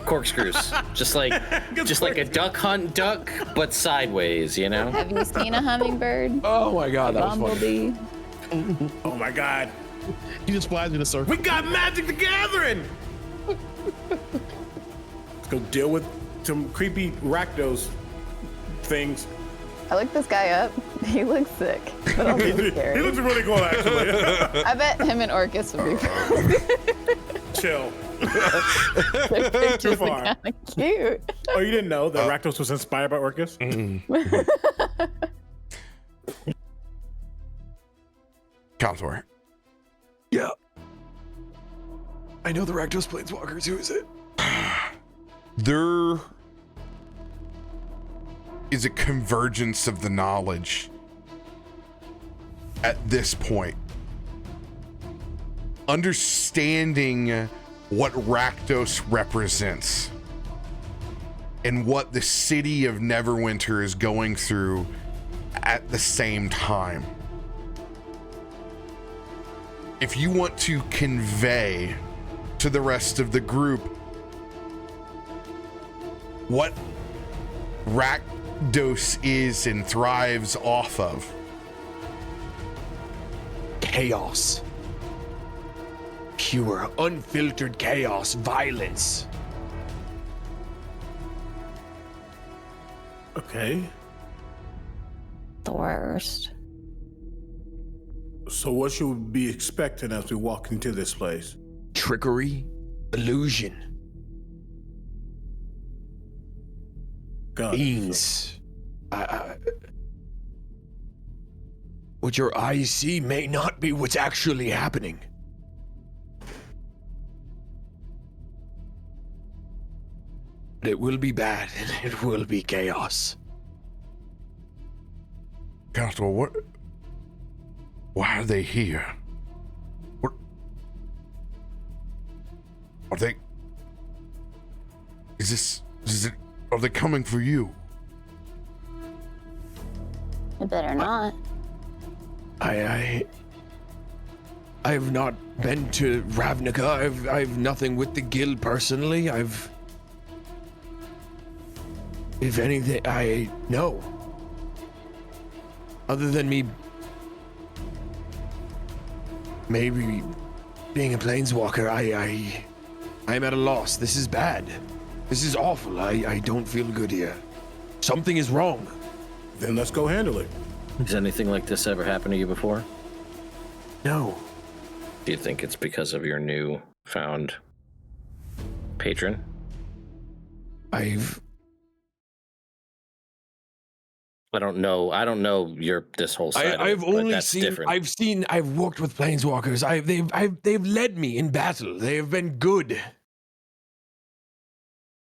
Corkscrews, just like a duck hunt duck, but sideways, you know. Have you seen a hummingbird? Oh my god, that was funny. Bumblebee? Oh my god. He just flies in a circle. We got Magic the Gathering! Let's go deal with some creepy Rakdos things. I looked this guy up. He looks sick, but also He scary. looks really cool, actually. I bet him and Orcus would be friends. Chill. Their pictures Too are far. kind of cute. Oh, you didn't know that Rakdos was inspired by Orcus? Kalthorr. Yeah. I know the Rakdos Planeswalkers. Who is it? There is a convergence of the knowledge at this point. Understanding what Rakdos represents and what the city of Neverwinter is going through at the same time. If you want to convey to the rest of the group what Rakdos is and thrives off of, Chaos. Pure, unfiltered chaos, violence. Okay. The worst. So what should we be expecting as we walk into this place? Trickery, illusion, God. fiends. What your eyes see may not be what's actually happening. But it will be bad, and it will be chaos. Kalthorr, what? Why are they here? What? Are they? Is it? Are they coming for you? It better not. I have not been to Ravnica. I've nothing with the guild personally. If anything, I know. Other than me maybe being a planeswalker, I'm at a loss. This is bad. This is awful. I don't feel good here. Something is wrong. Then let's go handle it. Has anything like this ever happened to you before? No. Do you think it's because of your new found patron? I don't know your this whole side. I've of it, but only that's seen. different. I've worked with planeswalkers. They've led me in battle. They have been good.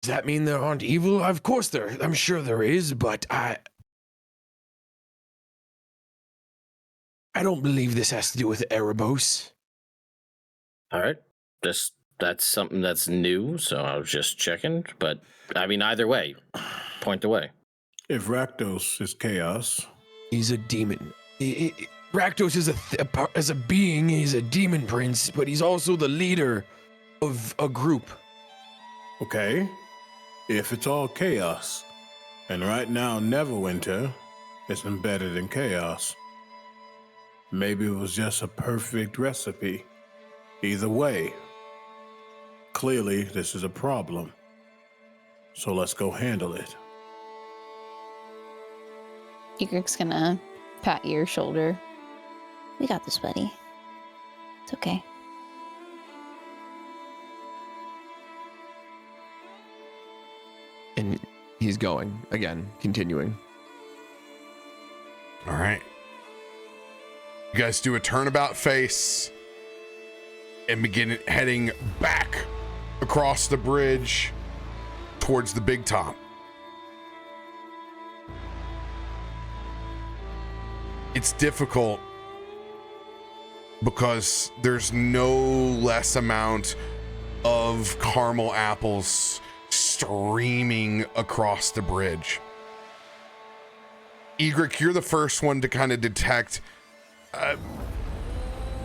Does that mean there aren't evil? Of course I'm sure there is, but I don't believe this has to do with Erebos. All right, that's something that's new. So I was just checking. But I mean, either way, point the way. If Rakdos is chaos, He's a demon. Rakdos is a being. He's a demon prince, but he's also the leader of a group. okay? If it's all chaos, and right now Neverwinter is embedded in chaos, maybe it was just a perfect recipe. Either way, clearly this is a problem. So let's go handle it. Egrik's gonna pat your shoulder. We got this, buddy. It's okay. And he's going again, continuing. All right. You guys do a turnabout face and begin heading back across the bridge towards the big top. It's difficult because there's no less amount of caramel apples streaming across the bridge. Egrik, you're the first one to kind of detect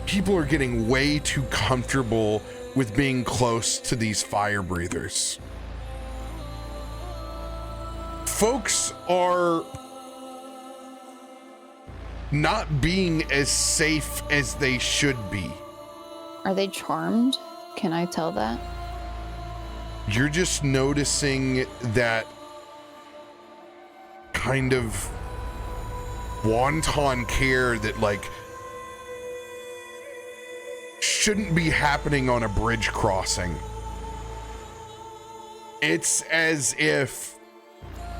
people are getting way too comfortable with being close to these fire breathers. Folks are not being as safe as they should be. Are they charmed? Can I tell that? You're just noticing that kind of wanton care that like shouldn't be happening on a bridge crossing. It's as if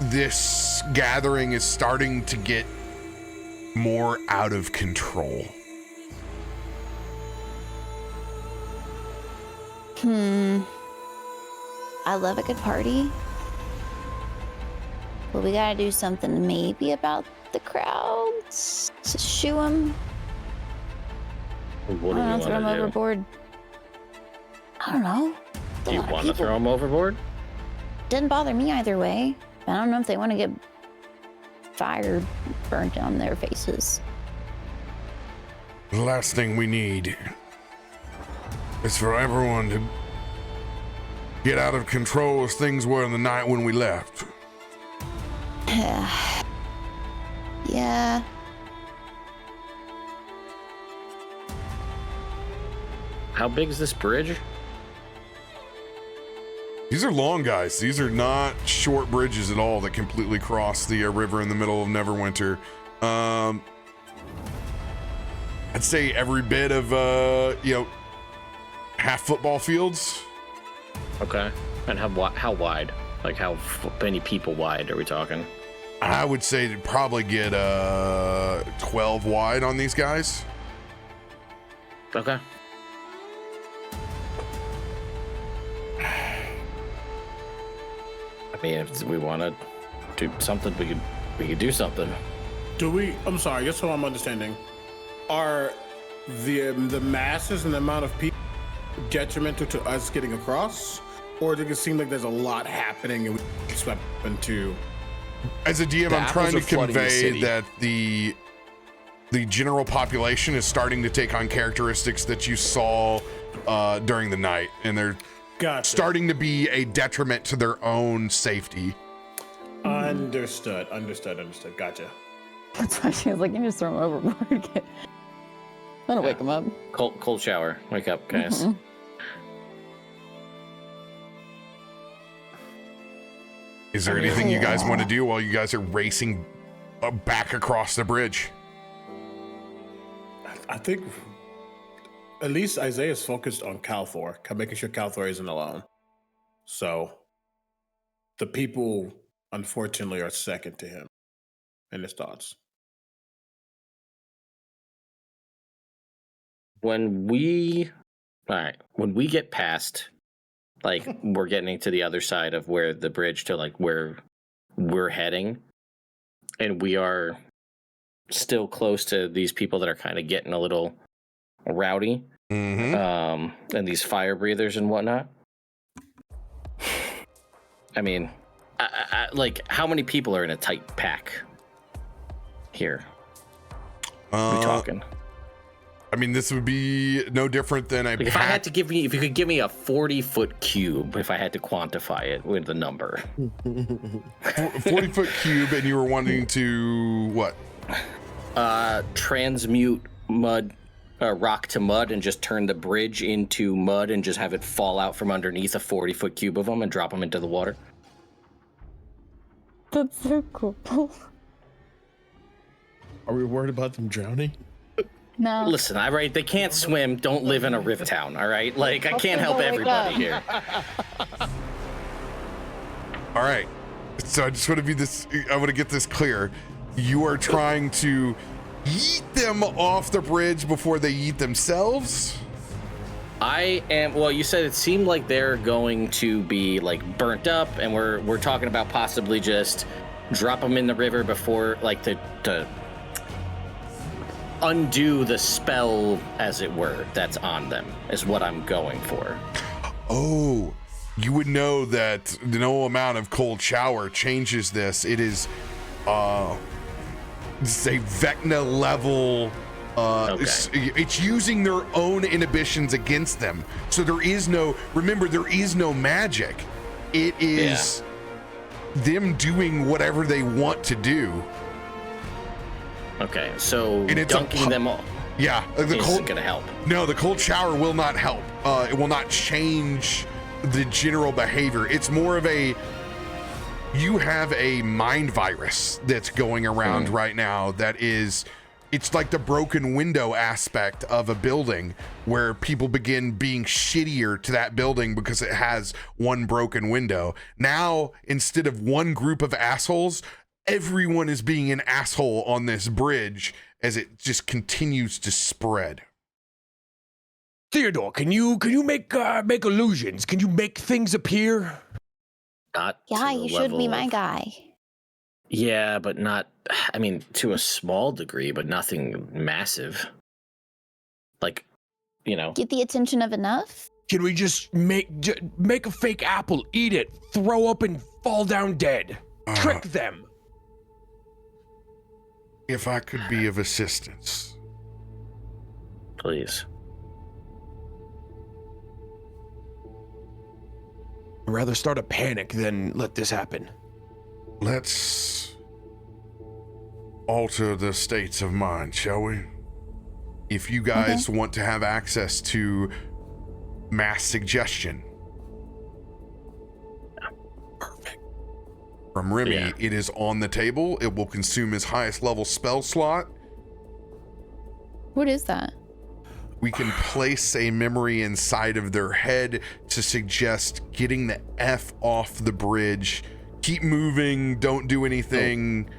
this gathering is starting to get more out of control. I love a good party. But we gotta do something maybe about the crowds. To shoo them. What do you I don't know, throw them want to do? overboard. I don't know. Do you want to throw them overboard? Didn't bother me either way. I don't know if they want to get fire burnt on their faces. The last thing we need is for everyone to get out of control as things were in the night when we left. Yeah. How big is this bridge? These are long, guys. These are not short bridges at all that completely cross the river in the middle of Neverwinter. I'd say every bit of, half football fields. Okay. And how wide? Like how many people wide are we talking? I would say to probably get 12 wide on these guys. Okay. I mean, if we want to do something, we could do something. Do we? I'm sorry, just so I'm understanding. Are the masses and the amount of people detrimental to us getting across, or does it seem like there's a lot happening and we swept into? As a DM, The I'm trying to apples are flooding the convey city. that the general population is starting to take on characteristics that you saw during the night, and they're Gotcha. starting to be a detriment to their own safety. Understood. Gotcha. That's why she was like, you just throw them overboard. I'm gonna wake them up. Cold shower. Wake up, guys. Is there anything you guys want to do while you guys are racing back across the bridge? I think at least Isaiah's focused on Kalthorr, making sure Kalthorr isn't alone. So the people, unfortunately, are second to him in his thoughts. When we get past, like, we're getting to the other side of where the bridge to, like, where we're heading, and we are still close to these people that are kind of getting a little rowdy, and these fire breathers and whatnot. I mean, I, like, how many people are in a tight pack here? Are we talking? I mean, this would be no different than a Like, if I had to give me, if you could give me a 40-foot cube, if I had to quantify it with a number. 40-foot cube, and you were wanting to what? Transmute mud, rock to mud, and just turn the bridge into mud and just have it fall out from underneath a 40-foot cube of them and drop them into the water. That's so cool. Are we worried about them drowning? No. Listen, they can't swim, don't live in a rift town, all right? Like, I can't help everybody here. All right. So I just want to get this clear. You are trying to yeet them off the bridge before they yeet themselves? I am. Well, you said it seemed like they're going to be, like, burnt up, and we're talking about possibly just drop them in the river before, like, to undo the spell, as it were, that's on them, is what I'm going for. Oh, you would know that no amount of cold shower changes this. It is it's a Vecna level. It's using their own inhibitions against them. So there is no magic. It is them doing whatever they want to do. Okay, so And it's dunking them all isn't gonna help. No, the cold shower will not help. It will not change the general behavior. It's more of you have a mind virus that's going around right now it's like the broken window aspect of a building where people begin being shittier to that building because it has one broken window. Now, instead of one group of assholes, everyone is being an asshole on this bridge as it just continues to spread. Theodore, can you make illusions? Can you make things appear? Not Yeah, to the you should be level my of- guy. Yeah, but not. I mean, to a small degree, but nothing massive. Like, you know. Get the attention of enough? Can we just make a fake apple, eat it, throw up, and fall down dead? Trick them. If I could be of assistance. Please. I'd rather start a panic than let this happen. Let's alter the states of mind, shall we? If you guys want to have access to mass suggestion. Perfect. From Remy, it is on the table. It will consume his highest level spell slot. What is that? We can place a memory inside of their head to suggest getting the F off the bridge. Keep moving. Don't do anything.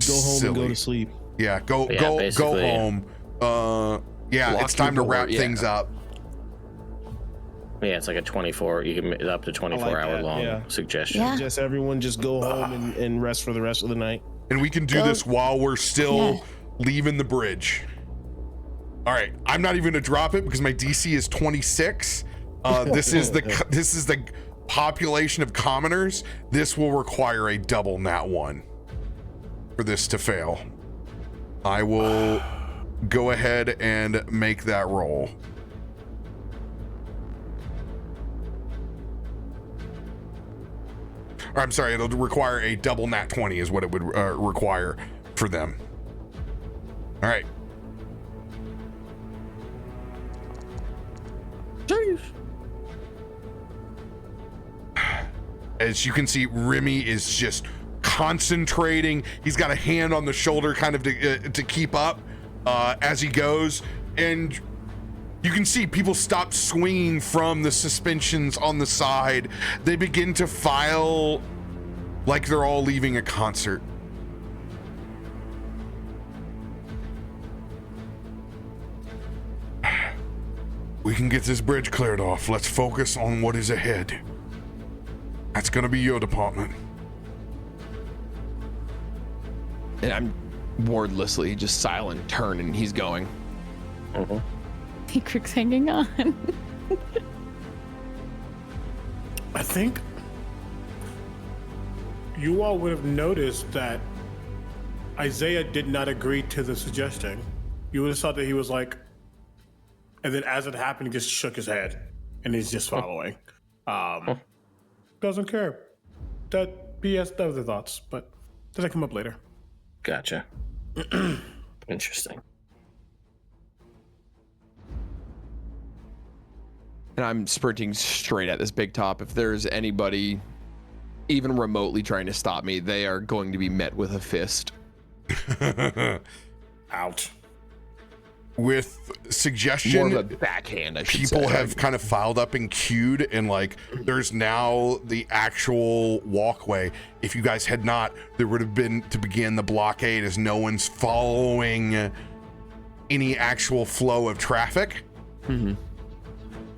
Go home and go to sleep. Yeah, go basically. home. It's time to wrap things up. Yeah, it's like a 24. You can up to 24-hour long suggestion. Yeah. Just everyone just go home and rest for the rest of the night. And we can do this while we're still leaving the bridge. All right, I'm not even gonna drop it because my DC is 26. This is the population of commoners. This will require a double nat 1 for this to fail. I will go ahead and make that roll. Or, I'm sorry, it'll require a double nat 20 is what it would require for them. All right. Jeez. As you can see, Remy is just concentrating. He's got a hand on the shoulder kind of to keep up as he goes. And you can see people stop swinging from the suspensions on the side. They begin to file like they're all leaving a concert. We can get this bridge cleared off. Let's focus on what is ahead. That's gonna be your department. And I'm wordlessly just silent, turn, and he's going. Egrik's hanging on. I think you all would have noticed that Isaiah did not agree to the suggestion. You would have thought that he was like, and then as it happened, he just shook his head and he's just following. Doesn't care. That BS other thoughts, but that'll come up later. Gotcha. Interesting. And I'm sprinting straight at this big top. If there's anybody even remotely trying to stop me, they are going to be met with a fist. Out. With suggestion, more of a backhand, I should people say. have kind of filed up and queued, and like there's now the actual walkway. If you guys had not, there would have been to begin the blockade, as no one's following any actual flow of traffic.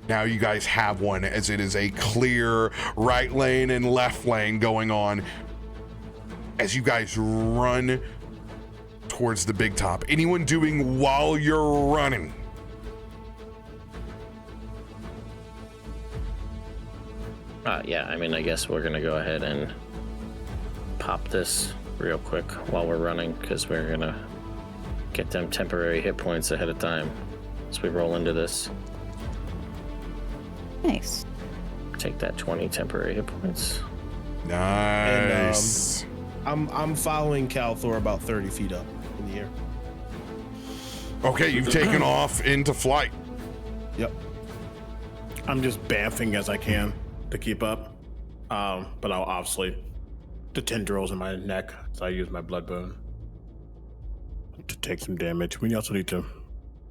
Now you guys have one, as it is a clear right lane and left lane going on as you guys run towards the big top. Anyone doing while you're running? Yeah, I mean, I guess we're gonna go ahead and pop this real quick while we're running, because we're gonna get them temporary hit points ahead of time as we roll into this. Nice. Take that 20 temporary hit points. Nice. I'm following Kalthorr about 30 feet up in the air. Okay, you've taken off into flight. Yep. I'm just bamfing as I can to keep up. But I'll obviously, the tendrils in my neck, so I use my blood boon to take some damage. We also need to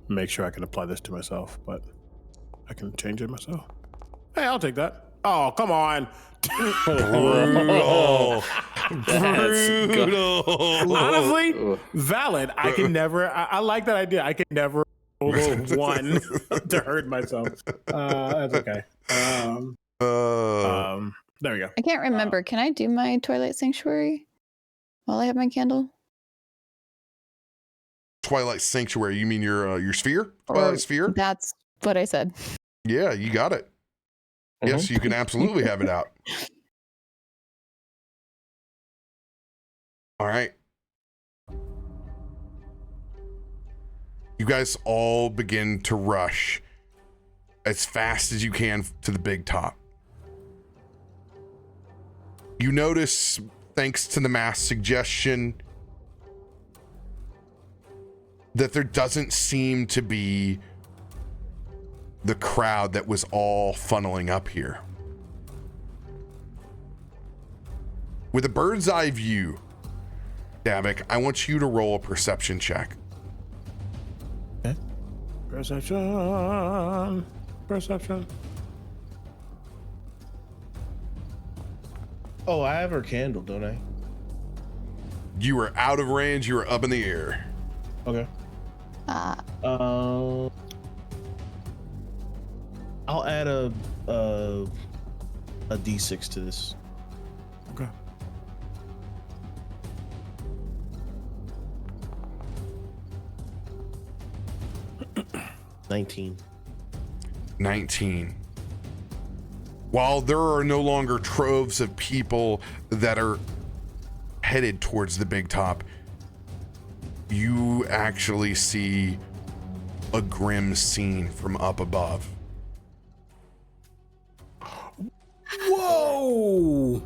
make sure I can apply this to myself, but I can change it myself. Hey, I'll take that. Oh, come on. Brutal. Honestly, valid. I can never, I like that idea. I can never roll one to hurt myself. That's okay. There we go. I can't remember. Can I do my Twilight Sanctuary while I have my candle? Twilight Sanctuary, you mean your sphere? Twilight sphere? That's what I said. Yeah, you got it. Yes, you can absolutely have it out. All right. You guys all begin to rush as fast as you can to the big top. You notice, thanks to the mass suggestion, that there doesn't seem to be the crowd that was all funneling up here. With a bird's eye view, Davik, I want you to roll a perception check. Okay. Perception. Oh, I have her candle, don't I? You were out of range, you were up in the air. Okay. I'll add a D6 to this. Okay. $19. 19. While there are no longer troves of people that are headed towards the big top, you actually see a grim scene from up above. Whoa!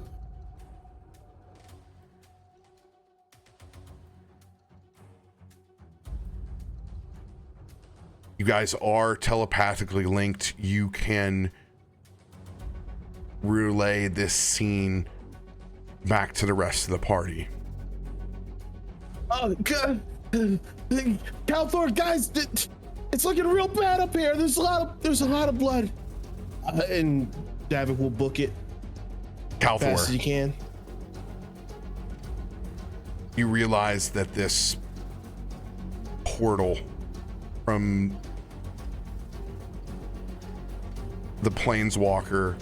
You guys are telepathically linked. You can relay this scene back to the rest of the party. Oh, God. Kalthorr, guys, it's looking real bad up here. There's a lot of blood. And Davik will book it fast as Kalthorr, you can. you realize that this portal from the Planeswalker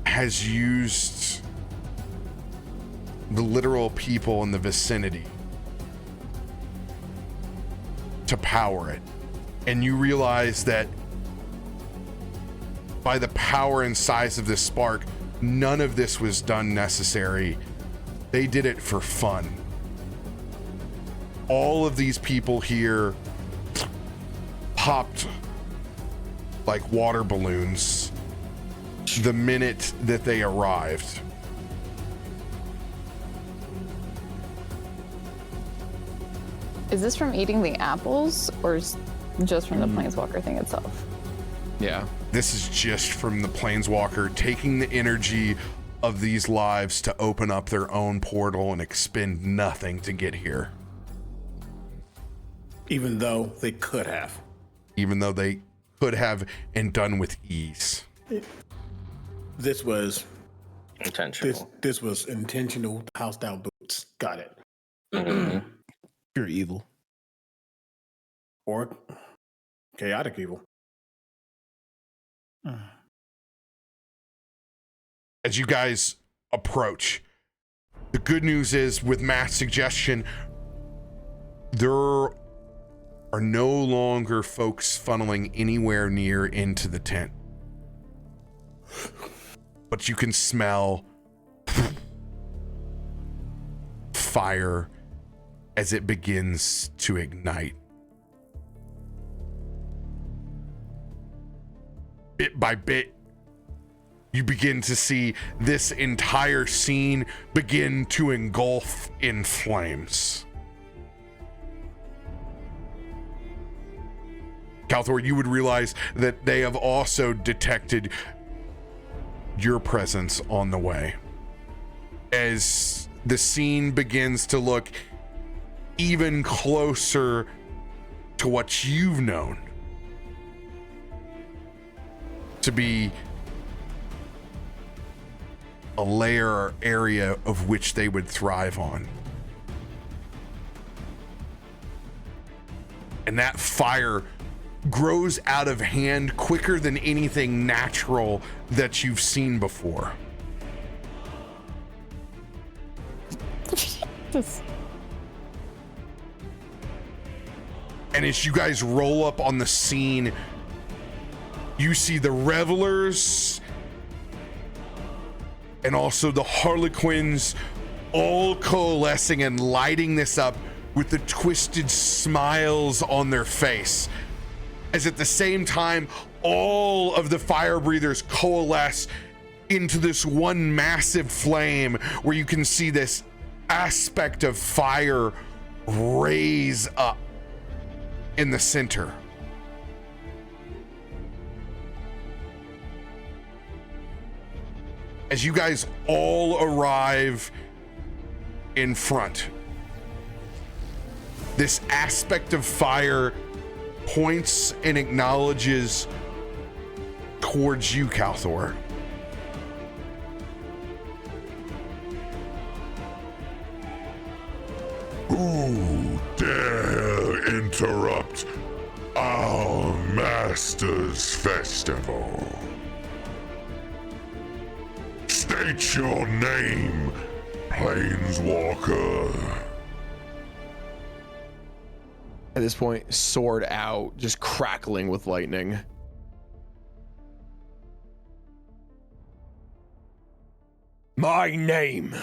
has used the literal people in the vicinity to power it. And you realize that by the power and size of this spark, none of this was done necessary. They did it for fun. All of these people here popped like water balloons the minute that they arrived. Is this from eating the apples or just from the planeswalker thing itself? Yeah. This is just from the Planeswalker taking the energy of these lives to open up their own portal and expend nothing to get here. Even though they could have. Even though they could have and done with ease. This was Intentional. this was intentional house down boots. Got it. Mhm. Pure evil. Or chaotic evil. As you guys approach, the good news is with mass suggestion, there are no longer folks funneling anywhere near into the tent. But you can smell fire as it begins to ignite. Bit by bit, you begin to see this entire scene begin to engulf in flames. Kalthorr, you would realize that they have also detected your presence on the way. As the scene begins to look even closer to what you've known to be a layer or area of which they would thrive on. And that fire grows out of hand quicker than anything natural that you've seen before. And as you guys roll up on the scene, you see the revelers and also the Harlequins all coalescing and lighting this up with the twisted smiles on their face. As at the same time, all of the fire breathers coalesce into this one massive flame where you can see this aspect of fire raise up in the center. As you guys all arrive in front, this aspect of fire points and acknowledges towards you, Kalthorr. Who dare interrupt our master's festival? State your name, Planeswalker. At this point, sword out, just crackling with lightning. My name,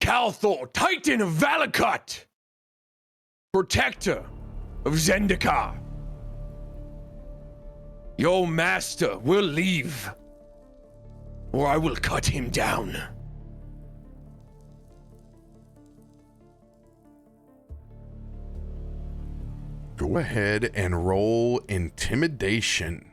Kalthorr, Titan of Valakut, Protector of Zendikar. Your master will leave, or I will cut him down. Go ahead and roll intimidation.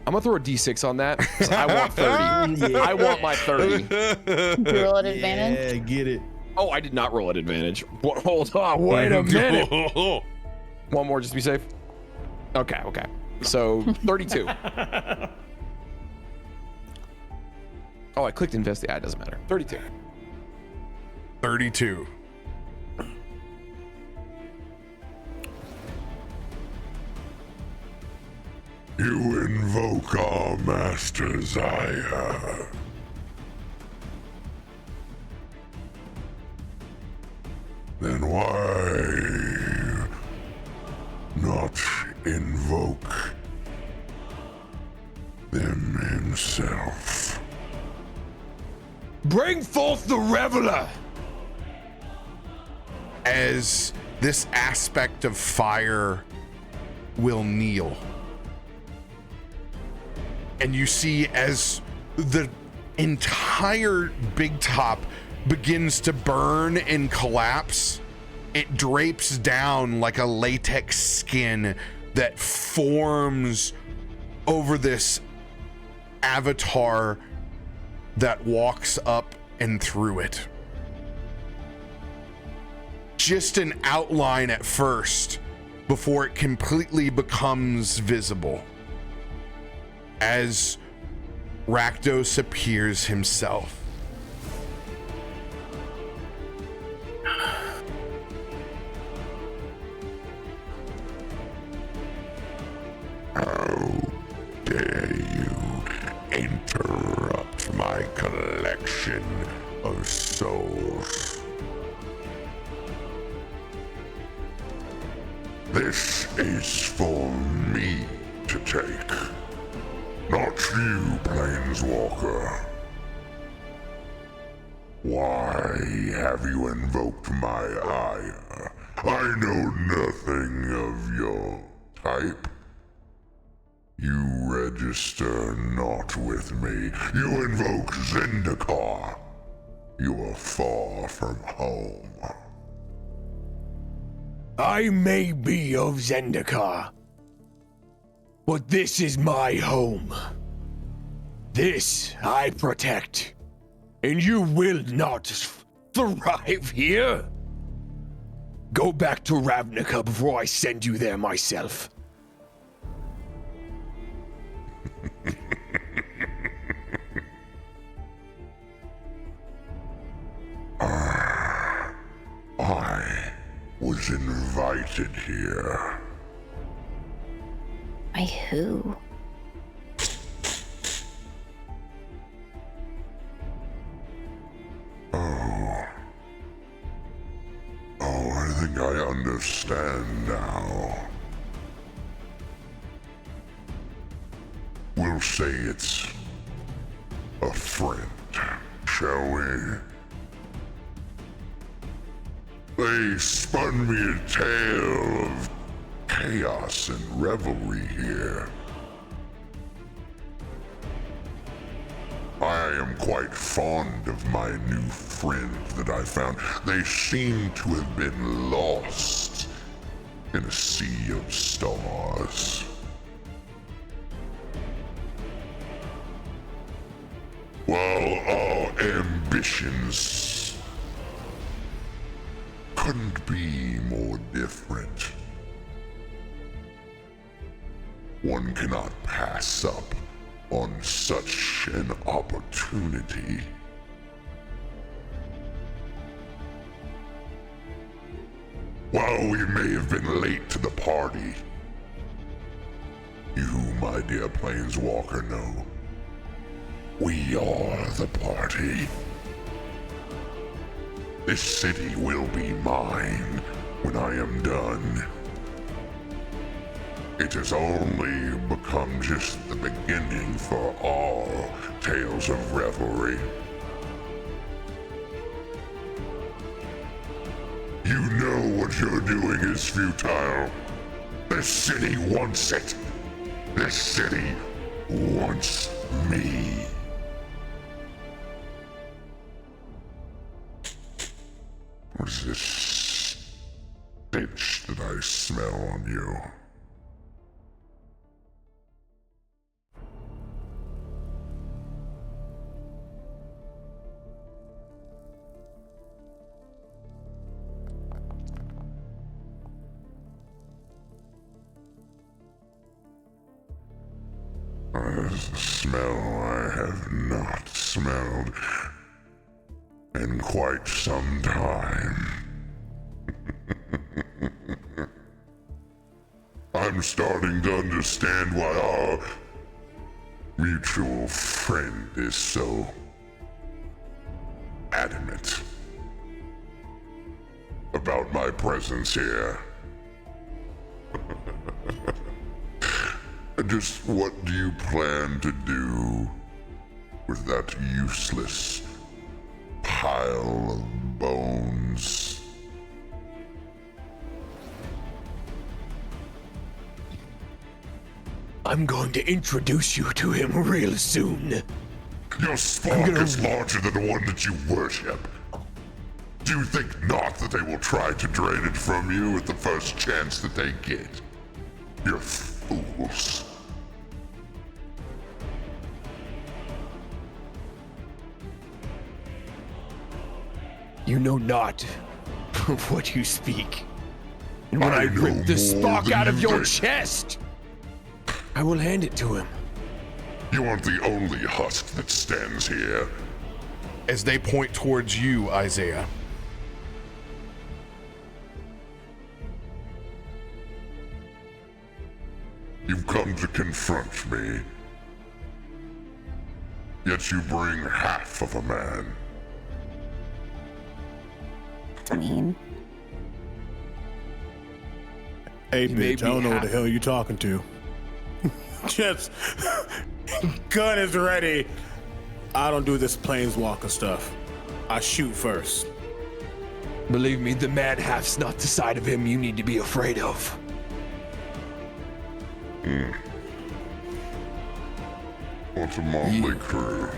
I'm gonna throw a D6 on that. 'Cause I want 30. I want my 30. You roll at advantage. Yeah, get it. Oh, I did not roll at advantage. Hold on, wait a minute. One more, just to be safe. Okay. So 32. Oh, I clicked investigate. It doesn't matter. 32. 32. You invoke our master's ire. Then why not invoke them himself? Bring forth the reveler. As this aspect of fire will kneel. And you see as the entire big top begins to burn and collapse, it drapes down like a latex skin that forms over this avatar that walks up and through it. Just an outline at first before it completely becomes visible. As Rakdos appears himself. How dare you interrupt my collection of souls? This is for me to take, not you, Planeswalker. Why have you invoked my ire? I know nothing of your type. You register not with me. You invoke Zendikar. You are far from home. I may be of Zendikar, but this is my home. This I protect, and you will not thrive here. Go back to Ravnica before I send you there myself. I was invited here. By who? I think I understand now. We'll say it's a friend, shall we? They spun me a tale of chaos and revelry here. I am quite fond of my new friend that I found. They seem to have been lost in a sea of stars. While our ambitions couldn't be more different. One cannot pass up on such an opportunity. While we may have been late to the party, you, my dear Planeswalker, know we are the party. This city will be mine when I am done. It has only become just the beginning for all tales of revelry. You know what you're doing is futile. This city wants it. This city wants me. What is this stench that I smell on you? There's a smell I have not smelled in quite some time. I'm starting to understand why our mutual friend is so adamant about my presence here. Just what do you plan to do with that useless pile of bones? I'm going to introduce you to him real soon. Your spark is larger than the one that you worship. Do you think not that they will try to drain it from you at the first chance that they get? You're fools. You know not of what you speak. And when I know rip the more spark than out of you your think. chest, I will hand it to him. You aren't the only husk that stands here. As they point towards you, Isaiah. You've come to confront me. Yet you bring half of a man. I mean, Hey, may bitch, I be don't know what the half- hell you talking to. Just, gun is ready. I don't do this planeswalker stuff. I shoot first. Believe me, the mad half's not the side of him you need to be afraid of. What a motley crew.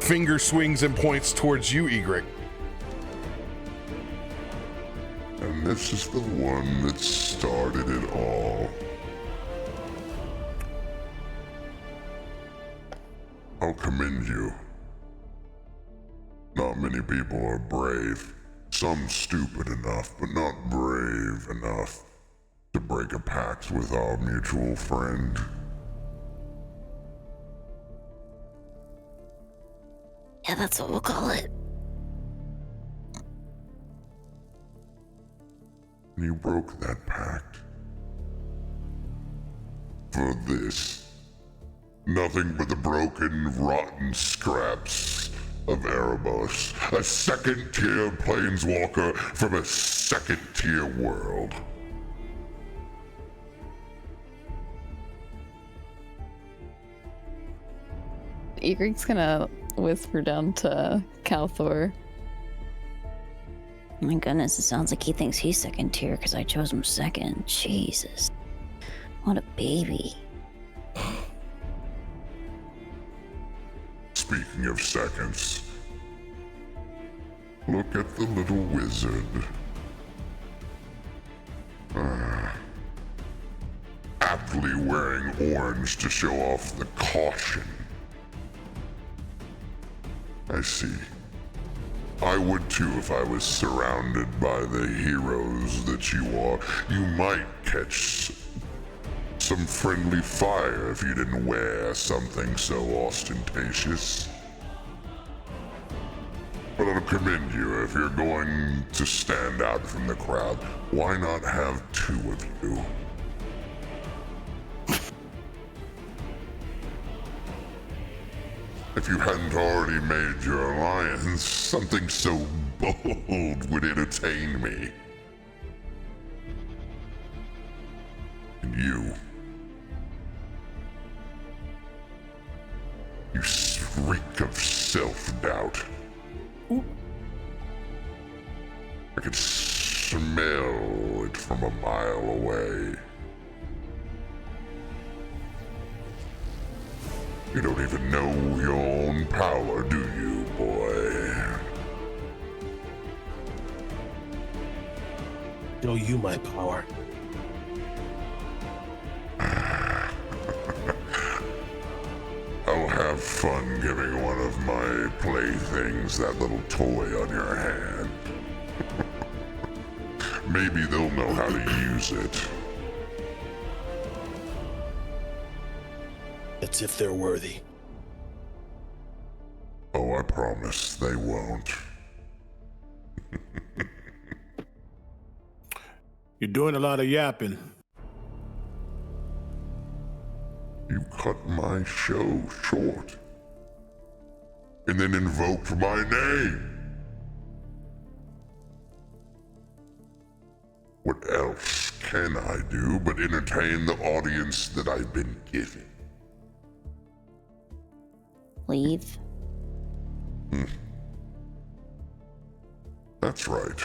Finger swings and points towards you, Egrik. And this is the one that started it all. I'll commend you. Not many people are brave. Some stupid enough, but not brave enough to break a pact with our mutual friend. yeah, that's what we'll call it. You broke that pact. For this. Nothing but the broken, rotten scraps of Erebos. A second-tier planeswalker from a second-tier world. Egrik's gonna whisper down to Kalthorr. My goodness, it sounds like he thinks he's second tier because I chose him second. Jesus. What a baby. Speaking of seconds, look at the little wizard. Aptly wearing orange to show off the caution. I see. I would too if I was surrounded by the heroes that you are. You might catch some friendly fire if you didn't wear something so ostentatious. But I'll commend you if you're going to stand out from the crowd. Why not have two of you? If you hadn't already made your alliance, something so bold would entertain me. And you reek of self-doubt. I could smell it from a mile away. You don't even know your own power, do you, boy? Show you my power. I'll have fun giving one of my playthings that little toy on your hand. Maybe they'll know how to use it. That's if they're worthy. Oh, I promise they won't. You're doing a lot of yapping. You cut my show short. And then invoked my name. What else can I do but entertain the audience that I've been given? Leave. That's right.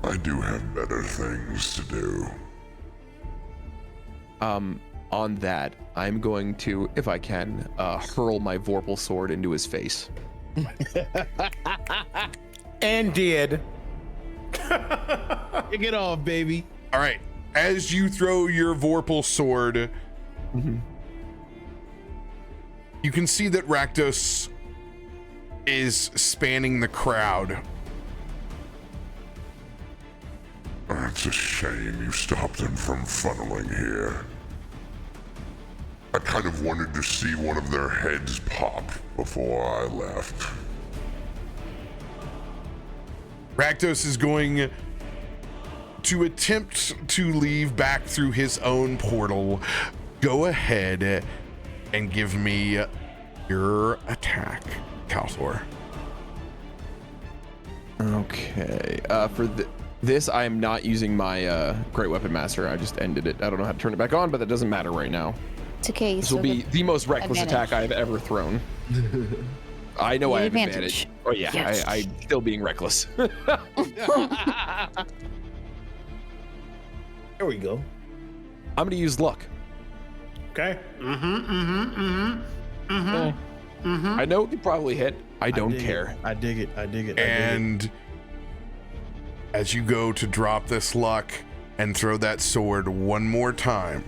I do have better things to do. On that, I'm going to, if I can, hurl my Vorpal sword into his face. And did. Kick it off, baby. All right. As you throw your Vorpal sword, you can see that Rakdos is spanning the crowd. It's a shame you stopped them from funneling here. I kind of wanted to see one of their heads pop before I left. Rakdos is going to attempt to leave back through his own portal. Go ahead and give me your attack, Kalthorr. Okay. For this, I am not using my Great Weapon Master. I just ended it. I don't know how to turn it back on, but that doesn't matter right now. It's okay. This will be the most reckless attack I've ever thrown. I know I have advantage. Oh yeah, yes. I'm still being reckless. There we go. I'm gonna use luck. Okay. I know you probably hit. I don't care. I dig it. And as you go to drop this luck and throw that sword one more time,